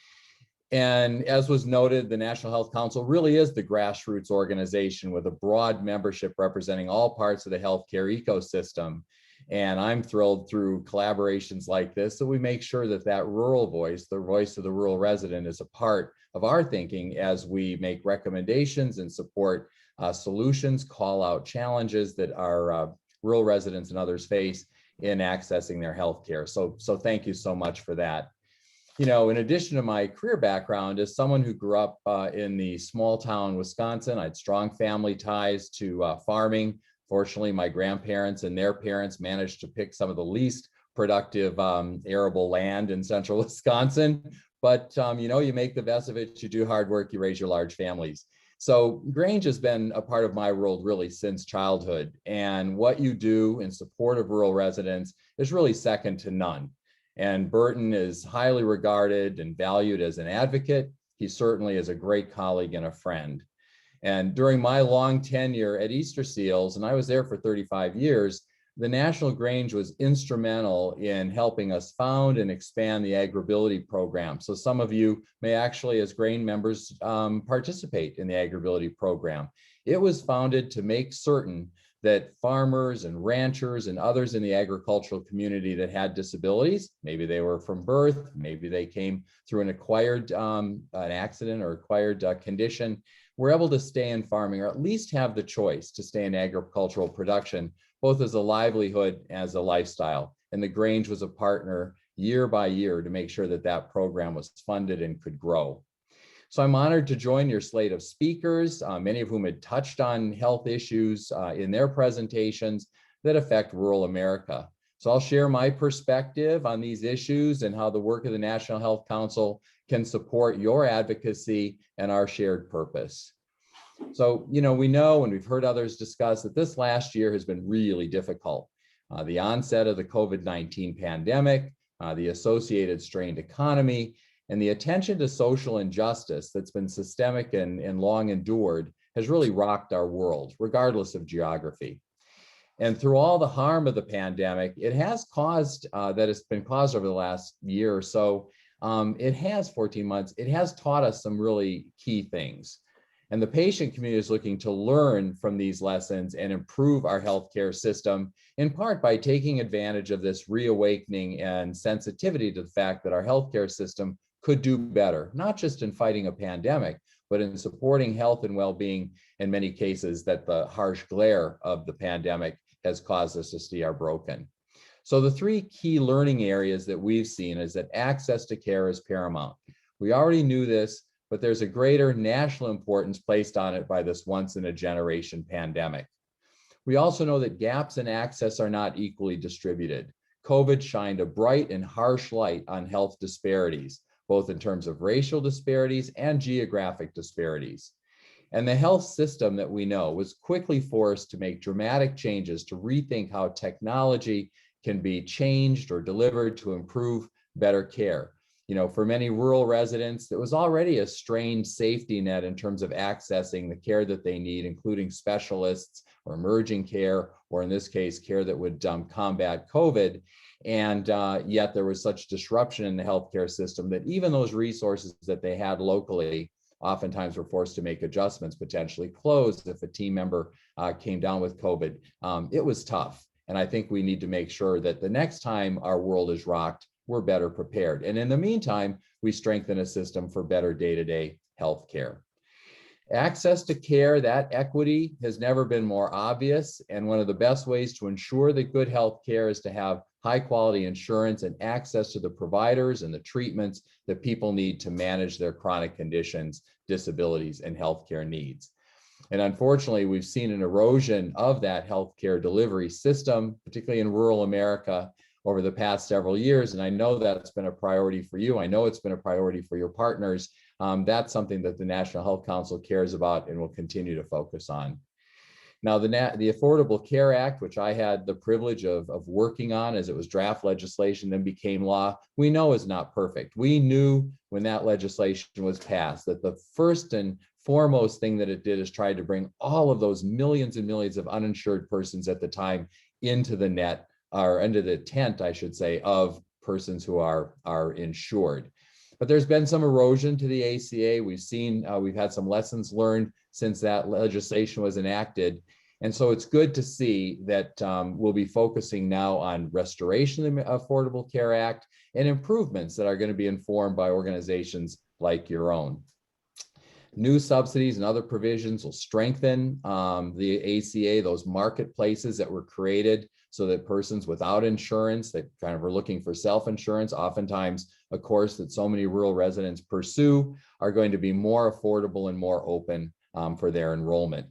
L: And as was noted, the National Health Council really is the grassroots organization with a broad membership representing all parts of the healthcare ecosystem. And I'm thrilled through collaborations like this that we make sure that that rural voice, the voice of the rural resident, is a part of our thinking as we make recommendations and support solutions, call out challenges that our rural residents and others face in accessing their healthcare. So thank you so much for that. You know, in addition to my career background, as someone who grew up in the small town Wisconsin, I had strong family ties to farming. Fortunately, my grandparents and their parents managed to pick some of the least productive arable land in central Wisconsin. But, you know, you make the best of it, you do hard work, you raise your large families. So Grange has been a part of my world really since childhood. And what you do in support of rural residents is really second to none. And Burton is highly regarded and valued as an advocate. He certainly is a great colleague and a friend. And during my long tenure at Easter Seals, and I was there for 35 years, the National Grange was instrumental in helping us found and expand the agribility program. So some of you may actually, as Grange members, participate in the agribility program. It was founded to make certain that farmers and ranchers and others in the agricultural community that had disabilities, maybe they were from birth, maybe they came through an acquired an accident or acquired condition, were able to stay in farming or at least have the choice to stay in agricultural production, both as a livelihood and as a lifestyle. And the Grange was a partner year by year to make sure that that program was funded and could grow. So I'm honored to join your slate of speakers, many of whom had touched on health issues in their presentations that affect rural America. So I'll share my perspective on these issues and how the work of the National Health Council can support your advocacy and our shared purpose. So, you know, we know, and we've heard others discuss, that this last year has been really difficult. The onset of the COVID-19 pandemic, the associated strained economy, and the attention to social injustice that's been systemic and long endured has really rocked our world, regardless of geography. And through all the harm of the pandemic, it has caused, that it's been caused over the last year or so, it has 14 months, it has taught us some really key things. And the patient community is looking to learn from these lessons and improve our healthcare system, in part by taking advantage of this reawakening and sensitivity to the fact that our healthcare system could do better, not just in fighting a pandemic, but in supporting health and well-being in many cases that the harsh glare of the pandemic has caused us to see are broken. So the 3 key learning areas that we've seen is that access to care is paramount. We already knew this, but there's a greater national importance placed on it by this once-in-a-generation pandemic. We also know that gaps in access are not equally distributed. COVID shined a bright and harsh light on health disparities, both in terms of racial disparities and geographic disparities. And the health system that we know was quickly forced to make dramatic changes to rethink how technology can be changed or delivered to improve better care. You know, for many rural residents, there was already a strained safety net in terms of accessing the care that they need, including specialists or emerging care, or in this case, care that would combat COVID. And yet there was such disruption in the healthcare system that even those resources that they had locally oftentimes were forced to make adjustments, potentially closed if a team member came down with COVID. It was tough. And I think we need to make sure that the next time our world is rocked, we're better prepared. And in the meantime, we strengthen a system for better day-to-day health care. Access to care, that equity has never been more obvious. And one of the best ways to ensure that good health care is to have high quality insurance and access to the providers and the treatments that people need to manage their chronic conditions, disabilities, and healthcare needs. And unfortunately, we've seen an erosion of that healthcare delivery system, particularly in rural America, over the past several years. And I know that's been a priority for you. I know it's been a priority for your partners. That's something that the National Health Council cares about and will continue to focus on. Now, the Affordable Care Act, which I had the privilege of working on as it was draft legislation, then became law, we know is not perfect. We knew when that legislation was passed that the first and foremost thing that it did is try to bring all of those millions and millions of uninsured persons at the time into the net, or into the tent, I should say, of persons who are insured. But there's been some erosion to the ACA. We've had some lessons learned since that legislation was enacted. And so it's good to see that we'll be focusing now on restoration of the Affordable Care Act and improvements that are going to be informed by organizations like your own. New subsidies and other provisions will strengthen the ACA, those marketplaces that were created so that persons without insurance that kind of are looking for self-insurance, oftentimes a course that so many rural residents pursue, are going to be more affordable and more open for their enrollment.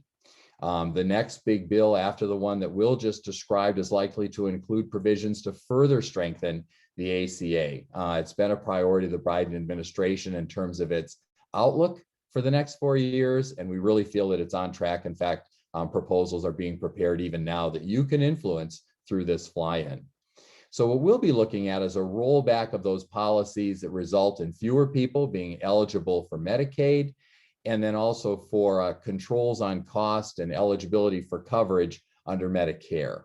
L: The next big bill after the one that Will just described is likely to include provisions to further strengthen the ACA. It's been a priority of the Biden administration in terms of its outlook for the next 4 years, and we really feel that it's on track. In fact, proposals are being prepared even now that you can influence through this fly-in. So what we'll be looking at is a rollback of those policies that result in fewer people being eligible for Medicaid, and then also for controls on cost and eligibility for coverage under Medicare.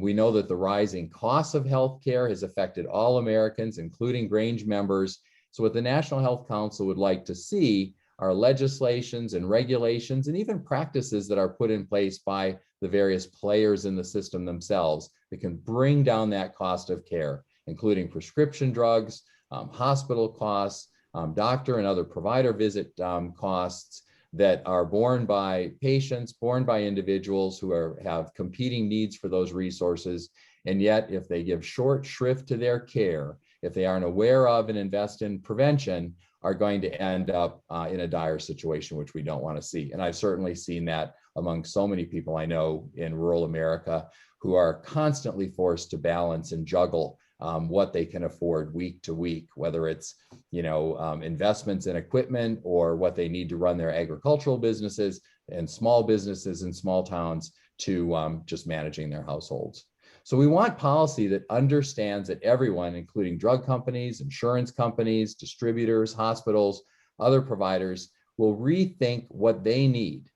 L: We know that the rising cost of healthcare has affected all Americans, including Grange members. So what the National Health Council would like to see are legislations and regulations and even practices that are put in place by the various players in the system themselves that can bring down that cost of care, including prescription drugs, hospital costs, doctor and other provider visit costs that are borne by patients, borne by individuals who have competing needs for those resources. And yet, if they give short shrift to their care, if they aren't aware of and invest in prevention, are going to end up in a dire situation, which we don't want to see. And I've certainly seen that among so many people I know in rural America who are constantly forced to balance and juggle what they can afford week to week, whether it's investments in equipment or what they need to run their agricultural businesses and small businesses in small towns to just managing their households. So we want policy that understands that everyone, including drug companies, insurance companies, distributors, hospitals, other providers, will rethink what they need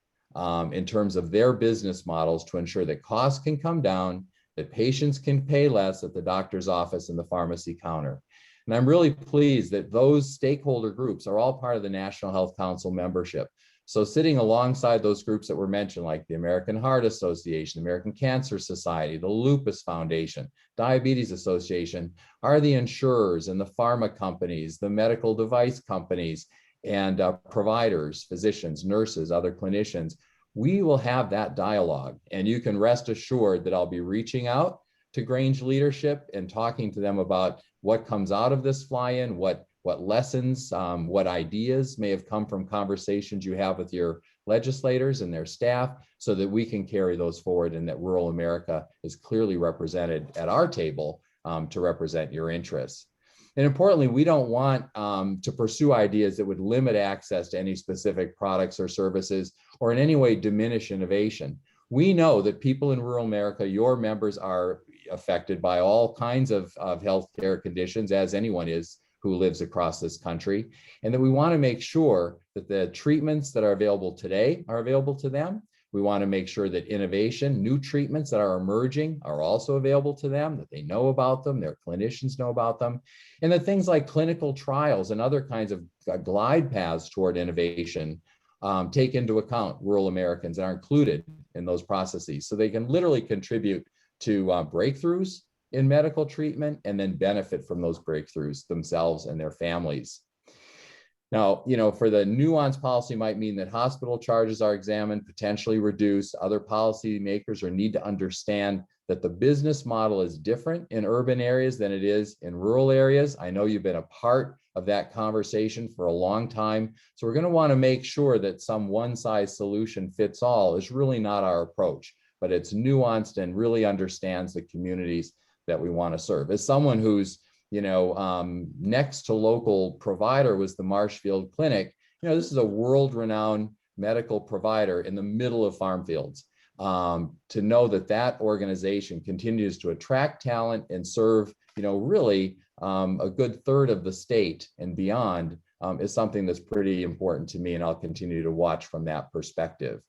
L: in terms of their business models to ensure that costs can come down, that patients can pay less at the doctor's office and the pharmacy counter. And I'm really pleased that those stakeholder groups are all part of the National Health Council membership. So sitting alongside those groups that were mentioned, like the American Heart Association, American Cancer Society, the Lupus Foundation, Diabetes Association, are the insurers and the pharma companies, the medical device companies, and providers, physicians, nurses, other clinicians. We will have that dialogue, and you can rest assured that I'll be reaching out to Grange leadership and talking to them about what comes out of this fly-in, what lessons, what ideas may have come from conversations you have with your legislators and their staff, so that we can carry those forward and that rural America is clearly represented at our table to represent your interests. And importantly, we don't want to pursue ideas that would limit access to any specific products or services or in any way diminish innovation. We know that people in rural America, your members, are affected by all kinds of healthcare conditions, as anyone is who lives across this country, and that we want to make sure that the treatments that are available today are available to them. We want to make sure that innovation, new treatments that are emerging are also available to them, that they know about them, their clinicians know about them, and that things like clinical trials and other kinds of glide paths toward innovation take into account rural Americans and are included in those processes, so they can literally contribute to breakthroughs in medical treatment and then benefit from those breakthroughs themselves and their families. Now, for the nuanced policy might mean that hospital charges are examined, potentially reduced. Other policymakers need to understand that the business model is different in urban areas than it is in rural areas. I know you've been a part of that conversation for a long time. So we're going to want to make sure that some one-size solution fits all is really not our approach, but it's nuanced and really understands the communities that we want to serve. As someone who's next to local provider was the Marshfield Clinic. This is a world-renowned medical provider in the middle of farm fields. To know that organization continues to attract talent and serve, really a good third of the state and beyond is something that's pretty important to me, and I'll continue to watch from that perspective.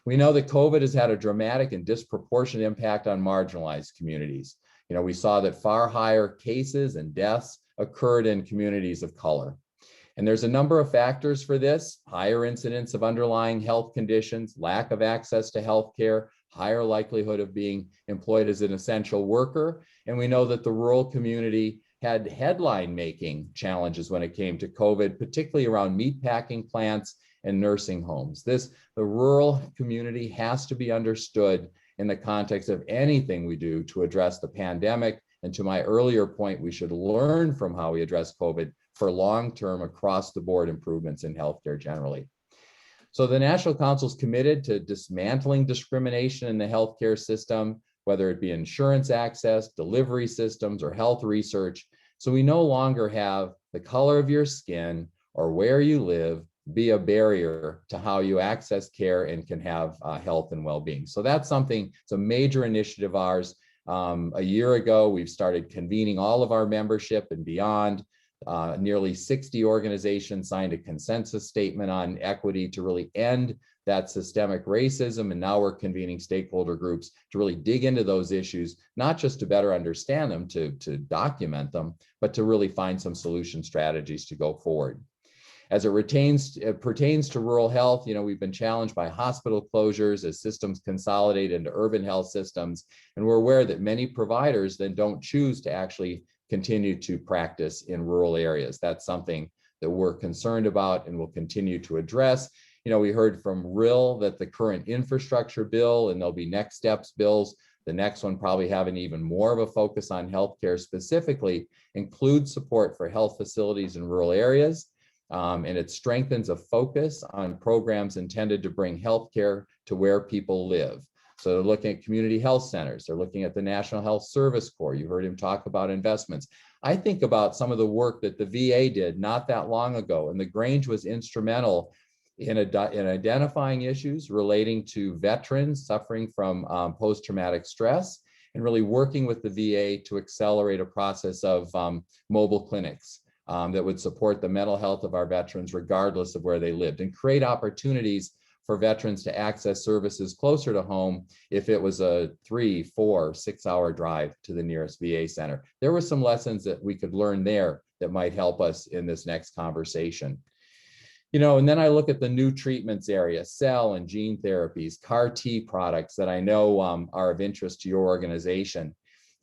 L: We know that COVID has had a dramatic and disproportionate impact on marginalized communities. We saw that far higher cases and deaths occurred in communities of color. And there's a number of factors for this: higher incidence of underlying health conditions, lack of access to health care, higher likelihood of being employed as an essential worker. And we know that the rural community had headline making challenges when it came to COVID, particularly around meatpacking plants and nursing homes. The rural community has to be understood in the context of anything we do to address the pandemic. And to my earlier point, we should learn from how we address COVID for long-term across the board improvements in healthcare generally. So the National Council is committed to dismantling discrimination in the healthcare system, whether it be insurance access, delivery systems, or health research. So we no longer have the color of your skin or where you live be a barrier to how you access care and can have health and well-being. So that's something, it's a major initiative of ours. A year ago, we've started convening all of our membership and beyond. Nearly 60 organizations signed a consensus statement on equity to really end that systemic racism. And now we're convening stakeholder groups to really dig into those issues, not just to better understand them, to document them, but to really find some solution strategies to go forward. As it pertains to rural health, we've been challenged by hospital closures as systems consolidate into urban health systems. And we're aware that many providers then don't choose to actually continue to practice in rural areas. That's something that we're concerned about and will continue to address. We heard from RIL that the current infrastructure bill, and there'll be next steps bills, the next one probably having even more of a focus on healthcare specifically, includes support for health facilities in rural areas. And it strengthens a focus on programs intended to bring healthcare to where people live. So they're looking at community health centers. They're looking at the National Health Service Corps. You heard him talk about investments. I think about some of the work that the VA did not that long ago, and the Grange was instrumental in identifying issues relating to veterans suffering from post-traumatic stress, and really working with the VA to accelerate a process of mobile clinics that would support the mental health of our veterans regardless of where they lived, and create opportunities for veterans to access services closer to home if it was a 3, 4, 6-hour drive to the nearest VA center. There were some lessons that we could learn there that might help us in this next conversation. And then I look at the new treatments area, cell and gene therapies, CAR T products that I know are of interest to your organization.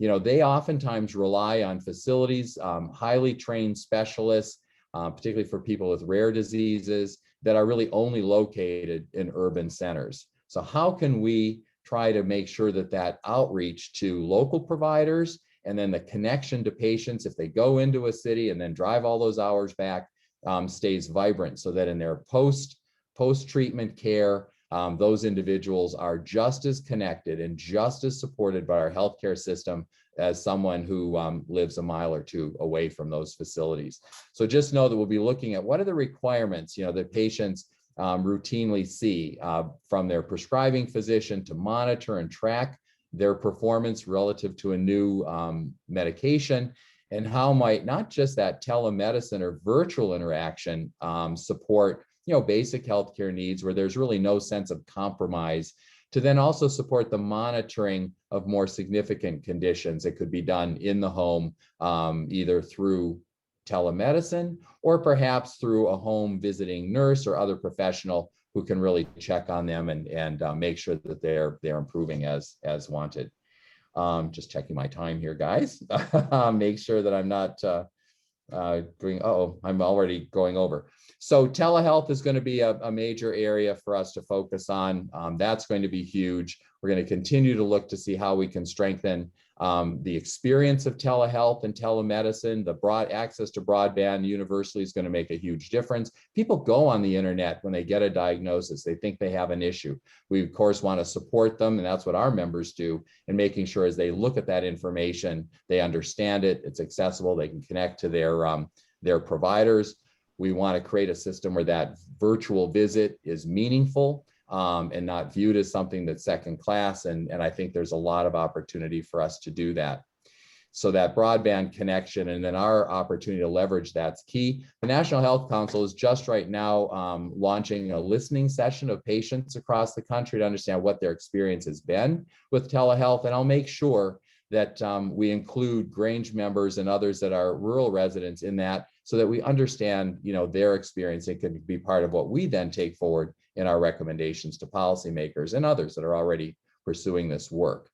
L: They oftentimes rely on facilities, highly trained specialists, particularly for people with rare diseases, that are really only located in urban centers. So how can we try to make sure that outreach to local providers and then the connection to patients, if they go into a city and then drive all those hours back, stays vibrant, so that in their post-treatment care, those individuals are just as connected and just as supported by our healthcare system as someone who lives a mile or two away from those facilities. So just know that we'll be looking at what are the requirements, that patients routinely see from their prescribing physician to monitor and track their performance relative to a new medication, and how might not just that telemedicine or virtual interaction support basic healthcare needs where there's really no sense of compromise, to then also support the monitoring of more significant conditions. It could be done in the home, either through telemedicine or perhaps through a home visiting nurse or other professional who can really check on them and make sure that they're improving as wanted. Just checking my time here, guys. Make sure that I'm not I'm already going over. So telehealth is going to be a major area for us to focus on. That's going to be huge. We're going to continue to look to see how we can strengthen the experience of telehealth and telemedicine. The broad access to broadband universally is going to make a huge difference. People go on the internet when they get a diagnosis. They think they have an issue. We, of course, want to support them, and that's what our members do, in making sure as they look at that information, they understand it, it's accessible, they can connect to their providers. We want to create a system where that virtual visit is meaningful and not viewed as something that's second class. And I think there's a lot of opportunity for us to do that. So that broadband connection and then our opportunity to leverage that's key. The National Health Council is just right now launching a listening session of patients across the country to understand what their experience has been with telehealth. And I'll make sure that we include Grange members and others that are rural residents in that, so that we understand, their experience. It can be part of what we then take forward in our recommendations to policymakers and others that are already pursuing this work.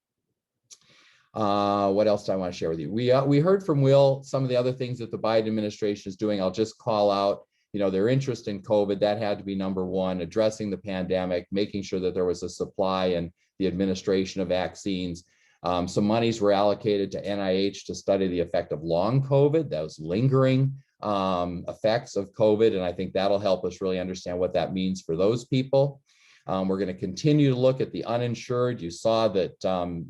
L: What else do I want to share with you? We heard from Will some of the other things that the Biden administration is doing. I'll just call out, their interest in COVID. That had to be number one, addressing the pandemic, making sure that there was a supply and the administration of vaccines. Some monies were allocated to NIH to study the effect of long COVID, those lingering effects of COVID. And I think that'll help us really understand what that means for those people. We're going to continue to look at the uninsured. You saw that,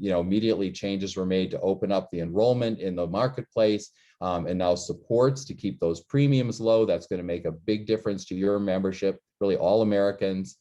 L: immediately changes were made to open up the enrollment in the marketplace and now supports to keep those premiums low. That's going to make a big difference to your membership, really all Americans.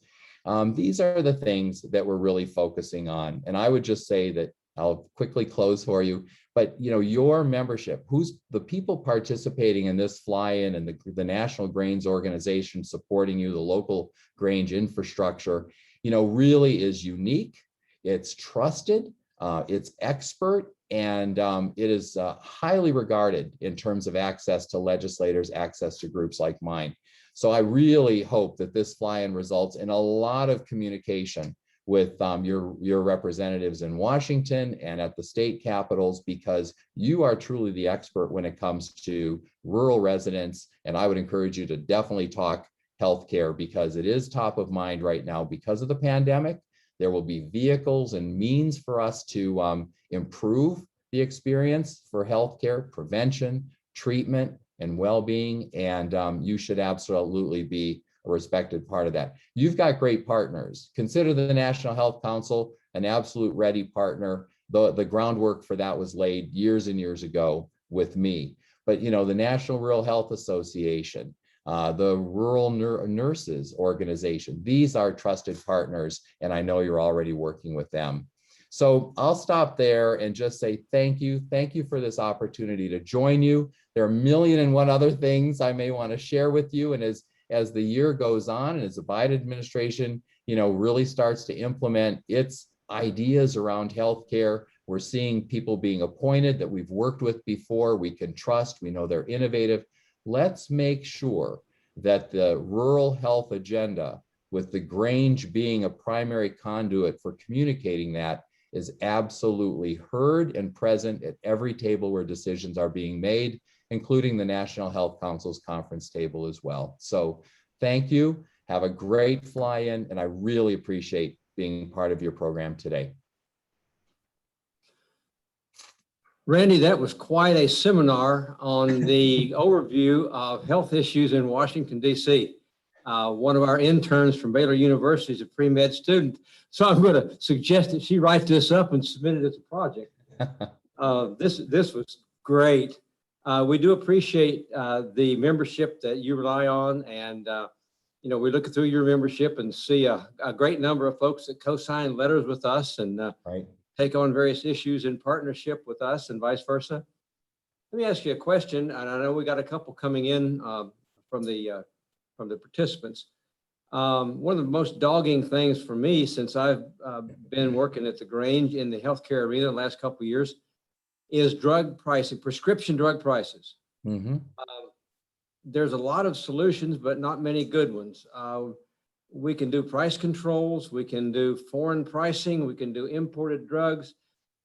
L: These are the things that we're really focusing on. And I would just say that I'll quickly close for you, but your membership, who's the people participating in this fly-in and the National Grains Organization supporting you, the local Grange infrastructure, really is unique. It's trusted, it's expert, and it is highly regarded in terms of access to legislators, access to groups like mine. So I really hope that this fly-in results in a lot of communication with your representatives in Washington and at the state capitals, because you are truly the expert when it comes to rural residents. And I would encourage you to definitely talk healthcare, because it is top of mind right now because of the pandemic. There will be vehicles and means for us to improve the experience for healthcare, prevention, treatment, and well-being. And you should absolutely be a respected part of that. You've got great partners. Consider the National Health Council an absolute ready partner. The groundwork for that was laid years and years ago with me. But the National Rural Health Association, the Rural Nurses Organization, these are trusted partners, and I know you're already working with them. So I'll stop there and just say thank you. Thank you for this opportunity to join you. There are a million and one other things I may want to share with you. And as the year goes on and as the Biden administration, really starts to implement its ideas around healthcare, we're seeing people being appointed that we've worked with before, we can trust, we know they're innovative. Let's make sure that the rural health agenda, with the Grange being a primary conduit for communicating that, is absolutely heard and present at every table where decisions are being made, including the National Health Council's conference table as well. So thank you. Have a great fly-in, and I really appreciate being part of your program today.
B: Randy, that was quite a seminar on the overview of health issues in Washington, D.C. One of our interns from Baylor University is a pre-med student. So I'm going to suggest that she write this up and submit it as a project. This was great. We do appreciate the membership that you rely on. And, we're looking through your membership and see a great number of folks that co-sign letters with us and
L: Right.
B: take on various issues in partnership with us and vice versa. Let me ask you a question, and I know we got a couple coming in from the participants. One of the most dogging things for me since I've been working at the Grange in the healthcare arena the last couple of years is drug pricing, prescription drug prices.
L: Mm-hmm.
B: There's a lot of solutions, but not many good ones. We can do price controls, we can do foreign pricing, we can do imported drugs.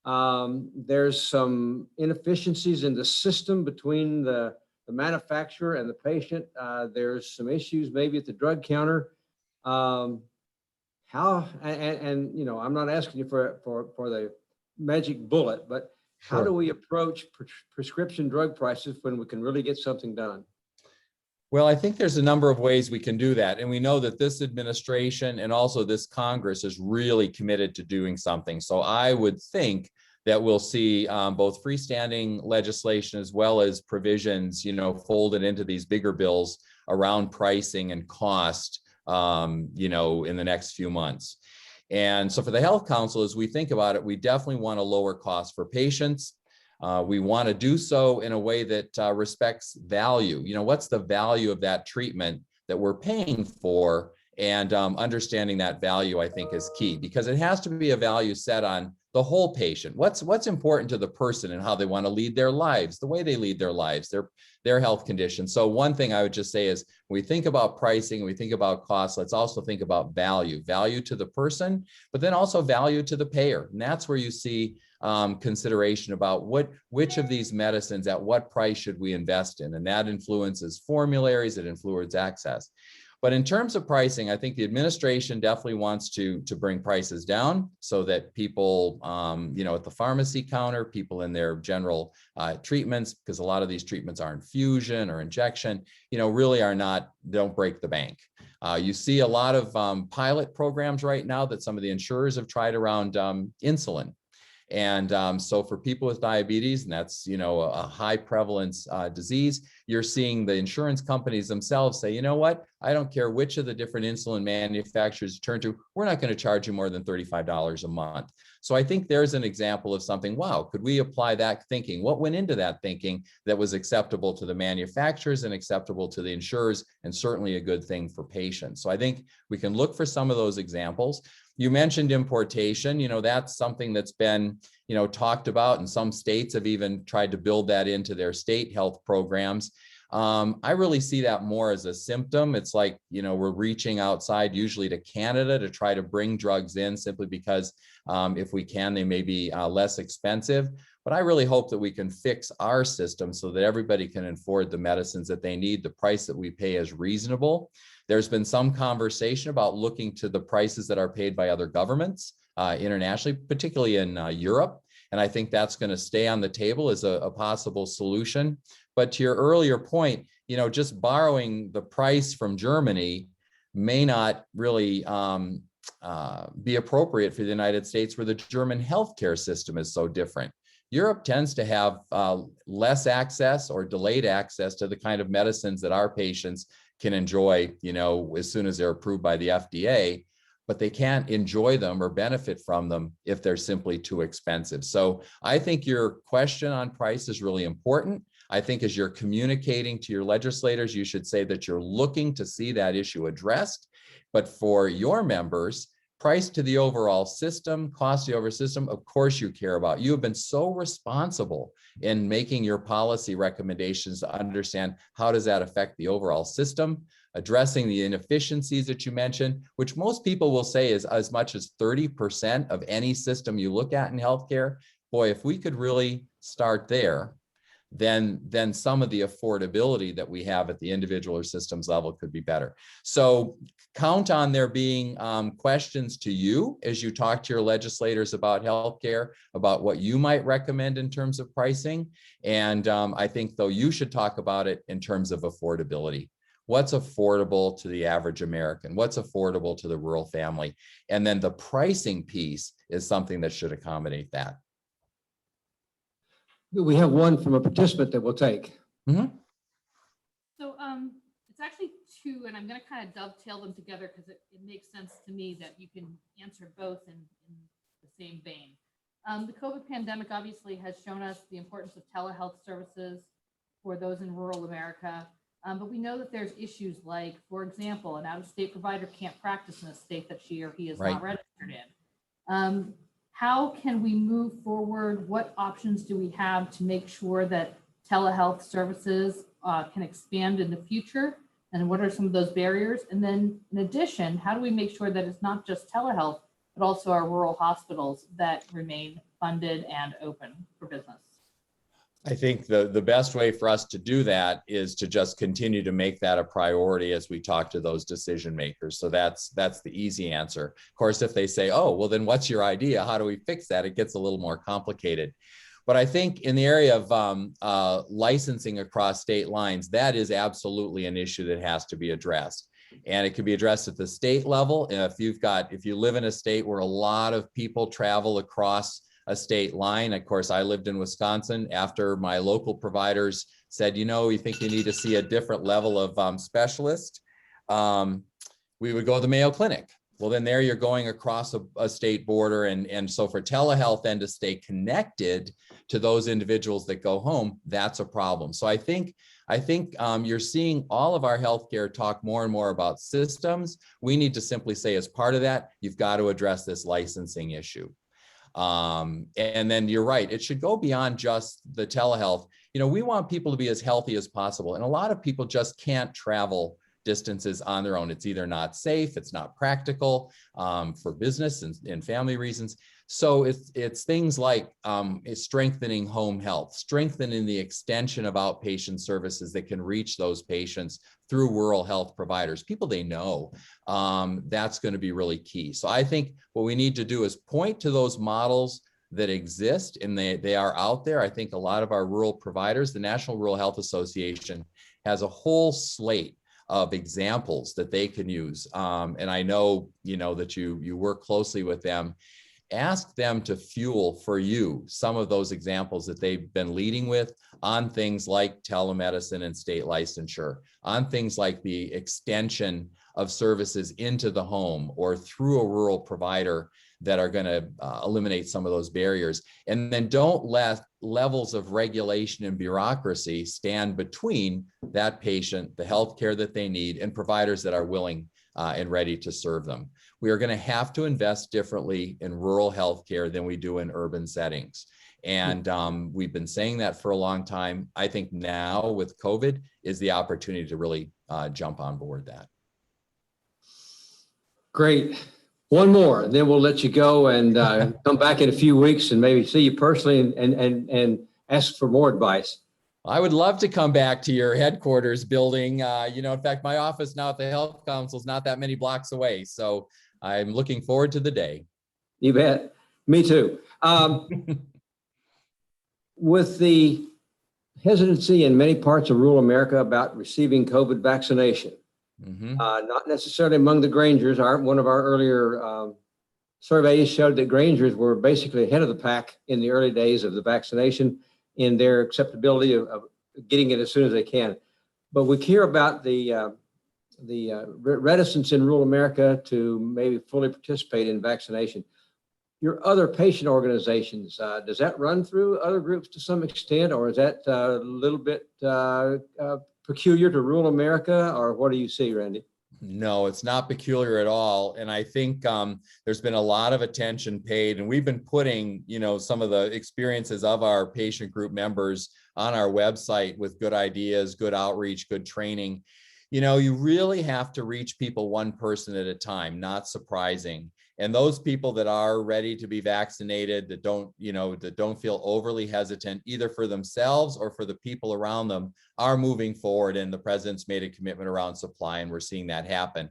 B: There's some inefficiencies in the system between the manufacturer and the patient. There's some issues maybe at the drug counter. I'm not asking you for the magic bullet, but how do we approach prescription drug prices when we can really get something done?
L: Well, I think there's a number of ways we can do that. And we know that this administration and also this Congress is really committed to doing something. So I would think that we'll see both freestanding legislation as well as provisions, folded into these bigger bills around pricing and cost, in the next few months. And so for the Health Council, as we think about it, we definitely want to lower costs for patients. We want to do so in a way that respects value. What's the value of that treatment that we're paying for? And understanding that value, I think, is key, because it has to be a value set on the whole patient. What's important to the person and how they want to lead their lives, the way they lead their lives, their health conditions. So one thing I would just say is when we think about pricing, we think about costs, let's also think about value to the person, but then also value to the payer. And that's where you see consideration about which of these medicines at what price should we invest in. And that influences formularies, it influences access. But in terms of pricing, I think the administration definitely wants to bring prices down so that people, at the pharmacy counter, people in their general treatments, because a lot of these treatments are infusion or injection, really don't break the bank. You see a lot of pilot programs right now that some of the insurers have tried around insulin. And so for people with diabetes, and that's, a high prevalence disease, you're seeing the insurance companies themselves say, you know what, I don't care which of the different insulin manufacturers you turn to, we're not going to charge you more than $35 a month. So I think there's an example of something, wow, could we apply that thinking? What went into that thinking that was acceptable to the manufacturers and acceptable to the insurers, and certainly a good thing for patients? So I think we can look for some of those examples. You mentioned importation, that's something that's been, talked about, and some states have even tried to build that into their state health programs. I really see that more as a symptom. It's like, we're reaching outside, usually to Canada, to try to bring drugs in simply because if we can, they may be less expensive. But I really hope that we can fix our system so that everybody can afford the medicines that they need. The price that we pay is reasonable. There's been some conversation about looking to the prices that are paid by other governments internationally, particularly in Europe. And I think that's going to stay on the table as a possible solution. But to your earlier point, just borrowing the price from Germany may not really be appropriate for the United States, where the German healthcare system is so different. Europe tends to have less access or delayed access to the kind of medicines that our patients can enjoy, as soon as they're approved by the FDA, but they can't enjoy them or benefit from them if they're simply too expensive. So I think your question on price is really important. I think as you're communicating to your legislators, you should say that you're looking to see that issue addressed. But for your members, price to the overall system, cost to the overall system, of course you care about. You have been so responsible in making your policy recommendations to understand how does that affect the overall system, addressing the inefficiencies that you mentioned, which most people will say is as much as 30% of any system you look at in healthcare. Boy, if we could really start there, then some of the affordability that we have at the individual or systems level could be better. So count on there being questions to you as you talk to your legislators about healthcare, about what you might recommend in terms of pricing. And I think, though, you should talk about it in terms of affordability. What's affordable to the average American? What's affordable to the rural family? And then the pricing piece is something that should accommodate that.
B: We have one from a participant that we'll take.
G: So it's actually two, and I'm going to kind of dovetail them together because it makes sense to me that you can answer both in the same vein. The COVID pandemic obviously has shown us the importance of telehealth services for those in rural America. But we know that there's issues like, for example, an out-of-state provider can't practice in a state that she or he is not registered in. How can we move forward? What options do we have to make sure that telehealth services can expand in the future? And what are some of those barriers? And then in addition, how do we make sure that it's not just telehealth, but also our rural hospitals that remain funded and open for business?
L: I think the best way for us to do that is to just continue to make that a priority as we talk to those decision makers. So that's the easy answer. Of course, if they say, oh, well, then what's your idea? How do we fix that? It gets a little more complicated. But I think in the area of licensing across state lines, that is absolutely an issue that has to be addressed. And it can be addressed at the state level. If you live in a state where a lot of people travel across a state line. Of course, I lived in Wisconsin after my local providers said, you know, we think you need to see a different level of specialist. We would go to the Mayo Clinic. Well, then there you're going across a state border. And so for telehealth then to stay connected to those individuals that go home, that's a problem. So I think you're seeing all of our healthcare talk more and more about systems. We need to simply say, as part of that, you've got to address this licensing issue. And then you're right, it should go beyond just the telehealth. You know, we want people to be as healthy as possible. And a lot of people just can't travel distances on their own. It's either not safe, it's not practical for business and family reasons. So it's things like strengthening home health, strengthening the extension of outpatient services that can reach those patients through rural health providers, people they know. That's going to be really key. So I think what we need to do is point to those models that exist, and they are out there. I think a lot of our rural providers, the National Rural Health Association has a whole slate of examples that they can use. And I know, you know, that you work closely with them. Ask them to fuel for you some of those examples that they've been leading with on things like telemedicine and state licensure, on things like the extension of services into the home or through a rural provider that are going to eliminate some of those barriers. And then don't let levels of regulation and bureaucracy stand between that patient, the healthcare that they need, and providers that are willing and ready to serve them. We are going to have to invest differently in rural healthcare than we do in urban settings. And we've been saying that for a long time. I think now with COVID is the opportunity to really jump on board that.
B: Great. One more, and then we'll let you go and come back in a few weeks and maybe see you personally and ask for more advice.
L: I would love to come back to your headquarters building. You know, in fact, my office now at the Health Council is not that many blocks away. So I'm looking forward to the day.
B: You bet. Me too. With the hesitancy in many parts of rural America about receiving COVID vaccination, not necessarily among the Grangers. One of our earlier surveys showed that Grangers were basically ahead of the pack in the early days of the vaccination in their acceptability of getting it as soon as they can. But we hear about the reticence in rural America to maybe fully participate in vaccination. Your other patient organizations, does that run through other groups to some extent, or is that a little bit peculiar to rural America, or what do you see, Randy?
L: No, it's not peculiar at all. And I think there's been a lot of attention paid, and we've been putting, you know, some of the experiences of our patient group members on our website with good ideas, good outreach, good training. You know, you really have to reach people one person at a time, not surprising. And those people that are ready to be vaccinated, that don't feel overly hesitant, either for themselves or for the people around them, are moving forward. And the president's made a commitment around supply, and we're seeing that happen.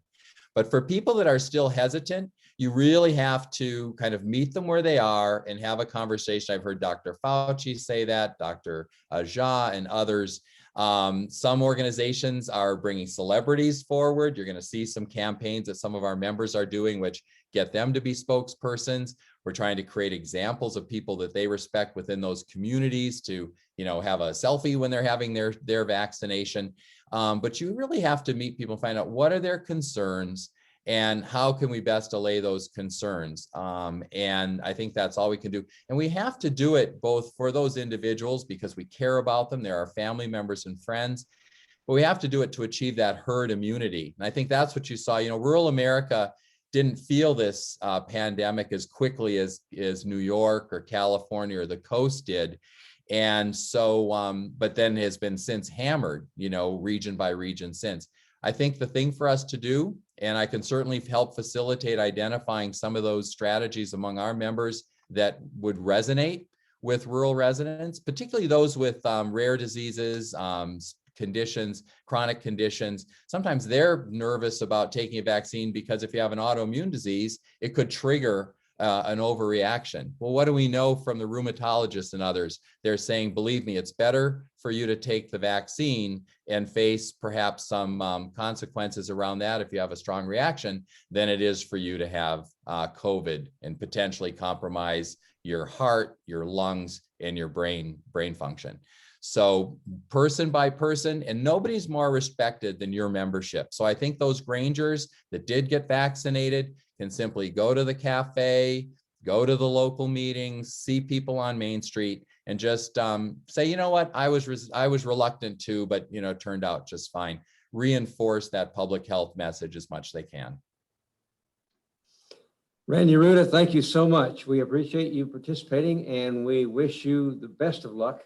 L: But for people that are still hesitant, you really have to kind of meet them where they are and have a conversation. I've heard Dr. Fauci say that, Dr. Jha and others. Some organizations are bringing celebrities forward. You're going to see some campaigns that some of our members are doing, which get them to be spokespersons. We're trying to create examples of people that they respect within those communities to, have a selfie when they're having their vaccination. But you really have to meet people, find out what are their concerns and how can we best allay those concerns. And I think that's all we can do. And we have to do it both for those individuals because we care about them. They're our family members and friends, but we have to do it to achieve that herd immunity. And I think that's what you saw, rural America didn't feel this pandemic as quickly as New York or California or the coast did. And so, but then has been since hammered, region by region since. I think the thing for us to do, and I can certainly help facilitate identifying some of those strategies among our members that would resonate with rural residents, particularly those with rare diseases, conditions, chronic conditions. Sometimes they're nervous about taking a vaccine because if you have an autoimmune disease, it could trigger an overreaction. Well, what do we know from the rheumatologists and others? They're saying, believe me, it's better for you to take the vaccine and face perhaps some consequences around that if you have a strong reaction than it is for you to have COVID and potentially compromise your heart, your lungs, and your brain function. So person by person, and nobody's more respected than your membership. So I think those Grangers that did get vaccinated can simply go to the cafe, go to the local meetings, see people on Main Street, and just say, you know what, I was reluctant to, but it turned out just fine. Reinforce that public health message as much as they can.
B: Randy, Rutta, thank you so much. We appreciate you participating, and we wish you the best of luck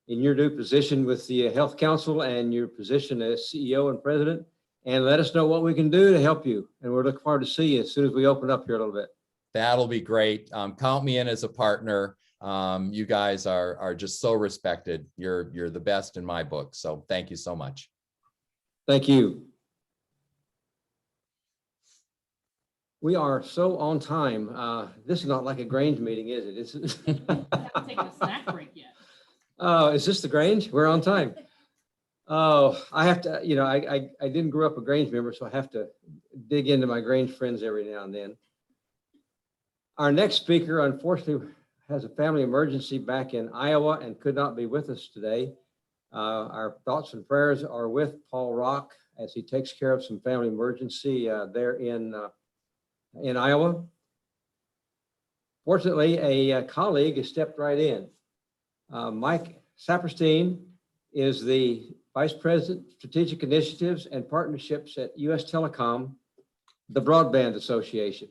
B: in your new position with the Health Council and your position as CEO and president. And let us know what we can do to help you. And we're looking forward to see you as soon as we open up here a little bit.
L: That'll be great. Count me in as a partner. You guys are just so respected. You're the best in my book. So thank you so much.
B: Thank you. We are so on time. This is not like a Grange meeting, is it?
G: We haven't taken a snack break yet.
B: Oh, is this the Grange? We're on time. Oh, I have to, I didn't grow up a Grange member, so I have to dig into my Grange friends every now and then. Our next speaker, unfortunately, has a family emergency back in Iowa and could not be with us today. Our thoughts and prayers are with Paul Rock as he takes care of some family emergency there in Iowa. Fortunately, a colleague has stepped right in. Mike Saperstein is the Vice President, Strategic Initiatives and Partnerships at US Telecom, the Broadband Association.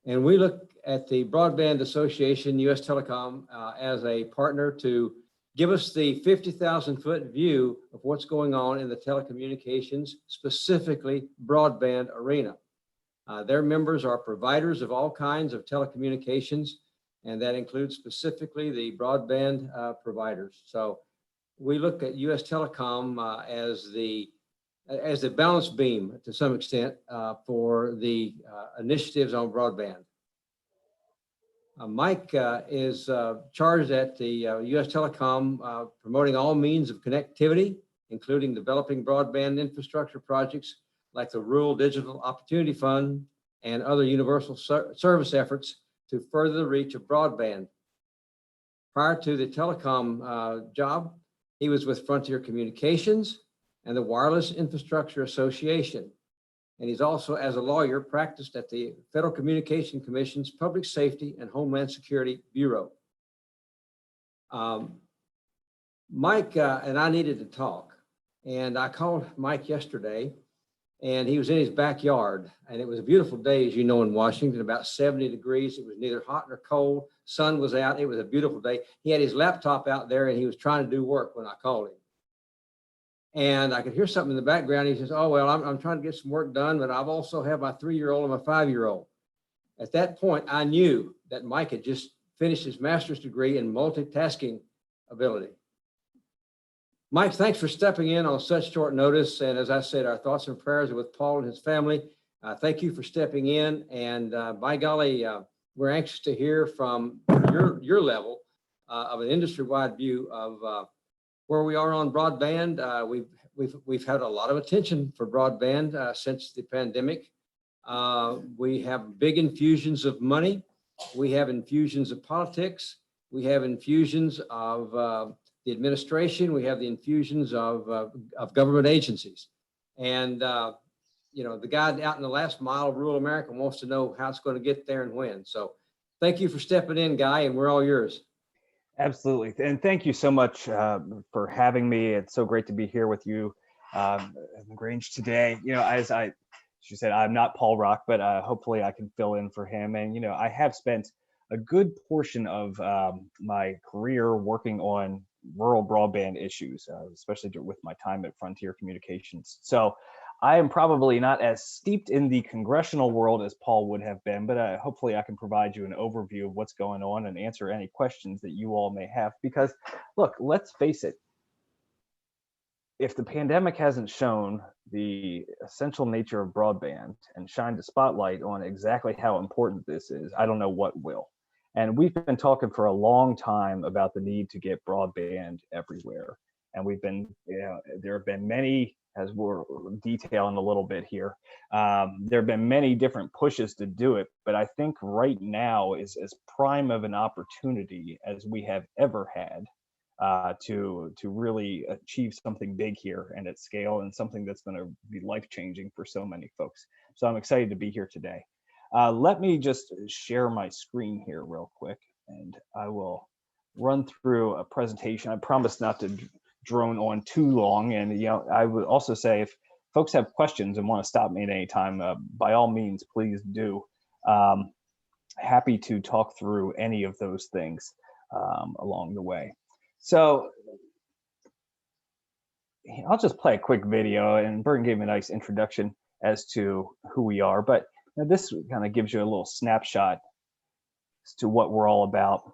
B: And we look at the Broadband Association, US Telecom, as a partner to give us the 50,000-foot view of what's going on in the telecommunications, specifically broadband arena. Their members are providers of all kinds of telecommunications, and that includes specifically the broadband providers. So we look at US Telecom as the balance beam to some extent for the initiatives on broadband. Mike is charged at the US Telecom promoting all means of connectivity, including developing broadband infrastructure projects like the Rural Digital Opportunity Fund and other universal service efforts to further the reach of broadband. Prior to the telecom job, he was with Frontier Communications and the Wireless Infrastructure Association. And he's also, as a lawyer, practiced at the Federal Communication Commission's Public Safety and Homeland Security Bureau. Mike and I needed to talk, and I called Mike yesterday, and he was in his backyard, and it was a beautiful day, as you know, in Washington, about 70 degrees. It was neither hot nor cold. Sun was out. It was a beautiful day. He had his laptop out there, and he was trying to do work when I called him. And I could hear something in the background. He says, oh, well, I'm trying to get some work done, but I've also have my 3-year-old and my 5-year-old. At that point, I knew that Mike had just finished his master's degree in multitasking ability. Mike, thanks for stepping in on such short notice. And as I said, our thoughts and prayers are with Paul and his family. Thank you for stepping in. And by golly, we're anxious to hear from your level of an industry-wide view of where we are on broadband. We've had a lot of attention for broadband since the pandemic. We have big infusions of money. We have infusions of politics. We have infusions of the administration. We have the infusions of government agencies. And you know, the guy out in the last mile of rural America wants to know how it's going to get there and when. So thank you for stepping in, Guy, and we're all yours.
M: Absolutely. And thank you so much for having me. It's so great to be here with you in Grange today. You know, as she said, I'm not Paul Rock, but hopefully I can fill in for him. And, you know, I have spent a good portion of my career working on rural broadband issues, especially with my time at Frontier Communications. So I am probably not as steeped in the congressional world as Paul would have been, but hopefully I can provide you an overview of what's going on and answer any questions that you all may have. Because look, let's face it, if the pandemic hasn't shown the essential nature of broadband and shined a spotlight on exactly how important this is, I don't know what will. And we've been talking for a long time about the need to get broadband everywhere. And we've been, you know, there have been many, as we're detailing a little bit here, there have been many different pushes to do it. But I think right now is as prime of an opportunity as we have ever had to really achieve something big here and at scale, and something that's going to be life-changing for so many folks. So I'm excited to be here today. Let me just share my screen here real quick, and I will run through a presentation. I promise not to drone on too long. And, you know, I would also say if folks have questions and want to stop me at any time, by all means, please do. Happy to talk through any of those things along the way. So I'll just play a quick video, and Burton gave me a nice introduction as to who we are, but you know, this kind of gives you a little snapshot as to what we're all about.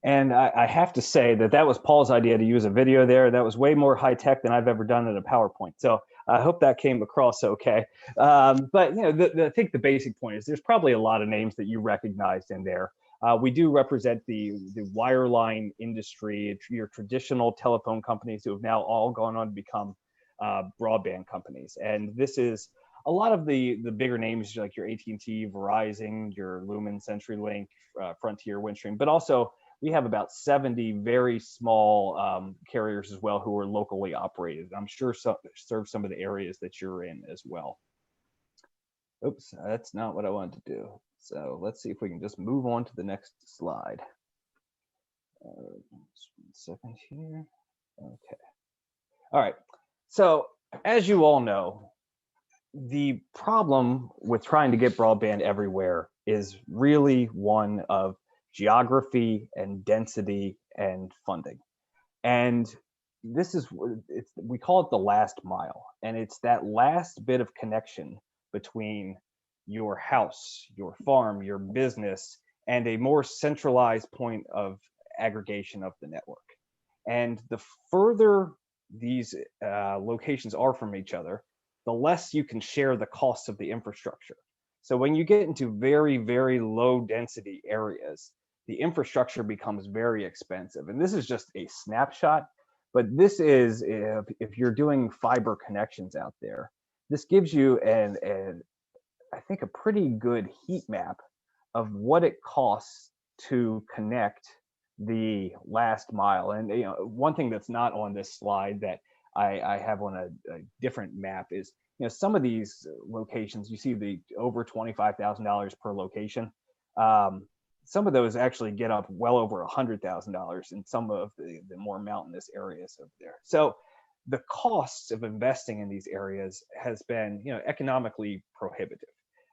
M: And I have to say that that was Paul's idea to use a video there. That was way more high tech than I've ever done in a PowerPoint. So I hope that came across okay. But you know, I think the basic point is there's probably a lot of names that you recognized in there. We do represent the wireline industry, your traditional telephone companies who have now all gone on to become broadband companies. And this is a lot of the bigger names like your AT&T, Verizon, your Lumen, CenturyLink, Frontier, Windstream, but also we have about 70 very small carriers as well who are locally operated. I'm sure serve some of the areas that you're in as well. Oops, that's not what I wanted to do. So let's see if we can just move on to the next slide. Just 1 second here. Okay. All right. So as you all know, the problem with trying to get broadband everywhere is really one of geography and density and funding. And this is, we call it the last mile. And it's that last bit of connection between your house, your farm, your business, and a more centralized point of aggregation of the network. And the further these locations are from each other, the less you can share the costs of the infrastructure. So when you get into very, very low density areas, the infrastructure becomes very expensive. And this is just a snapshot, but this is, if you're doing fiber connections out there, this gives you I think a pretty good heat map of what it costs to connect the last mile. And you know, one thing that's not on this slide that I have on a different map is, you know, some of these locations, you see the over $25,000 per location. Some of those actually get up well over $100,000 in some of the more mountainous areas of there. So the costs of investing in these areas has been, you know, economically prohibitive.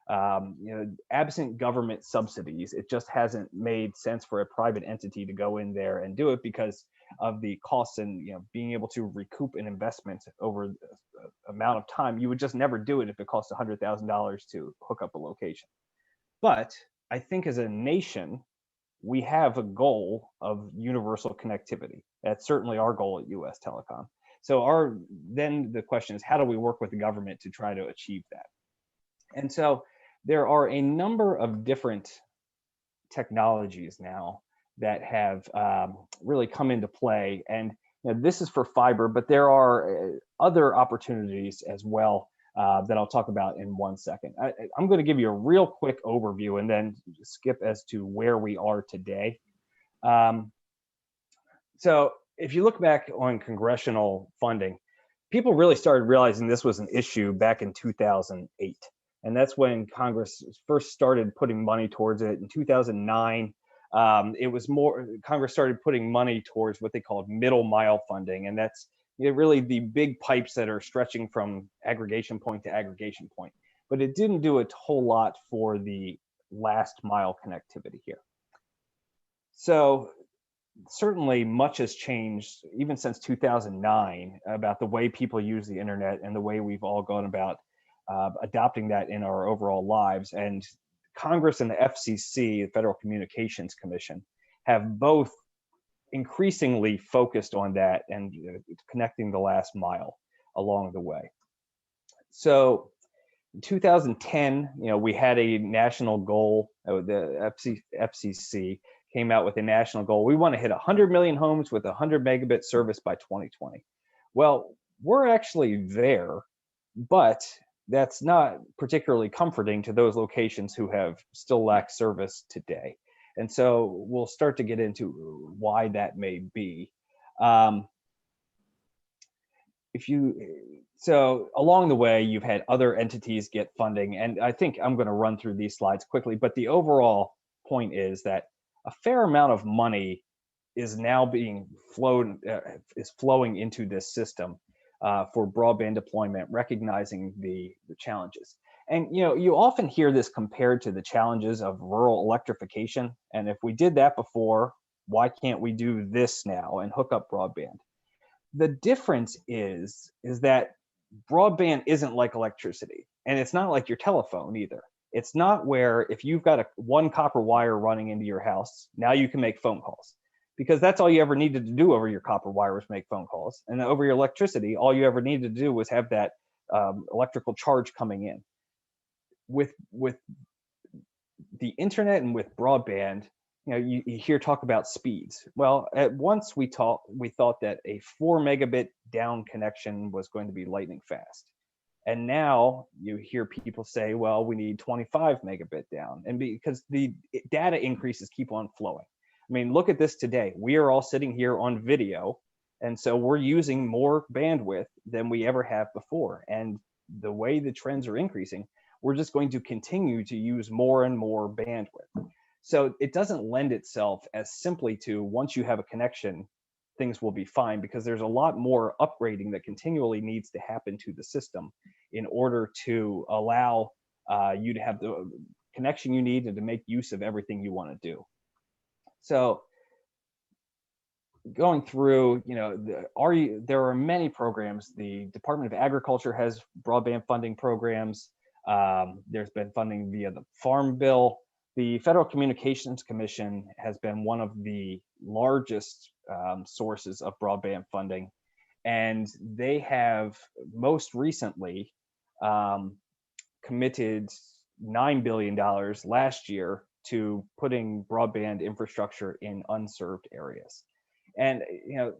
M: Absent government subsidies, it just hasn't made sense for a private entity to go in there and do it because of the costs and being able to recoup an investment over amount of time. You would just never do it if it costs $100,000 to hook up a location. But I think as a nation, we have a goal of universal connectivity. That's certainly our goal at US Telecom. So then the question is, how do we work with the government to try to achieve that? And so there are a number of different technologies now that have really come into play. And this is for fiber, but there are other opportunities as well that I'll talk about in 1 second. I'm going to give you a real quick overview and then skip as to where we are today. So if you look back on congressional funding, people really started realizing this was an issue back in 2008. And that's when Congress first started putting money towards it. In 2009, Congress started putting money towards what they called middle mile funding. And that's really the big pipes that are stretching from aggregation point to aggregation point. But it didn't do a whole lot for the last mile connectivity here. So certainly much has changed even since 2009 about the way people use the internet and the way we've all gone about adopting that in our overall lives. And Congress and the FCC, the Federal Communications Commission, have both increasingly focused on that and connecting the last mile along the way. So in 2010, we had a national goal. The FCC came out with a national goal. We want to hit 100 million homes with 100 megabit service by 2020. Well, we're actually there, but that's not particularly comforting to those locations who have still lack service today. And so we'll start to get into why that may be. So along the way, you've had other entities get funding, and I think I'm going to run through these slides quickly, but the overall point is that a fair amount of money is now being flowing into this system for broadband deployment, recognizing the challenges. And you often hear this compared to the challenges of rural electrification. And if we did that before, why can't we do this now and hook up broadband? The difference is that broadband isn't like electricity, and it's not like your telephone either. It's not where if you've got one copper wire running into your house, now you can make phone calls, because that's all you ever needed to do over your copper wire was make phone calls. And over your electricity, all you ever needed to do was have that electrical charge coming in. With the internet and with broadband, you hear talk about speeds. Well, at once we thought that a 4 megabit down connection was going to be lightning fast. And now you hear people say, well, we need 25 megabit down. And because the data increases keep on flowing. I mean, look at this today. We are all sitting here on video. And so we're using more bandwidth than we ever have before. And the way the trends are increasing, we're just going to continue to use more and more bandwidth. So it doesn't lend itself as simply to once you have a connection, things will be fine, because there's a lot more upgrading that continually needs to happen to the system in order to allow you to have the connection you need and to make use of everything you want to do. So going through, there are many programs. The Department of Agriculture has broadband funding programs. There's been funding via the Farm Bill. The Federal Communications Commission has been one of the largest sources of broadband funding. And they have most recently committed $9 billion last year to putting broadband infrastructure in unserved areas. And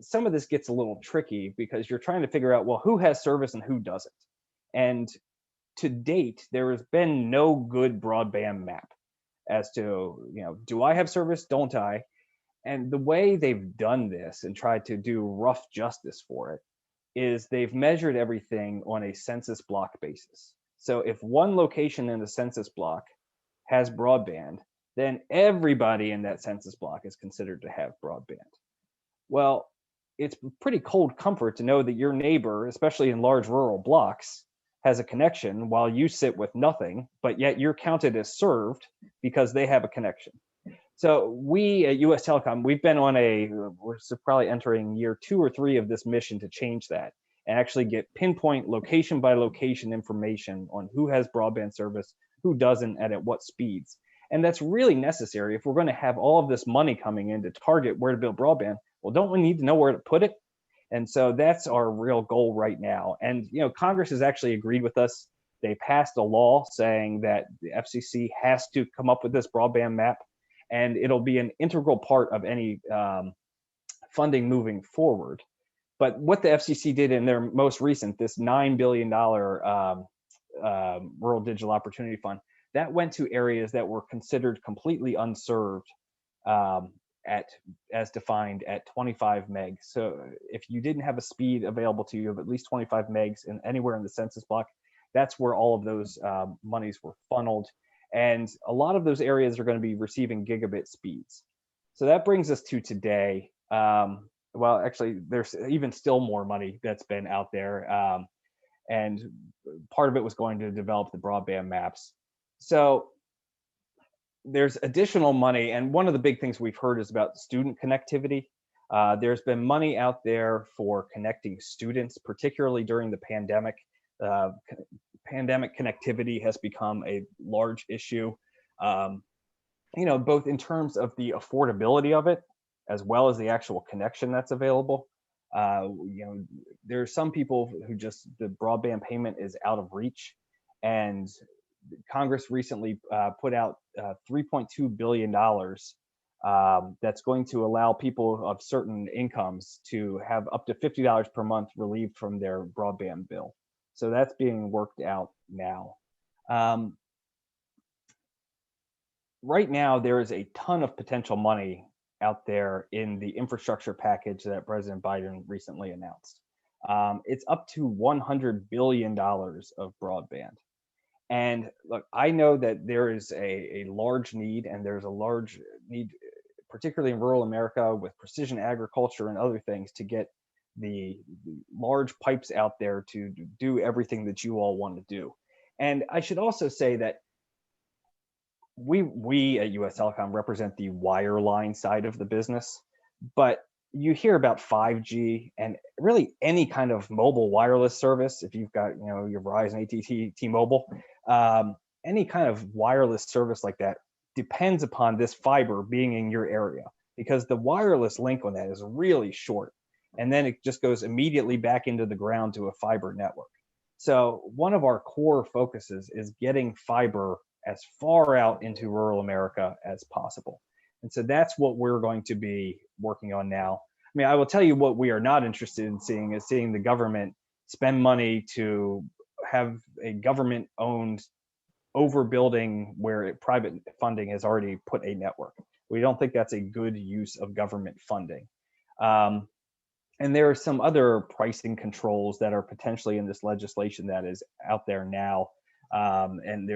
M: some of this gets a little tricky because you're trying to figure out, well, who has service and who doesn't. And to date, there has been no good broadband map as to, do I have service? Don't I? And the way they've done this and tried to do rough justice for it is they've measured everything on a census block basis. So if one location in the census block has broadband, then everybody in that census block is considered to have broadband. Well, it's pretty cold comfort to know that your neighbor, especially in large rural blocks, has a connection while you sit with nothing, but yet you're counted as served because they have a connection. So we at US Telecom, we've been on we're probably entering year 2 or 3 of this mission to change that and actually get pinpoint location by location information on who has broadband service, who doesn't, and at what speeds. And that's really necessary if we're going to have all of this money coming in to target where to build broadband. Well, don't we need to know where to put it? And so that's our real goal right now. And Congress has actually agreed with us. They passed a law saying that the FCC has to come up with this broadband map, and it'll be an integral part of any funding moving forward. But what the FCC did in their most recent, this $9 billion Rural Digital Opportunity Fund, that went to areas that were considered completely unserved as defined at 25 megs. So if you didn't have a speed available to you of at least 25 megs in anywhere in the census block, that's where all of those monies were funneled. And a lot of those areas are going to be receiving gigabit speeds. So that brings us to today. Well, actually, there's even still more money that's been out there. And part of it was going to develop the broadband maps. So there's additional money. And one of the big things we've heard is about student connectivity. There's been money out there for connecting students, particularly during the pandemic. Pandemic connectivity has become a large issue, both in terms of the affordability of it, as well as the actual connection that's available. There are some people who just, the broadband payment is out of reach, and Congress recently put out $3.2 billion that's going to allow people of certain incomes to have up to $50 per month relieved from their broadband bill. So that's being worked out now. Right now, there is a ton of potential money out there in the infrastructure package that President Biden recently announced. It's up to $100 billion of broadband. And look, I know that there is a large need, and there's a large need, particularly in rural America with precision agriculture and other things, to get the large pipes out there to do everything that you all want to do. And I should also say that we at US Telecom represent the wireline side of the business, but you hear about 5G and really any kind of mobile wireless service. If you've got, your Verizon, AT&T, T-Mobile, any kind of wireless service like that depends upon this fiber being in your area, because the wireless link on that is really short. And then it just goes immediately back into the ground to a fiber network. So one of our core focuses is getting fiber as far out into rural America as possible. And so that's what we're going to be working on now. I mean, I will tell you what we are not interested in seeing is seeing the government spend money to have a government-owned overbuilding where private funding has already put a network. We don't think that's a good use of government funding. And there are some other pricing controls that are potentially in this legislation that is out there now. And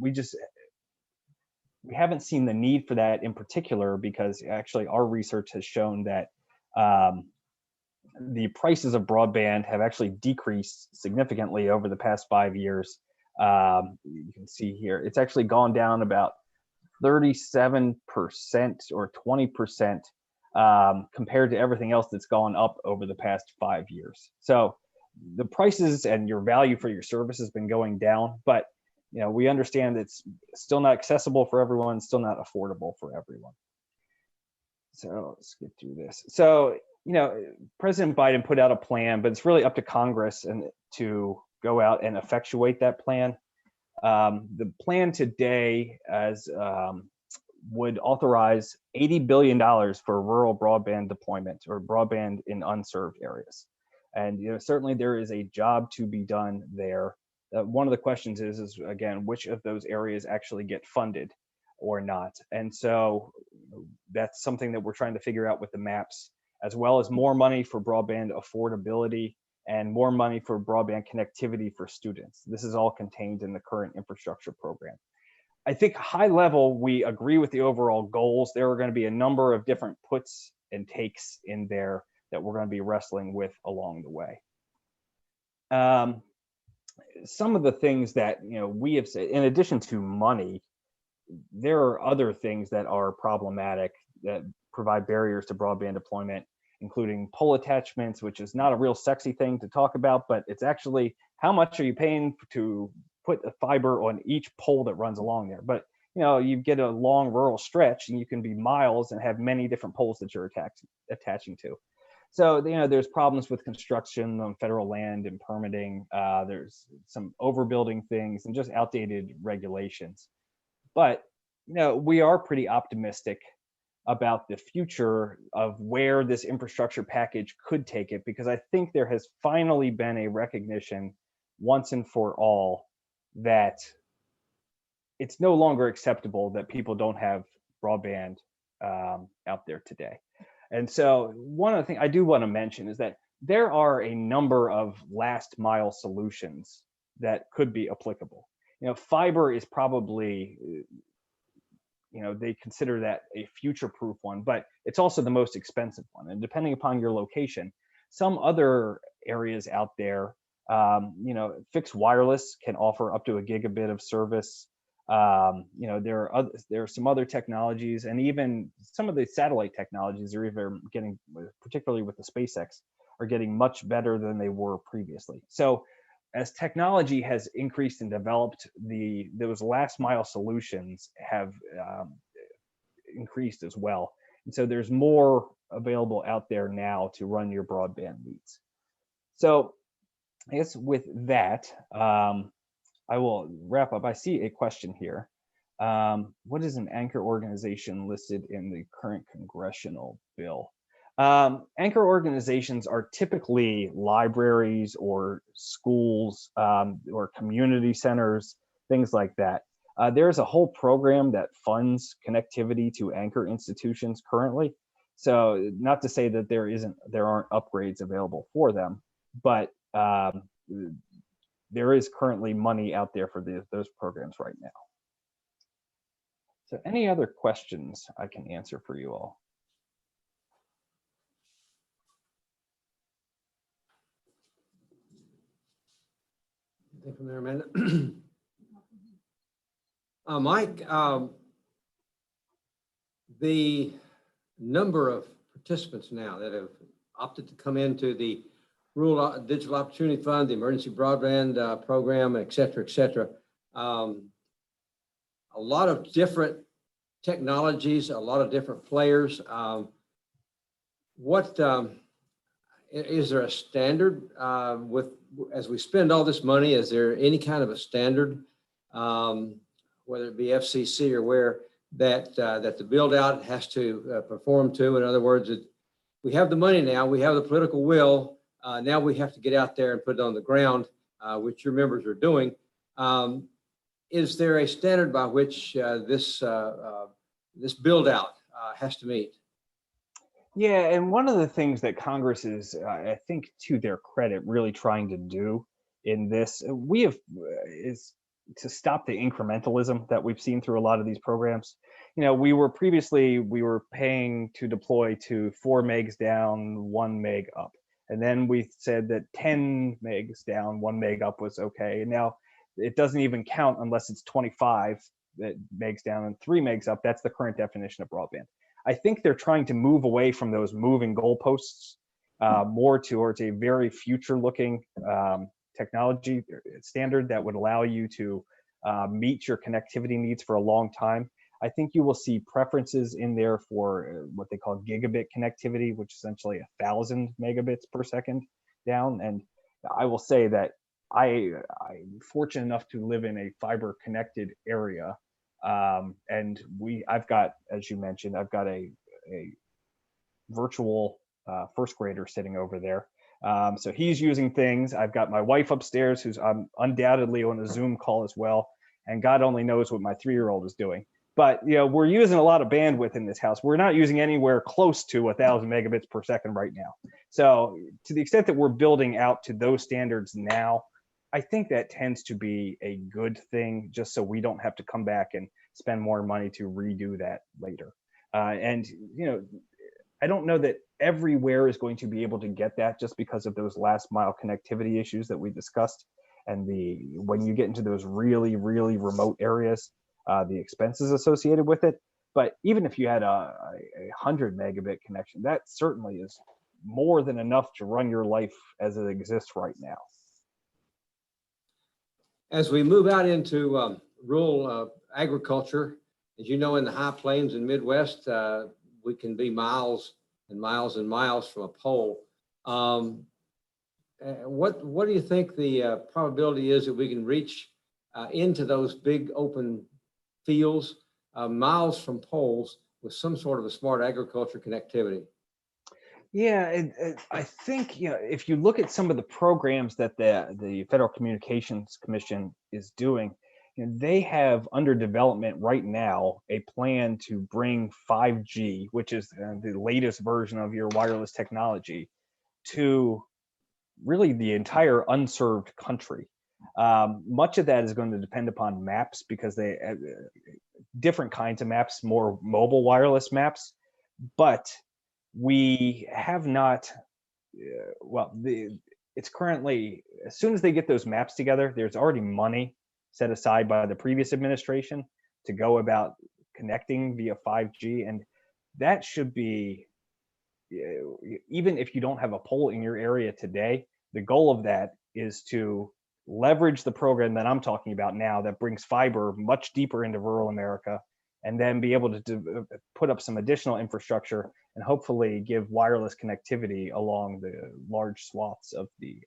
M: we haven't seen the need for that in particular, because actually our research has shown that the prices of broadband have actually decreased significantly over the past 5 years. You can see here, it's actually gone down about 37% or 20% compared to everything else that's gone up over the past 5 years. So the prices and your value for your service has been going down, but we understand it's still not accessible for everyone, still not affordable for everyone. So let's get through this. So, President Biden put out a plan, but it's really up to Congress and to go out and effectuate that plan. The plan today would authorize $80 billion for rural broadband deployment or broadband in unserved areas. And certainly there is a job to be done there. One of the questions is again, which of those areas actually get funded or not? And so that's something that we're trying to figure out with the maps, as well as more money for broadband affordability and more money for broadband connectivity for students. This is all contained in the current infrastructure program. I think high level, we agree with the overall goals. There are going to be a number of different puts and takes in there that we're going to be wrestling with along the way. some of the things that we have said, in addition to money, there are other things that are problematic that provide barriers to broadband deployment, including pole attachments, which is not a real sexy thing to talk about, but it's actually how much are you paying to put a fiber on each pole that runs along there. But you get a long rural stretch and you can be miles and have many different poles that you're attaching to. So there's problems with construction on federal land and permitting. There's some overbuilding things and just outdated regulations. But we are pretty optimistic about the future of where this infrastructure package could take it, because I think there has finally been a recognition once and for all that it's no longer acceptable that people don't have broadband out there today. And so one of the things I do want to mention is that there are a number of last mile solutions that could be applicable. Fiber is probably, they consider that a future-proof one, but it's also the most expensive one. And depending upon your location, some other areas out there, fixed wireless can offer up to a gigabit of service. There are some other technologies, and even some of the satellite technologies are even getting, particularly with the SpaceX, are getting much better than they were previously. So as technology has increased and developed, those last mile solutions have increased as well. And so there's more available out there now to run your broadband needs. So I guess with that, I will wrap up. I see a question here. What is an anchor organization listed in the current congressional bill? Anchor organizations are typically libraries or schools or community centers, things like that. There's a whole program that funds connectivity to anchor institutions currently. So not to say that there aren't upgrades available for them, but there is currently money out there for those programs right now. So any other questions I can answer for you all?
B: Thank you, Mayor Amanda. Mike, the number of participants now that have opted to come into the Rural Digital Opportunity Fund, the Emergency Broadband Program, et cetera, a lot of different technologies, a lot of different players. Is there a standard as we spend all this money? Is there any kind of a standard, whether it be FCC or where, that the build out has to perform to? In other words, we have the money now, we have the political will. Now we have to get out there and put it on the ground, which your members are doing. Is there a standard by which this build out has to meet?
M: Yeah, and one of the things that Congress is, I think, to their credit, really trying to do in this, is to stop the incrementalism that we've seen through a lot of these programs. We were paying to deploy to 4 megs down, 1 meg up. And then we said that 10 megs down, 1 meg up was okay. And now it doesn't even count unless it's 25 megs down and 3 megs up. That's the current definition of broadband. I think they're trying to move away from those moving goalposts more towards a very future-looking technology standard that would allow you to meet your connectivity needs for a long time. I think you will see preferences in there for what they call gigabit connectivity, which is essentially 1,000 megabits per second down. And I will say that I'm fortunate enough to live in a fiber connected area. And I've got, as you mentioned, I've got a virtual first grader sitting over there. So he's using things. I've got my wife upstairs who's undoubtedly on a Zoom call as well. And God only knows what my 3-year-old is doing. But we're using a lot of bandwidth in this house. We're not using anywhere close to 1,000 megabits per second right now. So to the extent that we're building out to those standards now, I think that tends to be a good thing, just so we don't have to come back and spend more money to redo that later. And I don't know that everywhere is going to be able to get that just because of those last mile connectivity issues that we discussed. And when you get into those really, really remote areas, the expenses associated with it. But even if you had a 100 megabit connection, that certainly is more than enough to run your life as it exists right now.
B: As we move out into rural agriculture, as you know, in the high plains and Midwest, we can be miles and miles and miles from a pole. What do you think the probability is that we can reach into those big open fields, miles from poles, with some sort of a smart agriculture connectivity?
M: Yeah, I think, if you look at some of the programs that the Federal Communications Commission is doing, they have under development right now a plan to bring 5G, which is the latest version of your wireless technology, to really the entire unserved country. Much of that is going to depend upon maps, because they different kinds of maps, more mobile wireless maps, but we have not, it's currently, as soon as they get those maps together, there's already money set aside by the previous administration to go about connecting via 5G. And that should be, even if you don't have a pole in your area today, the goal of that is to leverage the program that I'm talking about now that brings fiber much deeper into rural America, and then be able to put up some additional infrastructure and hopefully give wireless connectivity along the large swaths of the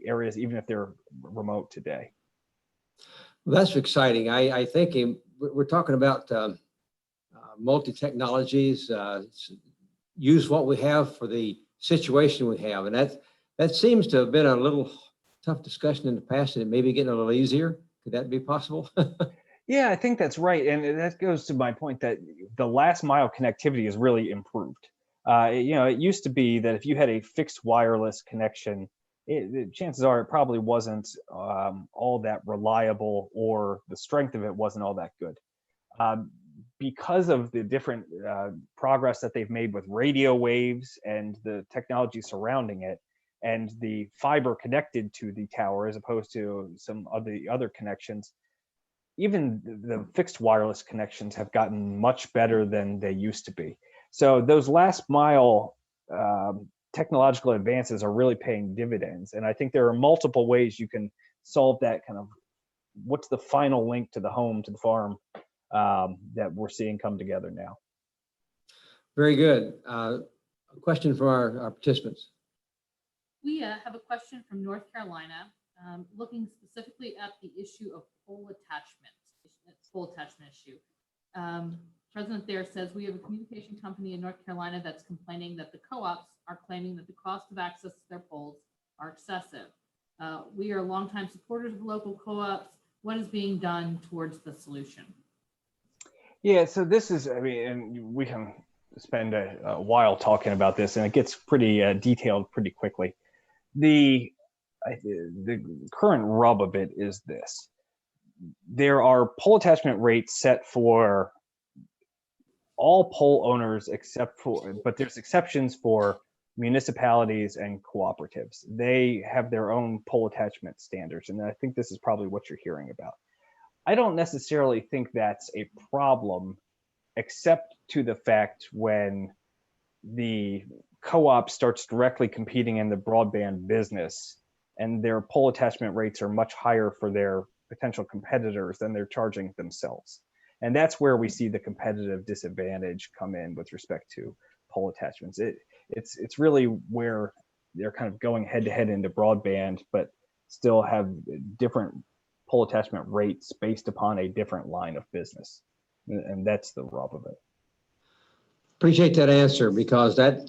M: areas, even if they're remote today.
B: Well, that's exciting. I think we're talking about multi-technologies, use what we have for the situation we have. And that seems to have been a little tough discussion in the past, and it may be getting a little easier. Could that be possible?
M: Yeah, I think that's right. And that goes to my point that the last mile connectivity has really improved. It used to be that if you had a fixed wireless connection, chances are it probably wasn't all that reliable, or the strength of it wasn't all that good. Because of the different progress that they've made with radio waves and the technology surrounding it, and the fiber connected to the tower as opposed to some of the other connections, even the fixed wireless connections have gotten much better than they used to be. So those last mile technological advances are really paying dividends. And I think there are multiple ways you can solve that kind of, what's the final link to the home, to the farm, that we're seeing come together now.
B: Very good. A question from our participants.
G: We have a question from North Carolina, looking specifically at the issue of pole attachment issue. President there says, we have a communication company in North Carolina that's complaining that the co-ops are claiming that the cost of access to their poles are excessive. We are longtime supporters of local co-ops. What is being done towards the solution?
M: Yeah, so this is, and we can spend a while talking about this, and it gets pretty detailed pretty quickly. The current rub of it is this. There are pole attachment rates set for all pole owners but there's exceptions for municipalities and cooperatives. They have their own pole attachment standards, and I think this is probably what you're hearing about. I don't necessarily think that's a problem, except to the fact when the co-op starts directly competing in the broadband business, and their pole attachment rates are much higher for their potential competitors than they're charging themselves. And that's where we see the competitive disadvantage come in with respect to pole attachments. It's really where they're kind of going head to head into broadband, but still have different pole attachment rates based upon a different line of business. And that's the rub of it.
B: Appreciate that answer, because that,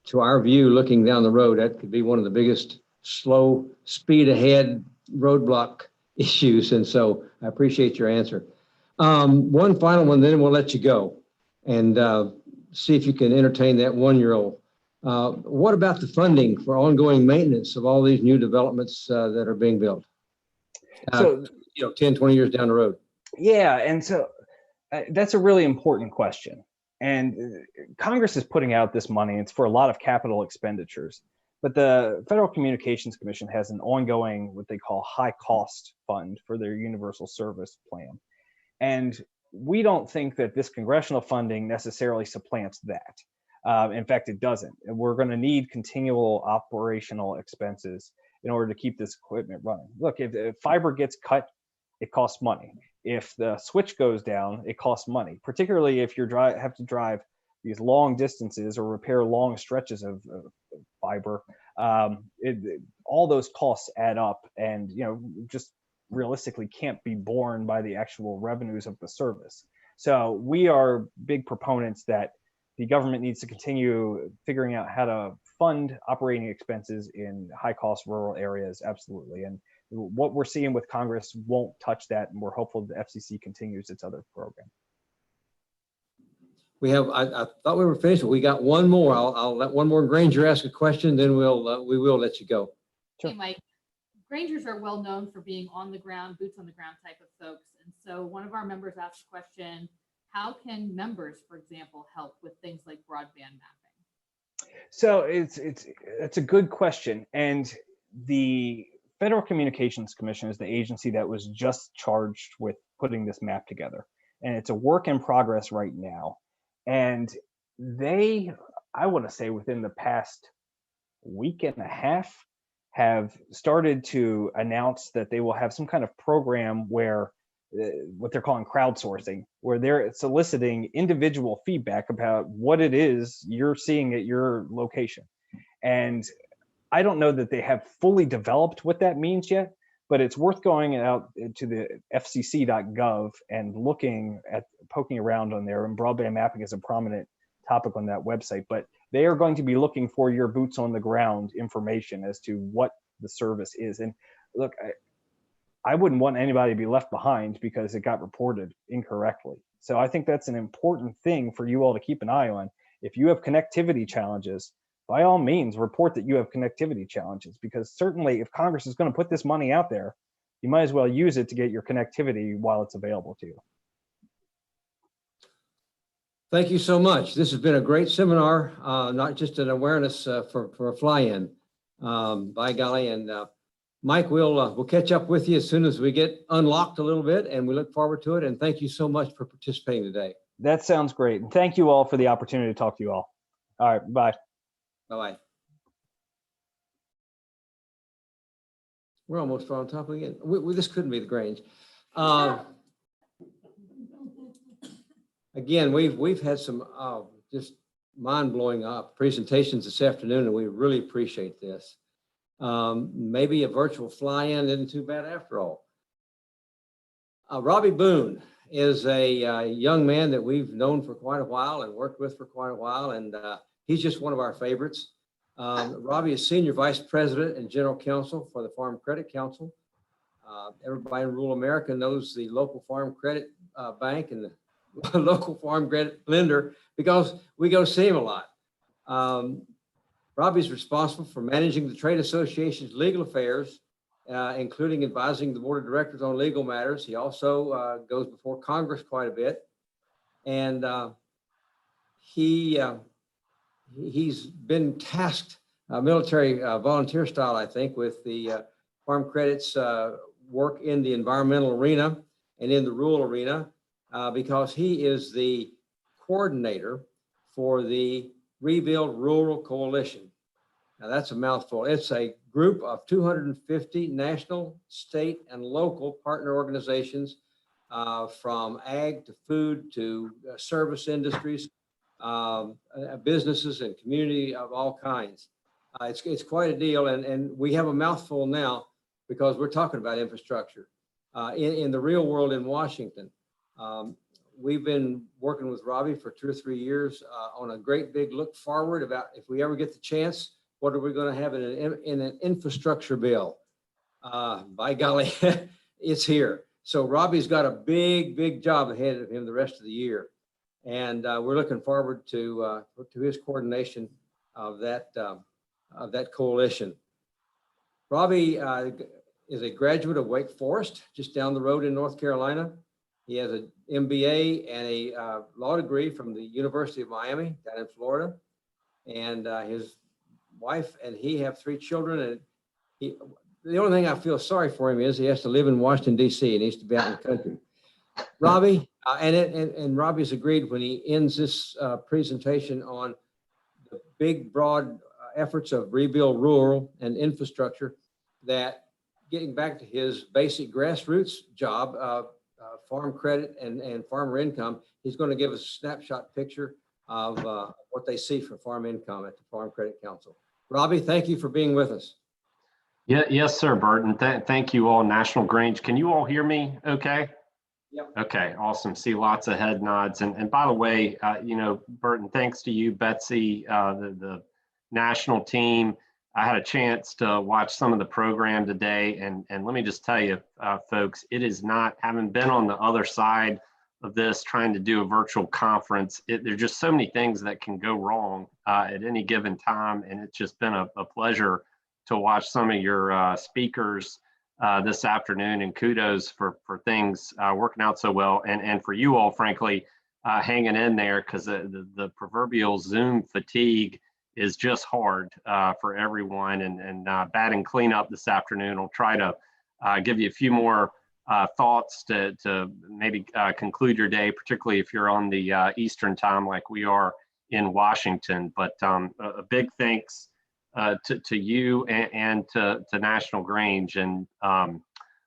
B: to our view, looking down the road, that could be one of the biggest slow speed ahead roadblock issues. And so I appreciate your answer. One final one, then we'll let you go and see if you can entertain that 1-year-old. What about the funding for ongoing maintenance of all these new developments that are being built? 10, 20 years down the road.
M: Yeah, and so that's a really important question. And Congress is putting out this money. It's for a lot of capital expenditures. But the Federal Communications Commission has an ongoing, what they call high cost fund for their universal service plan. And we don't think that this congressional funding necessarily supplants that. In fact, it doesn't. We're going to need continual operational expenses in order to keep this equipment running. Look, if fiber gets cut, it costs money. If the switch goes down, it costs money, particularly if you have to drive these long distances or repair long stretches of fiber. All those costs add up, and just realistically can't be borne by the actual revenues of the service. So we are big proponents that the government needs to continue figuring out how to fund operating expenses in high cost rural areas. Absolutely. And what we're seeing with Congress won't touch that. And we're hopeful the FCC continues its other program.
B: We have, I thought we were finished, but we got one more. I'll let one more Granger ask a question, then we will let you go.
G: Hey, Mike. Grangers are well known for being on the ground, boots on the ground type of folks. And so one of our members asked a question, how can members, for example, help with things like broadband mapping?
M: So it's a good question. And the Federal Communications Commission is the agency that was just charged with putting this map together. And it's a work in progress right now. And they, I want to say within the past week and a half, have started to announce that they will have some kind of program where what they're calling crowdsourcing, where they're soliciting individual feedback about what it is you're seeing at your location. And I don't know that they have fully developed what that means yet, but it's worth going out to the fcc.gov and poking around on there. And broadband mapping is a prominent topic on that website, but they are going to be looking for your boots on the ground information as to what the service is. And look, I wouldn't want anybody to be left behind because it got reported incorrectly. So I think that's an important thing for you all to keep an eye on. If you have connectivity challenges, by all means, report that you have connectivity challenges, because certainly if Congress is going to put this money out there, you might as well use it to get your connectivity while it's available to you.
B: Thank you so much. This has been a great seminar, not just an awareness for a fly-in. By golly, and Mike, we'll catch up with you as soon as we get unlocked a little bit, and we look forward to it. And thank you so much for participating today.
M: That sounds great. And thank you all for the opportunity to talk to you all. All right, bye.
B: Bye-bye. We're almost on top again. This couldn't be the Grange. Again, we've had some just mind-blowing presentations this afternoon, and we really appreciate this. Maybe a virtual fly-in isn't too bad after all. Robbie Boone is a young man that we've known for quite a while and worked with for quite a while, and he's just one of our favorites. Robbie is Senior Vice President and General Counsel for the Farm Credit Council. Everybody in rural America knows the local Farm Credit Bank and the local farm credit lender because we go see him a lot. Robbie's responsible for managing the trade association's legal affairs, including advising the board of directors on legal matters. He also goes before Congress quite a bit. And he's been tasked, military volunteer style, I think, with the Farm Credit's work in the environmental arena and in the rural arena, because he is the coordinator for the Rebuild Rural Coalition. Now that's a mouthful. It's a group of 250 national, state, and local partner organizations, from ag to food to service industries, businesses and community of all kinds. It's quite a deal, and we have a mouthful now because we're talking about infrastructure. In the real world in Washington, we've been working with Robbie for 2 or 3 years on a great big look forward about if we ever get the chance, what are we going to have in an infrastructure bill? By golly, it's here. So Robbie's got a big job ahead of him the rest of the year. And we're looking forward to his coordination of that coalition. Robbie is a graduate of Wake Forest, just down the road in North Carolina. He has an MBA and a law degree from the University of Miami down in Florida. And his wife and he have 3 children. And the only thing I feel sorry for him is he has to live in Washington, D.C. and he needs to be out in the country. Robbie, and Robbie's agreed when he ends this presentation on the big, broad efforts of rebuild rural and infrastructure, that getting back to his basic grassroots job, farm credit and farmer income, he's going to give us a snapshot picture of what they see for farm income at the Farm Credit Council. Robbie, thank you for being with us.
N: Yeah, yes, sir, Burton. Thank you all, National Grange. Can you all hear me okay?
B: Yep.
N: Okay, awesome. See lots of head nods. And by the way, you know, Burton, thanks to you, Betsy, the national team. I had a chance to watch some of the program today. And let me just tell you, folks, it is not, having been on the other side of this, trying to do a virtual conference, there's just so many things that can go wrong at any given time. And it's just been a pleasure to watch some of your speakers this afternoon, and kudos for things working out so well, and for you all, frankly, hanging in there, because the proverbial Zoom fatigue is just hard for everyone. And batting cleanup this afternoon, I'll try to give you a few more thoughts to maybe conclude your day, particularly if you're on the Eastern time like we are in Washington. But a big thanks to you and to National Grange. And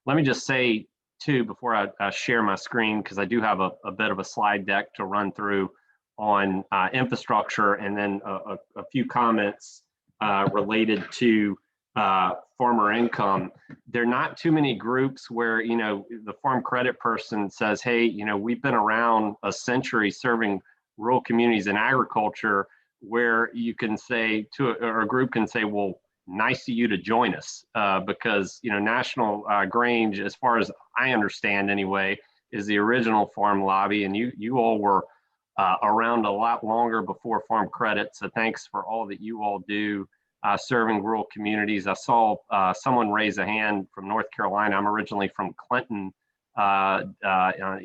N: let me just say too, before I share my screen, because I do have a bit of a slide deck to run through on infrastructure, and then a few comments related to farmer income. There are not too many groups where, you know, the farm credit person says, hey, you know, we've been around a century serving rural communities in agriculture, where you can say to or a group can say, well, nice of you to join us, because, you know, National Grange, as far as I understand anyway, is the original farm lobby, and you all were around a lot longer before farm credit. So thanks for all that you all do serving rural communities. I saw someone raise a hand from North Carolina. I'm originally from Clinton,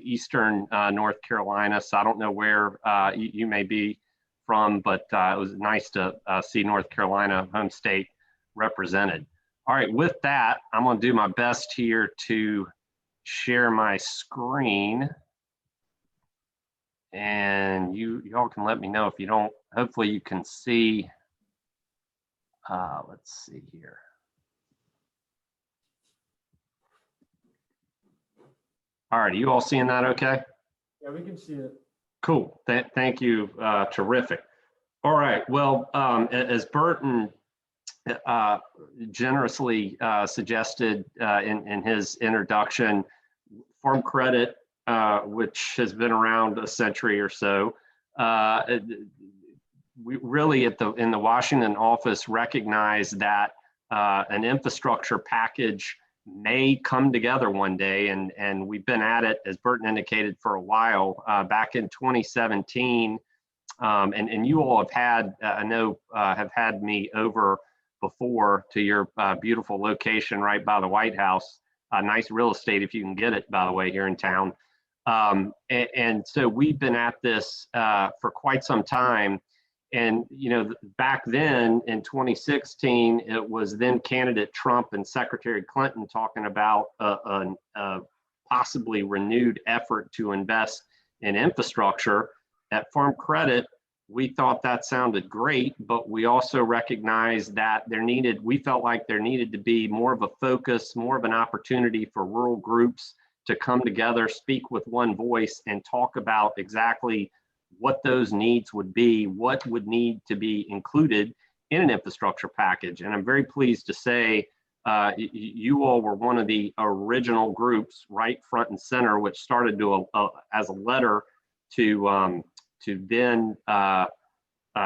N: Eastern North Carolina, so I don't know where you may be from, but it was nice to see North Carolina, home state, represented. All right, with that, I'm going to do my best here to share my screen, and y'all can let me know if you don't. Hopefully you can see. Let's see here. All right, are you all seeing that okay?
J: Yeah, we can see it.
N: Cool. Thank you. Terrific. All right. Well, as Burton generously suggested in his introduction, farm credit, which has been around a century or so, we really in the Washington office recognize that an infrastructure package may come together one day, and we've been at it, as Burton indicated, for a while. Back in 2017, and you all have had, I know, have had me over before to your beautiful location right by the White House. Nice real estate if you can get it, by the way, here in town. And so we've been at this for quite some time. And, you know, back then in 2016, it was then candidate Trump and Secretary Clinton talking about a possibly renewed effort to invest in infrastructure. At Farm Credit, we thought that sounded great, but we also recognized that we felt like there needed to be more of a focus, more of an opportunity for rural groups to come together, speak with one voice, and talk about exactly what those needs would be, what would need to be included in an infrastructure package. And I'm very pleased to say you all were one of the original groups, right front and center, which started as a letter to then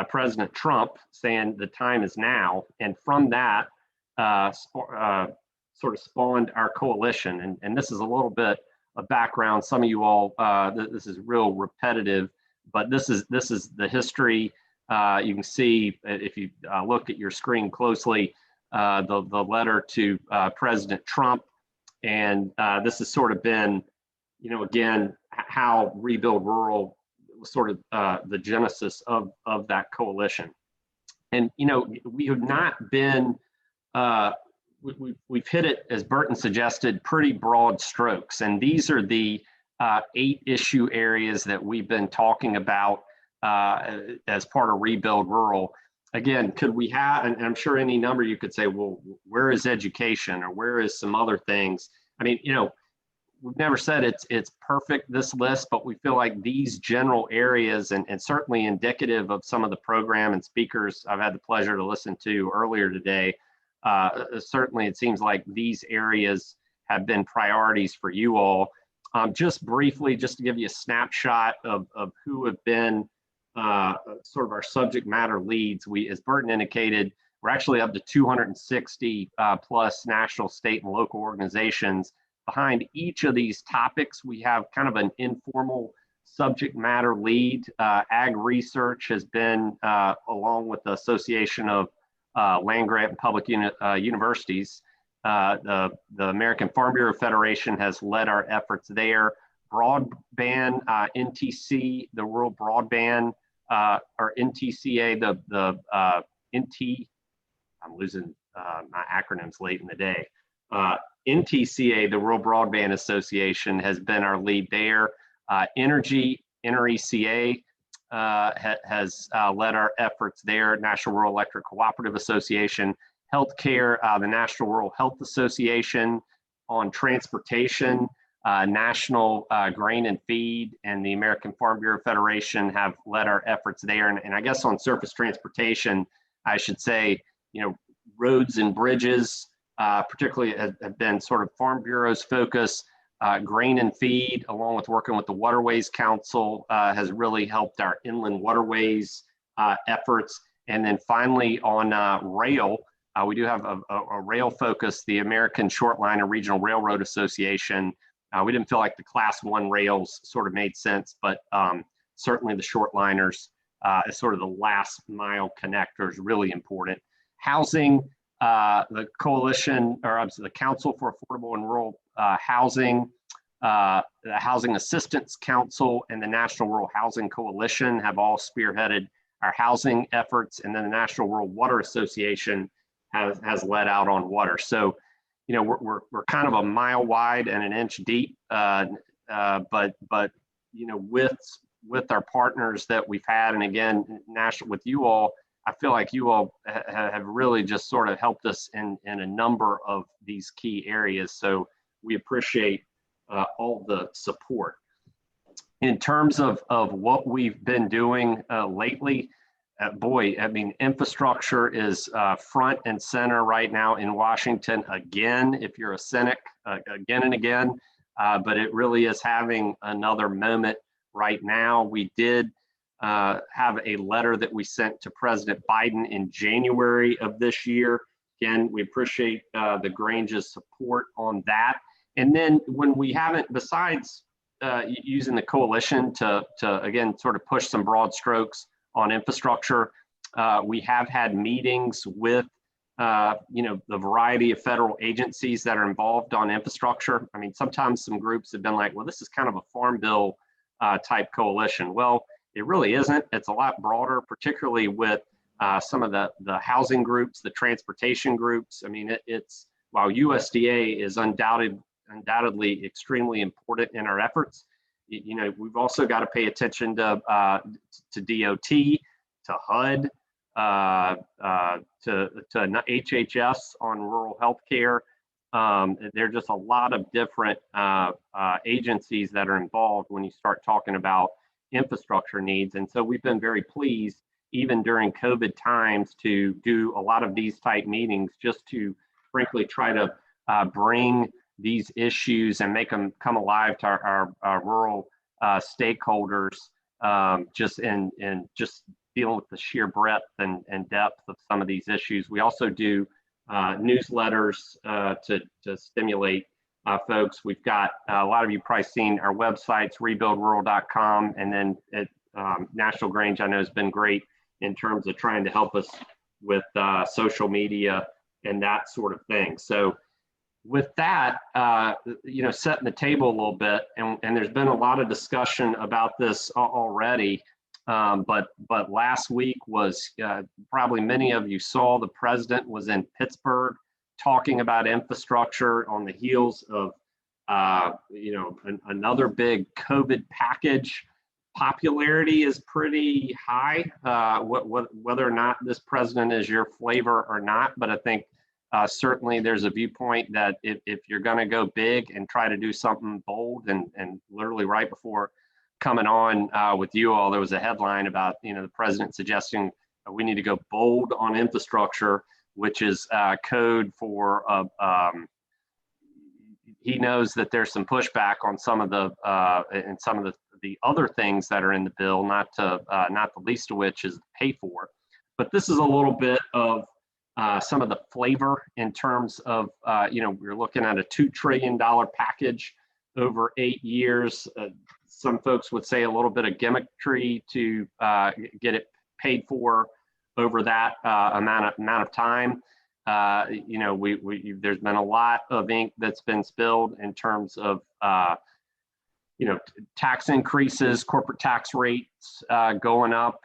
N: President Trump saying the time is now. And from that sort of spawned our coalition. And this is a little bit of background. Some of you all, this is real repetitive, but this is the history. You can see, if you look at your screen closely, the letter to President Trump. And this has sort of been, you know, again, how Rebuild Rural was sort of the genesis of that coalition. And, you know, we have not been, we've hit it, as Burton suggested, pretty broad strokes. And these are the 8 issue areas that we've been talking about as part of Rebuild Rural. Again, could we have, and I'm sure any number you could say, well, where is education, or where is some other things? I mean, you know, we've never said it's perfect, this list, but we feel like these general areas, and certainly indicative of some of the program and speakers I've had the pleasure to listen to earlier today, certainly it seems like these areas have been priorities for you all. Just briefly, just to give you a snapshot of who have been sort of our subject matter leads. We, as Burton indicated, we're actually up to 260 plus national, state, and local organizations. Behind each of these topics, we have kind of an informal subject matter lead. Ag research has been, along with the Association of Land Grant and Public Universities, the American Farm Bureau Federation has led our efforts there. Broadband, NTC, the Rural Broadband, or NTCA, I'm losing my acronyms late in the day. NTCA, the Rural Broadband Association, has been our lead there. Energy, NRECA, has led our efforts there. National Rural Electric Cooperative Association. Healthcare, the National Rural Health Association. On transportation, National Grain and Feed and the American Farm Bureau Federation have led our efforts there. And I guess on surface transportation, I should say, you know, roads and bridges, particularly have been sort of Farm Bureau's focus. Grain and Feed, along with working with the Waterways Council, has really helped our inland waterways efforts. And then finally on rail, we do have a rail focus, the American Shortline and Regional Railroad Association. We didn't feel like the Class 1 rails sort of made sense, but certainly the shortliners as sort of the last mile connectors, really important. Housing, the coalition, or the Council for Affordable and Rural Housing, the Housing Assistance Council, and the National Rural Housing Coalition have all spearheaded our housing efforts, and then the National Rural Water Association has led out on water. So, you know, we're kind of a mile wide and an inch deep, but you know, with our partners that we've had, and again, national with you all, I feel like you all have really just sort of helped us in a number of these key areas. So we appreciate all the support. In terms of what we've been doing lately, boy, I mean, infrastructure is front and center right now in Washington. Again, if you're a cynic, again and again, but it really is having another moment right now. We did have a letter that we sent to President Biden in January of this year. Again, we appreciate the Grange's support on that. And then when we haven't, besides using the coalition to again, sort of push some broad strokes on infrastructure, we have had meetings with you know, the variety of federal agencies that are involved on infrastructure. I mean, sometimes some groups have been like, well, this is kind of a farm bill type coalition. Well, it really isn't. It's a lot broader, particularly with some of the housing groups, the transportation groups. I mean, it's while USDA is undoubtedly extremely important in our efforts, you know, we've also got to pay attention to DOT, to HUD, to HHS on rural healthcare. There are just a lot of different agencies that are involved when you start talking about infrastructure needs. And so we've been very pleased, even during COVID times, to do a lot of these type meetings just to frankly try to bring these issues and make them come alive to our rural stakeholders, just in just dealing with the sheer breadth and depth of some of these issues. We also do newsletters to stimulate folks. We've got a lot of you probably seen our websites, rebuildrural.com, and then at National Grange, I know has been great in terms of trying to help us with social media and that sort of thing. So with that, setting the table a little bit, and there's been a lot of discussion about this already. But last week was probably many of you saw the president was in Pittsburgh talking about infrastructure on the heels of another big COVID package. Popularity is pretty high, whether or not this president is your flavor or not. But I think certainly there's a viewpoint that if you're going to go big and try to do something bold, and literally right before coming on with you all, there was a headline about the president suggesting we need to go bold on infrastructure, which is code for he knows that there's some pushback on some of the other things that are in the bill, not the least of which is pay for. But this is a little bit of some of the flavor in terms of we're looking at a $2 trillion package over 8 years. Some folks would say a little bit of gimmickry to get it paid for over that amount of time. There's been a lot of ink that's been spilled in terms of tax increases, corporate tax rates going up.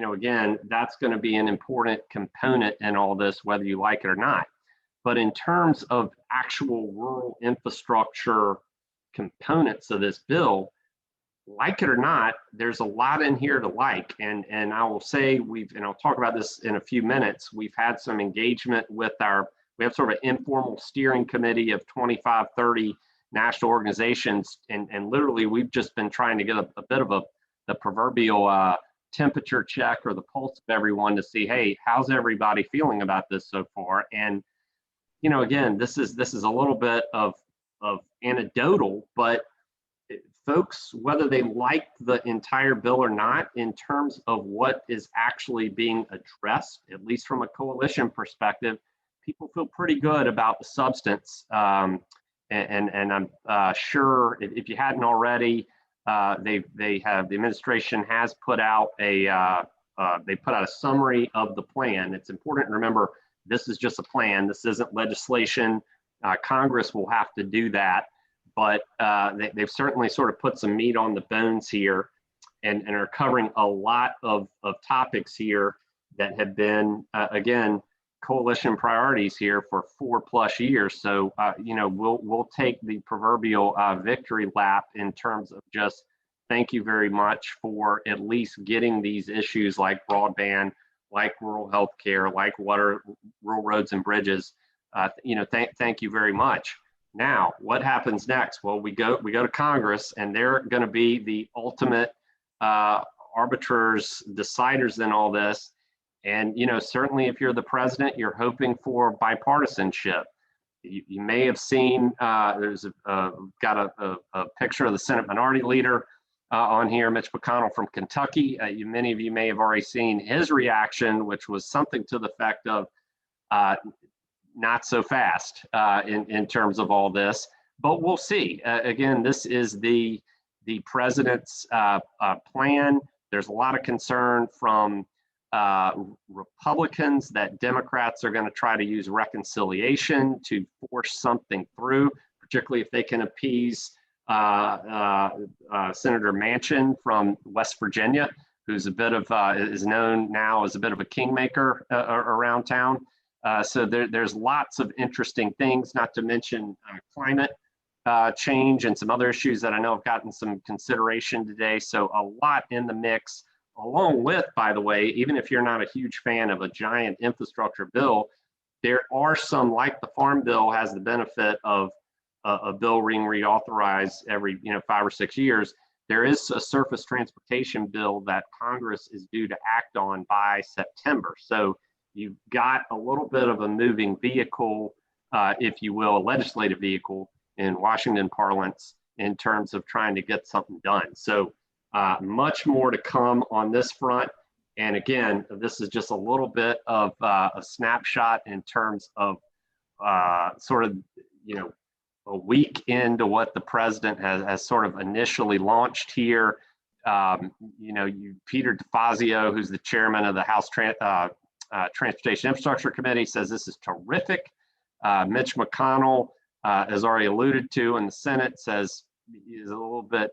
N: Again, that's going to be an important component in all this, whether you like it or not. But in terms of actual rural infrastructure components of this bill, like it or not, there's a lot in here to like. And I will say and I'll talk about this in a few minutes, we've had some engagement with we have sort of an informal steering committee of 25, 30 national organizations. And literally we've just been trying to get a bit of the proverbial temperature check or the pulse of everyone to see, hey, how's everybody feeling about this so far? And, again, this is a little bit of anecdotal, but folks, whether they like the entire bill or not, in terms of what is actually being addressed, at least from a coalition perspective, people feel pretty good about the substance. And I'm sure if you hadn't already, the administration has put out a summary of the plan. It's important to remember this is just a plan. This isn't legislation. Congress will have to do that. But they've certainly sort of put some meat on the bones here and are covering a lot of topics here that have been, again, coalition priorities here for 4+ years. So, we'll take the proverbial victory lap in terms of just thank you very much for at least getting these issues like broadband, like rural healthcare, like water, rural roads and bridges. Thank you very much. Now, what happens next? Well, we go to Congress, and they're going to be the ultimate arbiters, deciders in all this. And certainly, if you're the president, you're hoping for bipartisanship. You may have seen there's got a picture of the Senate Minority Leader on here, Mitch McConnell from Kentucky. Many of you may have already seen his reaction, which was something to the effect of, not so fast in terms of all this, but we'll see. Again, this is the president's plan. There's a lot of concern from Republicans that Democrats are going to try to use reconciliation to force something through, particularly if they can appease Senator Manchin from West Virginia, who's is known now as a bit of a kingmaker around town. So there's lots of interesting things, not to mention climate change and some other issues that I know have gotten some consideration today. So a lot in the mix, along with, by the way, even if you're not a huge fan of a giant infrastructure bill, there are some, like the Farm Bill has the benefit of a bill being reauthorized every 5 or 6 years. There is a surface transportation bill that Congress is due to act on by September. So you've got a little bit of a moving vehicle, if you will, a legislative vehicle in Washington parlance in terms of trying to get something done. So much more to come on this front. And again, this is just a little bit of a snapshot in terms of sort of, a week into what the president has sort of initially launched here. Peter DeFazio, who's the chairman of the House Transportation Infrastructure Committee, says this is terrific. Mitch McConnell has already alluded to in the Senate, says is a little bit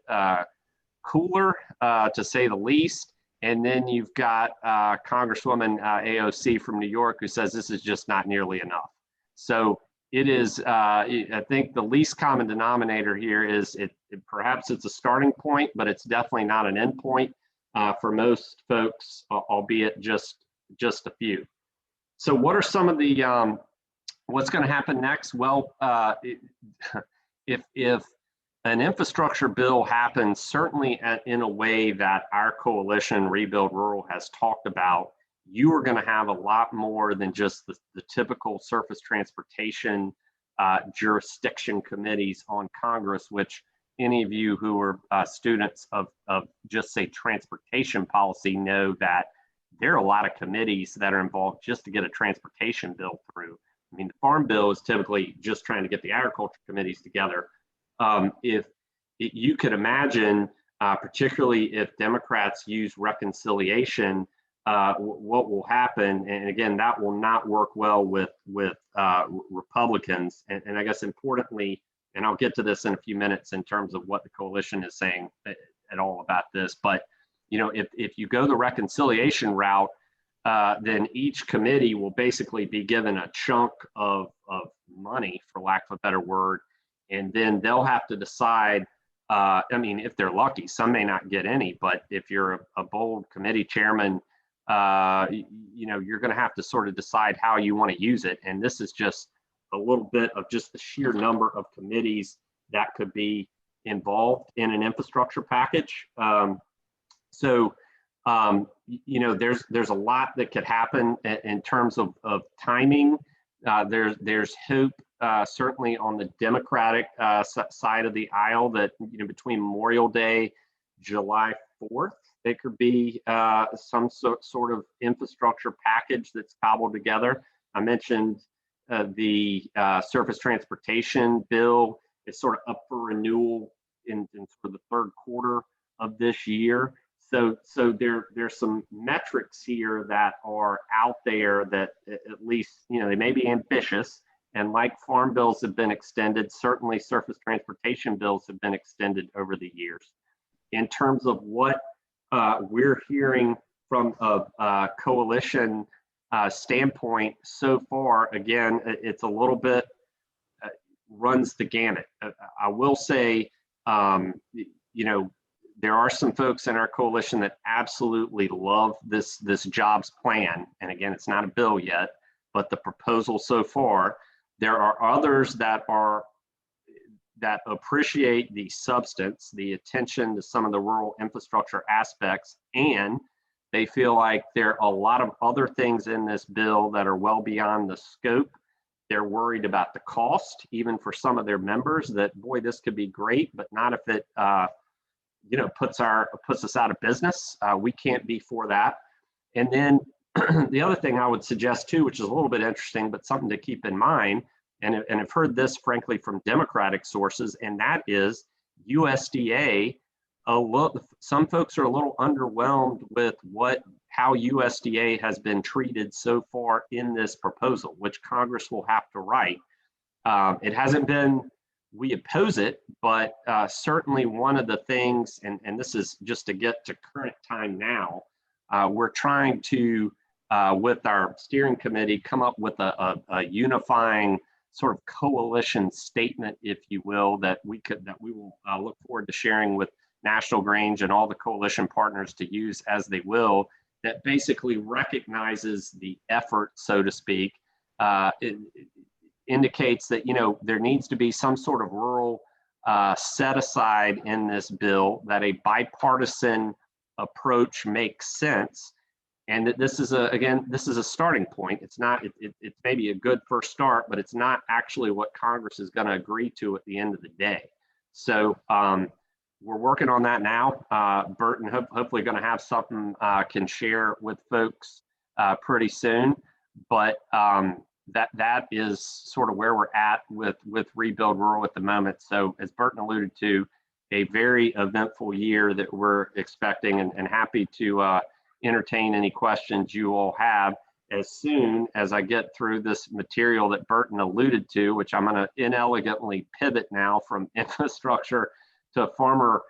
N: cooler, to say the least. And then you've got Congresswoman AOC from New York, who says this is just not nearly enough. So it is, I think the least common denominator here is perhaps it's a starting point, but it's definitely not an end point for most folks, albeit just a few. So what are some of the, what's going to happen next? Well, if an infrastructure bill happens, certainly in a way that our coalition, Rebuild Rural, has talked about, you are going to have a lot more than just the typical surface transportation jurisdiction committees on Congress, which any of you who are students of just say transportation policy know that there are a lot of committees that are involved just to get a transportation bill through. I mean, the farm bill is typically just trying to get the agriculture committees together. If you could imagine, particularly if Democrats use reconciliation, what will happen, and again, that will not work well with Republicans. And I guess importantly, and I'll get to this in a few minutes in terms of what the coalition is saying at all about this, but you know, if you go the reconciliation route, then each committee will basically be given a chunk of money, for lack of a better word, and then they'll have to decide. I mean, if they're lucky, some may not get any, but if you're a bold committee chairman, you know, you're going to have to sort of decide how you want to use it. And this is just a little bit of just the sheer number of committees that could be involved in an infrastructure package. So, you know, there's a lot that could happen in terms of timing. There's hope, certainly on the Democratic side of the aisle, that, you know, between Memorial Day, July 4th, it could be some sort of infrastructure package that's cobbled together. I mentioned the surface transportation bill is sort of up for renewal in for the third quarter of this year. So there's some metrics here that are out there that at least, you know, they may be ambitious, and like farm bills have been extended, certainly surface transportation bills have been extended over the years. In terms of what we're hearing from a coalition standpoint so far, again, it's a little bit runs the gamut. I will say, you know, there are some folks in our coalition that absolutely love this jobs plan. And again, it's not a bill yet, but the proposal so far. There are others that appreciate the substance, the attention to some of the rural infrastructure aspects, and they feel like there are a lot of other things in this bill that are well beyond the scope. They're worried about the cost, even for some of their members, that, boy, this could be great, but not if it you know, puts us out of business. We can't be for that. And then the other thing I would suggest too, which is a little bit interesting, but something to keep in mind, and I've heard this frankly from Democratic sources, and that is USDA. Some folks are a little underwhelmed with how USDA has been treated so far in this proposal, which Congress will have to write. It hasn't been, we oppose it, but certainly one of the things, and this is just to get to current time now, we're trying to, with our steering committee, come up with a unifying sort of coalition statement, if you will, that we will look forward to sharing with National Grange and all the coalition partners to use as they will, that basically recognizes the effort, so to speak. It indicates that, you know, there needs to be some sort of rural set aside in this bill, that a bipartisan approach makes sense, and that this is a starting point. It's not, it's maybe a good first start, but it's not actually what Congress is going to agree to at the end of the day. So we're working on that now. Burton hopefully going to have something can share with folks pretty soon, but that is sort of where we're at with Rebuild Rural at the moment. So as Burton alluded to, a very eventful year that we're expecting, and happy to entertain any questions you all have. as soon as I get through this material that Burton alluded to, which I'm going to inelegantly pivot now from infrastructure to farmer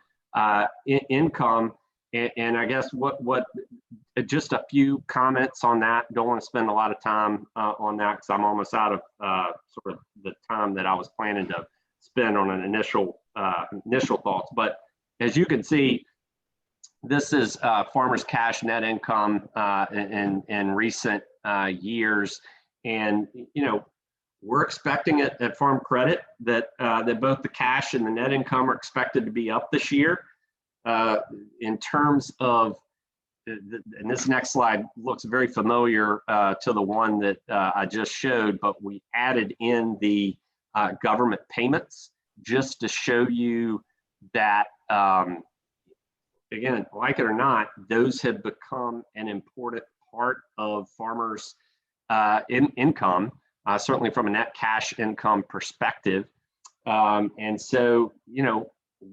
N: income. And I guess what just a few comments on that. Don't want to spend a lot of time on that because I'm almost out of sort of the time that I was planning to spend on an initial thoughts. But as you can see, this is farmers' cash net income in recent years, and we're expecting it at Farm Credit that both the cash and the net income are expected to be up this year. In terms of, and this next slide looks very familiar to the one that I just showed, but we added in the government payments just to show you that, again, like it or not, those have become an important part of farmers' income, certainly from a net cash income perspective. And so,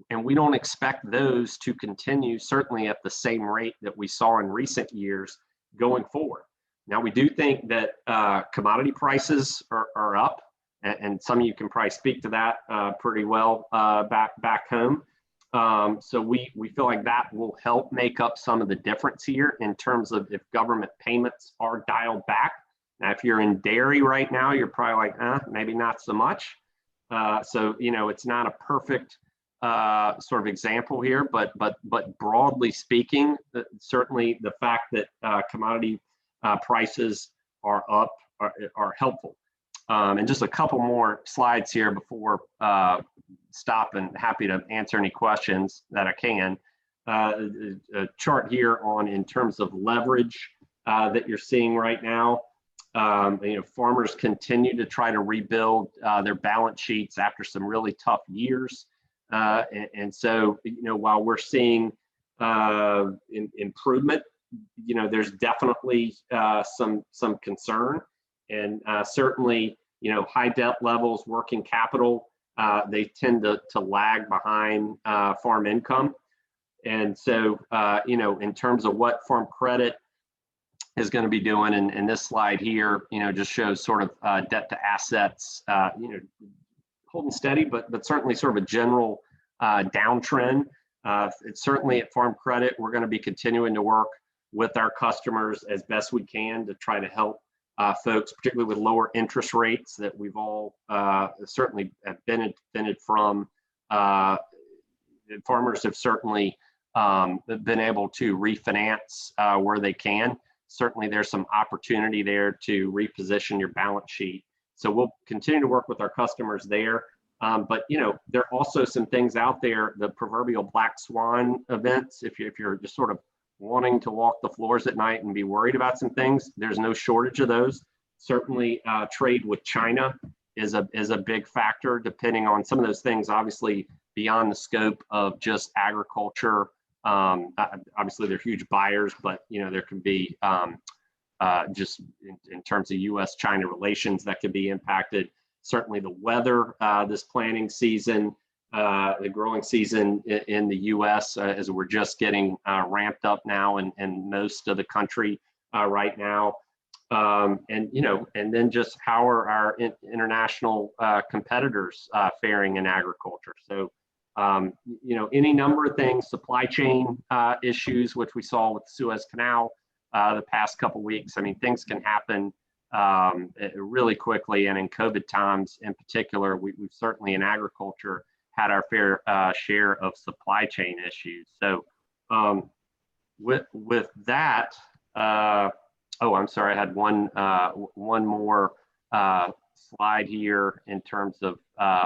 N: and we don't expect those to continue certainly at the same rate that we saw in recent years going forward. Now, we do think that commodity prices are up, and some of you can probably speak to that pretty well back home. So we feel like that will help make up some of the difference here in terms of if government payments are dialed back. Now, if you're in dairy right now, you're probably like, maybe not so much. So, it's not a perfect sort of example here, but broadly speaking, certainly the fact that commodity prices are up are helpful. And just a couple more slides here before stop, and happy to answer any questions that I can. A chart here on in terms of leverage that you're seeing right now. Farmers continue to try to rebuild their balance sheets after some really tough years. And so, while we're seeing improvement, there's definitely some concern, and certainly, high debt levels, working capital, they tend to lag behind farm income. And so, in terms of what Farm Credit is going to be doing, and this slide here, just shows sort of debt to assets, holding steady, but certainly sort of a general downtrend. It's certainly at Farm Credit, we're going to be continuing to work with our customers as best we can to try to help folks, particularly with lower interest rates that we've all certainly have benefited from. Farmers have certainly been able to refinance where they can. Certainly there's some opportunity there to reposition your balance sheet. So we'll continue to work with our customers there. But there are also some things out there, the proverbial black swan events. If you're just sort of wanting to walk the floors at night and be worried about some things, there's no shortage of those. Certainly trade with China is a big factor, depending on some of those things, obviously beyond the scope of just agriculture. Obviously they're huge buyers, but there can be just in terms of U.S.-China relations that could be impacted. Certainly the weather this planting season, the growing season in the U.S. As we're just getting ramped up now in most of the country right now. And then just how are our international competitors faring in agriculture? So, any number of things, supply chain issues, which we saw with the Suez Canal the past couple of weeks. I mean, things can happen really quickly, and in COVID times in particular, we've certainly in agriculture had our fair share of supply chain issues. So with that, oh, I'm sorry, I had one more slide here in terms of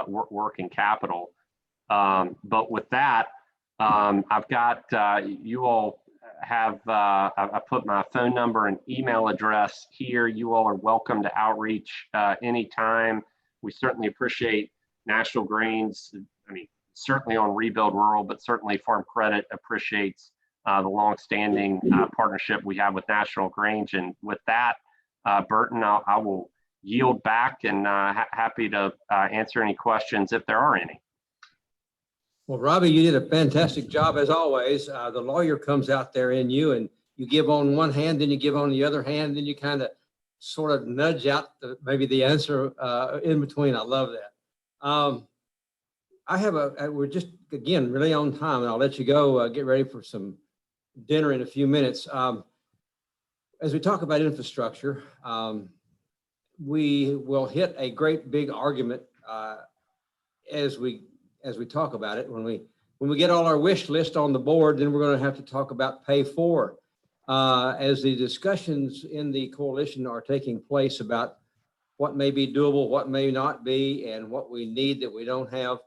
N: working capital. But with that, I've got, you all have, I put my phone number and email address here. You all are welcome to outreach anytime. We certainly appreciate National Grains, I mean, certainly on Rebuild Rural, but certainly Farm Credit appreciates the longstanding partnership we have with National Grange. And with that, Burton, I will yield back and happy to answer any questions if there are any.
B: Well, Robbie, you did a fantastic job as always. The lawyer comes out there in you, and you give on one hand, then you give on the other hand, then you kind of sort of nudge out maybe the answer in between. I love that. We're just, again, really on time, and I'll let you go get ready for some dinner in a few minutes. As we talk about infrastructure, we will hit a great big argument as we talk about it. When we get all our wish list on the board, then we're going to have to talk about pay for. As the discussions in the coalition are taking place about what may be doable, what may not be, and what we need that we don't have.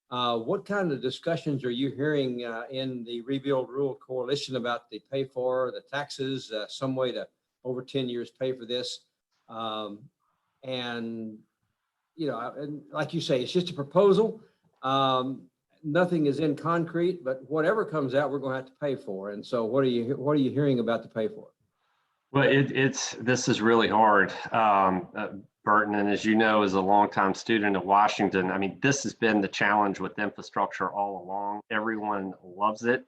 B: What kind of discussions are you hearing in the Rebuild Rural Coalition about the pay for, the taxes, some way to over 10 years pay for this? And, you know, and like you say, it's just a proposal. Nothing is in concrete, but whatever comes out, we're going to have to pay for. And so what are you hearing about the pay for?
N: Well, this is really hard, Burton. And as you know, as a longtime student of Washington, I mean, this has been the challenge with infrastructure all along. Everyone loves it.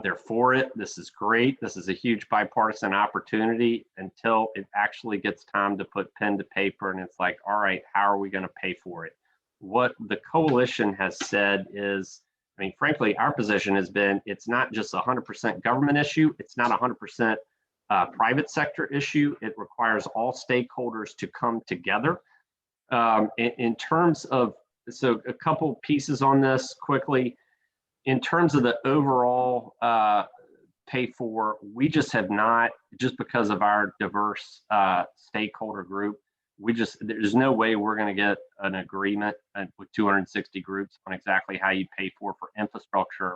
N: They're for it. This is great. This is a huge bipartisan opportunity until it actually gets time to put pen to paper. And it's like, all right, how are we going to pay for it? What the coalition has said is, I mean, frankly, our position has been, it's not just 100% government issue. It's not 100% private sector issue. It requires all stakeholders to come together. In terms of, so a couple pieces on this quickly. In terms of the overall pay for, we just have not, just because of our diverse stakeholder group, there's no way we're going to get an agreement with 260 groups on exactly how you pay for infrastructure.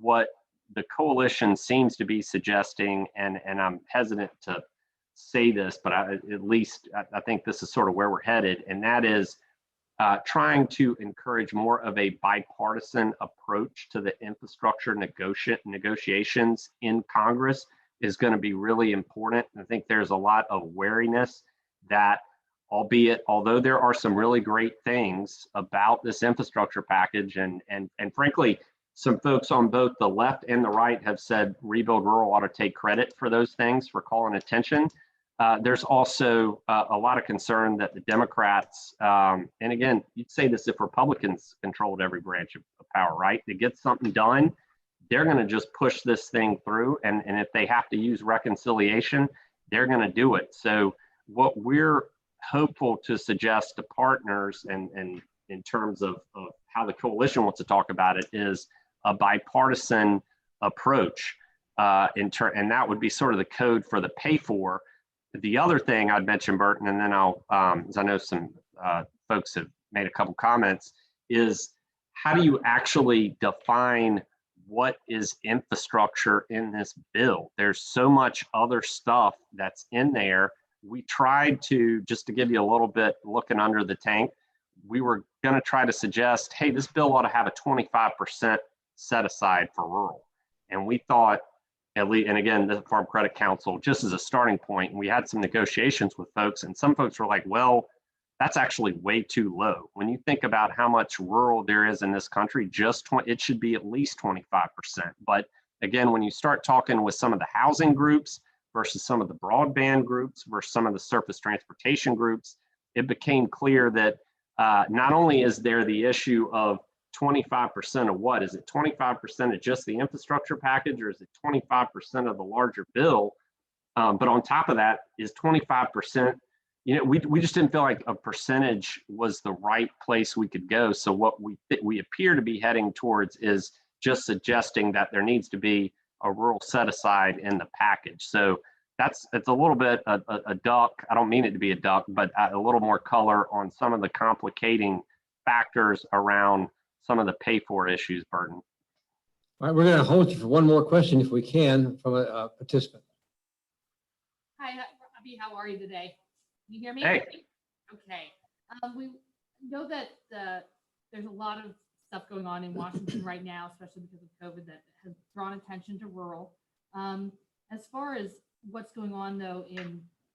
N: What the coalition seems to be suggesting, and I'm hesitant to say this, but at least I think this is sort of where we're headed, and that is trying to encourage more of a bipartisan approach to the infrastructure negotiations in Congress is going to be really important. I think there's a lot of wariness that, although there are some really great things about this infrastructure package, and frankly, some folks on both the left and the right have said Rebuild Rural ought to take credit for those things, for calling attention. There's also a lot of concern that the Democrats, and again, you'd say this if Republicans controlled every branch of power, right? To get something done, they're going to just push this thing through. And if they have to use reconciliation, they're going to do it. So what we're hopeful to suggest to partners, and in terms of how the coalition wants to talk about it, is a bipartisan approach. And that would be sort of the code for the pay for. The other thing I'd mention, Burton, and then I'll, as I know some folks have made a couple comments, is how do you actually define what is infrastructure in this bill? There's so much other stuff that's in there. We tried to, just to give you a little bit looking under the tank, we were going to try to suggest, hey, this bill ought to have a 25% set aside for rural. And we thought, at least, and again, the Farm Credit Council, just as a starting point, and we had some negotiations with folks, and some folks were like, well, that's actually way too low. When you think about how much rural there is in this country, it should be at least 25%. But again, when you start talking with some of the housing groups versus some of the broadband groups versus some of the surface transportation groups, it became clear that not only is there the issue of 25% of what? Is it 25% of just the infrastructure package, or is it 25% of the larger bill? But on top of that is 25%. You know, we just didn't feel like a percentage was the right place we could go. So what we appear to be heading towards is just suggesting that there needs to be a rural set aside in the package. So it's a little bit a duck. I don't mean it to be a duck, but a little more color on some of the complicating factors around some of the pay for issues, Burton.
B: All right, we're going to hold you for one more question if we can from a participant.
G: Hi, Robbie, how are you today? Can you hear me?
N: Hey.
G: Okay. We know that there's a lot of stuff going on in Washington right now, especially because of COVID, that has drawn attention to rural. As far as what's going on, though,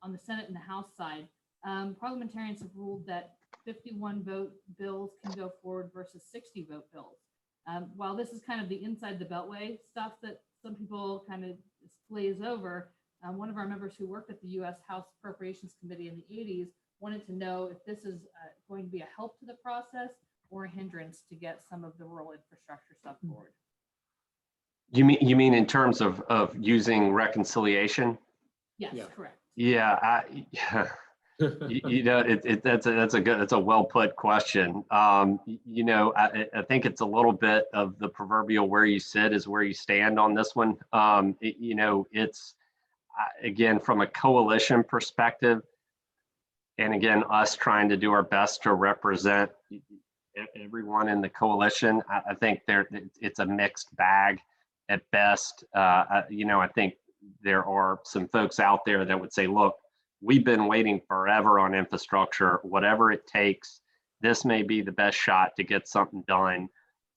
G: on the Senate and the House side, parliamentarians have ruled that 51 vote bills can go forward versus 60 vote bills. While this is kind of the inside the beltway stuff that some people kind of glaze over, one of our members who worked at the U.S. House Appropriations Committee in the 80s wanted to know if this is going to be a help to the process or a hindrance to get some of the rural infrastructure stuff forward.
N: You mean in terms of using reconciliation?
G: Yes,
B: Yeah.
G: correct.
N: Yeah, that's a well put question. I think it's a little bit of the proverbial where you sit is where you stand on this one. It's again from a coalition perspective, and again us trying to do our best to represent everyone in the coalition. I think it's a mixed bag at best. I think there are some folks out there that would say, look, we've been waiting forever on infrastructure, whatever it takes. This may be the best shot to get something done.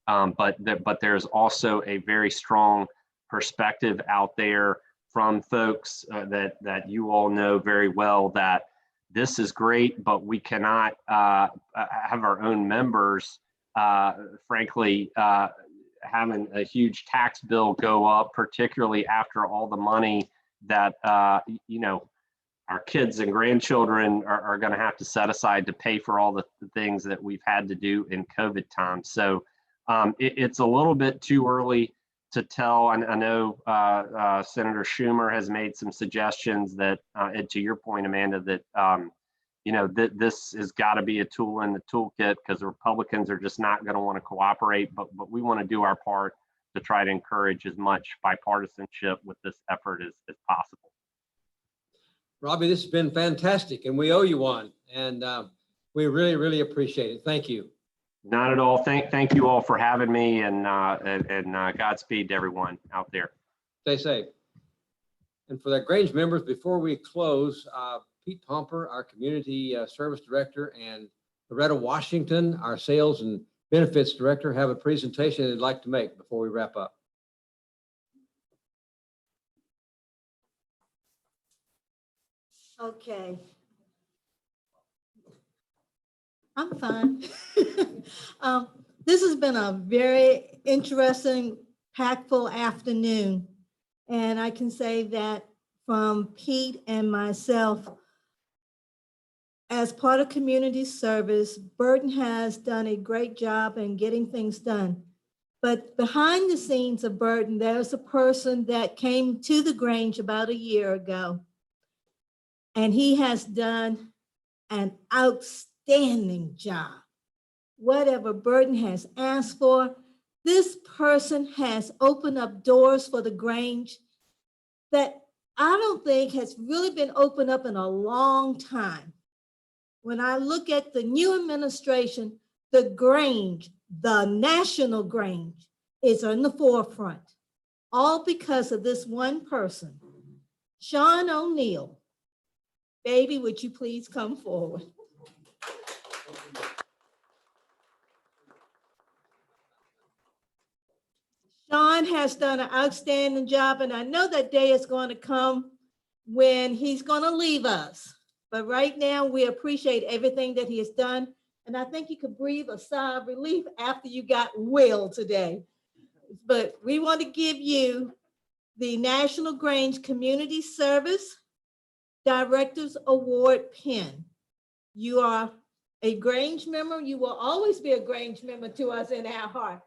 N: But there's also a very strong perspective out there from folks that you all know very well that this is great, but we cannot have our own members, frankly, having a huge tax bill go up, particularly after all the money that, our kids and grandchildren are going to have to set aside to pay for all the things that we've had to do in COVID time. So it's a little bit too early to tell. I know Senator Schumer has made some suggestions that, and to your point, Amanda, that this has got to be a tool in the toolkit because the Republicans are just not going to want to cooperate. But we want to do our part to try to encourage as much bipartisanship with this effort as possible.
B: Robbie, this has been fantastic, and we owe you one, and we really, really appreciate it. Thank you.
N: Not at all. Thank you all for having me, and Godspeed to everyone out there.
B: Stay safe. And for the Grange members, before we close, Pete Pomper, our community service director, and Rutta Washington, our sales and benefits director, have a presentation they'd like to make before we wrap up.
O: Okay. I'm fine. This has been a very interesting, impactful afternoon. And I can say that from Pete and myself, as part of community service, Burton has done a great job in getting things done. But behind the scenes of Burton, there's a person that came to the Grange about a year ago. And he has done an outstanding job. Whatever Burton has asked for, this person has opened up doors for the Grange that I don't think has really been opened up in a long time. When I look at the new administration, the Grange, the national Grange, is in the forefront, all because of this one person, Sean O'Neill. Baby, would you please come forward? Sean has done an outstanding job, and I know that day is going to come when he's going to leave us. But right now, we appreciate everything that he has done. And I think you could breathe a sigh of relief after you got Will today. But we want to give you the National Grange Community Service Directors Award pin. You are a Grange member. You will always be a Grange member to us in our heart.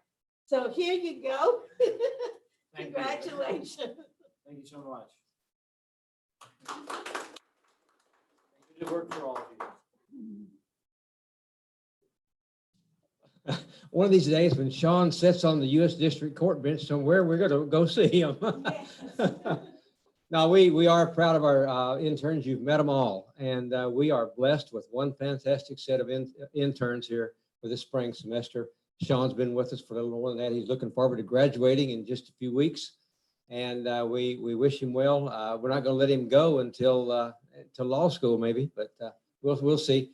O: So here you go. Congratulations.
J: Thank you so much. Good work for all of
B: you. One of these days when Sean sits on the U.S. District Court bench somewhere, we're going to go see him. Now, we are proud of our interns. You've met them all. And we are blessed with one fantastic set of interns here for this spring semester. Sean's been with us for a little more than that. He's looking forward to graduating in just a few weeks. And we wish him well. We're not going to let him go until law school, maybe, but we'll see.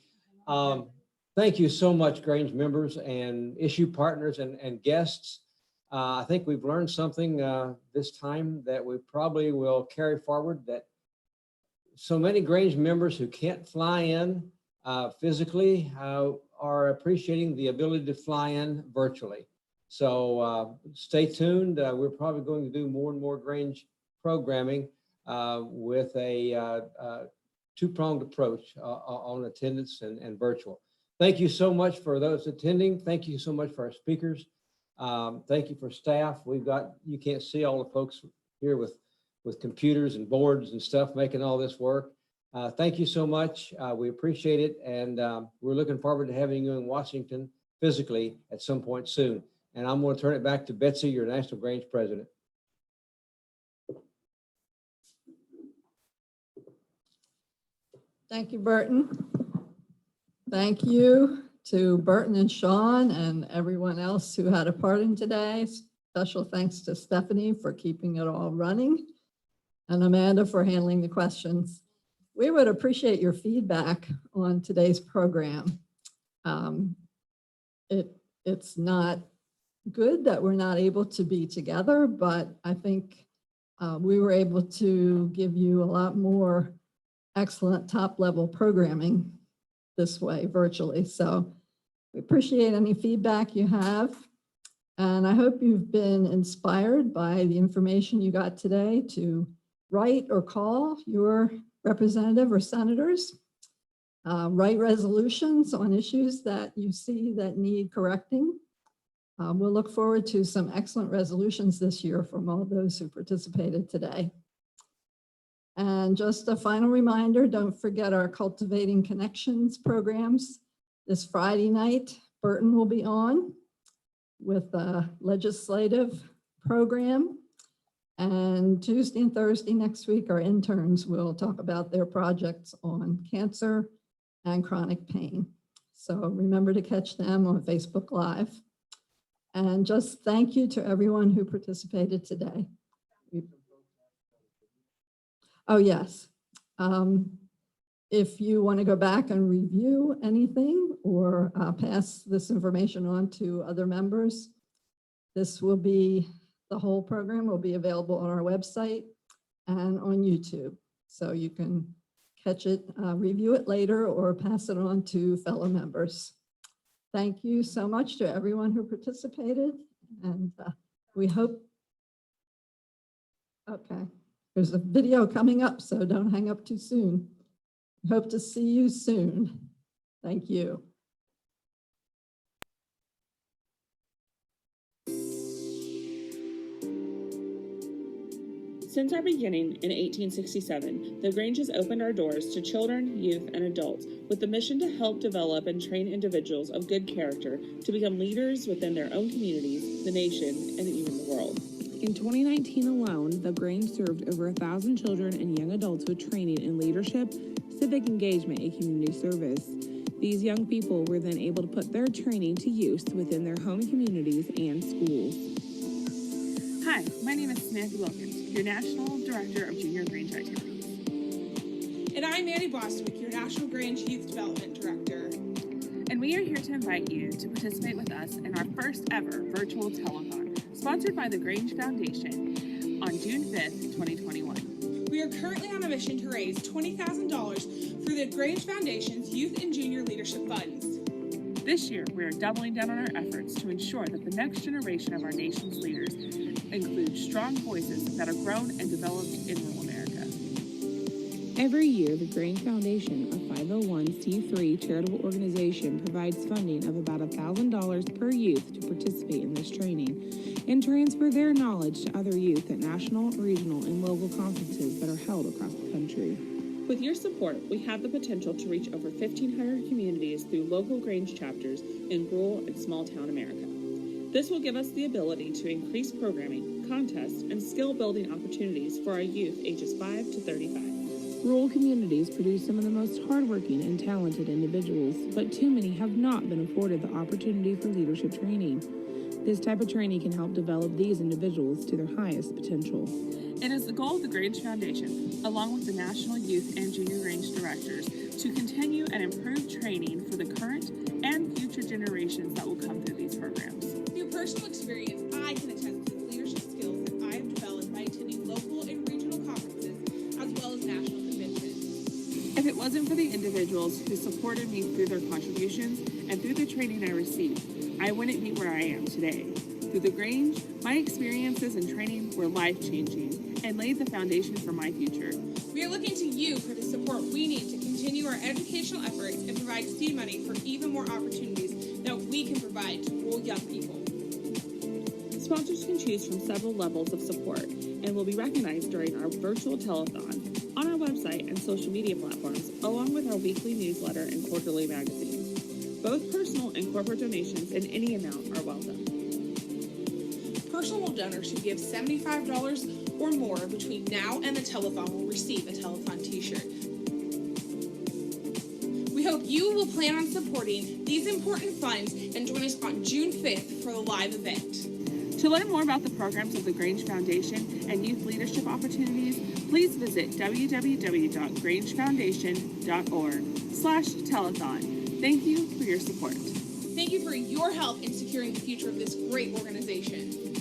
B: Thank you so much, Grange members and issue partners and guests. I think we've learned something this time that we probably will carry forward, that so many Grange members who can't fly in physically are appreciating the ability to fly in virtually. So stay tuned. We're probably going to do more and more Grange programming with a two-pronged approach on attendance and virtual. Thank you so much for those attending. Thank you so much for our speakers. Thank you for staff. You can't see all the folks here with computers and boards and stuff making all this work. Thank you so much. We appreciate it. And we're looking forward to having you in Washington physically at some point soon. And I'm going to turn it back to Betsy, your National Grange president.
A: Thank you, Burton. Thank you to Burton and Sean and everyone else who had a part in today. Special thanks to Stephanie for keeping it all running and Amanda for handling the questions. We would appreciate your feedback on today's program. It's not good that we're not able to be together, but I think we were able to give you a lot more excellent top-level programming this way virtually. So we appreciate any feedback you have. And I hope you've been inspired by the information you got today to write or call your representative or senators, write resolutions on issues that you see that need correcting. We'll look forward to some excellent resolutions this year from all those who participated today. And just a final reminder, don't forget our Cultivating Connections programs. This Friday night, Burton will be on with a legislative program. And Tuesday and Thursday next week, our interns will talk about their projects on cancer and chronic pain. So remember to catch them on Facebook Live. And just thank you to everyone who participated today. Oh, yes. If you want to go back and review anything or pass this information on to other members, the whole program will be available on our website and on YouTube. So you can catch it, review it later, or pass it on to fellow members. Thank you so much to everyone who participated. And we hope, okay, there's a video coming up, so don't hang up too soon. Hope to see you soon. Thank you.
P: Since our beginning in 1867, the Grange has opened our doors to children, youth, and adults with the mission to help develop and train individuals of good character to become leaders within their own communities, the nation, and even the world. In 2019 alone, the Grange served over 1,000 children and young adults with training in leadership, civic engagement, and community service. These young people were then able to put their training to use within their home communities and schools.
Q: Hi, my name is Samantha Wilkins, your National Director of Junior Grange Activities.
P: And I'm Annie Bostwick, your National Grange Youth Development Director.
Q: And we are here to invite you to participate with us in our first ever virtual telethon, sponsored by the Grange Foundation on June 5th, 2021.
P: We are currently on a mission to raise $20,000 for the Grange Foundation's Youth and Junior Leadership Funds.
Q: This year, we are doubling down on our efforts to ensure that the next generation of our nation's leaders include strong voices that are grown and developed in rural America.
P: Every year, the Grange Foundation, a 501c3 charitable organization, provides funding of about $1,000 per youth to participate in this training and transfer their knowledge to other youth at national, regional, and local conferences that are held across the country. With your support, we have the potential to reach over 1,500 communities through local Grange chapters in rural and small-town America. This will give us the ability to increase programming, contests, and skill-building opportunities for our youth ages 5 to 35. Rural communities produce some of the most hardworking and talented individuals, but too many have not been afforded the opportunity for leadership training. This type of training can help develop these individuals to their highest potential.
Q: It is the goal of the Grange Foundation, along with the National Youth and Junior Grange Directors, to continue and improve training for the current and future generations that will come through these programs.
P: Through personal experience, I can attest to the leadership skills that I have developed by attending local and regional conferences, as well as national conventions.
Q: If it wasn't for the individuals who supported me through their contributions and through the training I received, I wouldn't be where I am today. Through the Grange, my experiences and training were life-changing and laid the foundation for my future.
P: We are looking to you for the support we need to continue our educational efforts and provide seed money for even more opportunities that we can provide to rural young people.
Q: Sponsors can choose from several levels of support and will be recognized during our virtual telethon, on our website and social media platforms, along with our weekly newsletter and quarterly magazine. Both personal and corporate donations in any amount are welcome.
P: Personal donors who give $75 or more between now and the telethon will receive a telethon t-shirt. We hope you will plan on supporting these important funds and join us on June 5th for the live event.
Q: To learn more about the programs of the Grange Foundation and youth leadership opportunities, please visit www.grangefoundation.org/telethon. Thank you for your support.
P: Thank you for your help in securing the future of this great organization.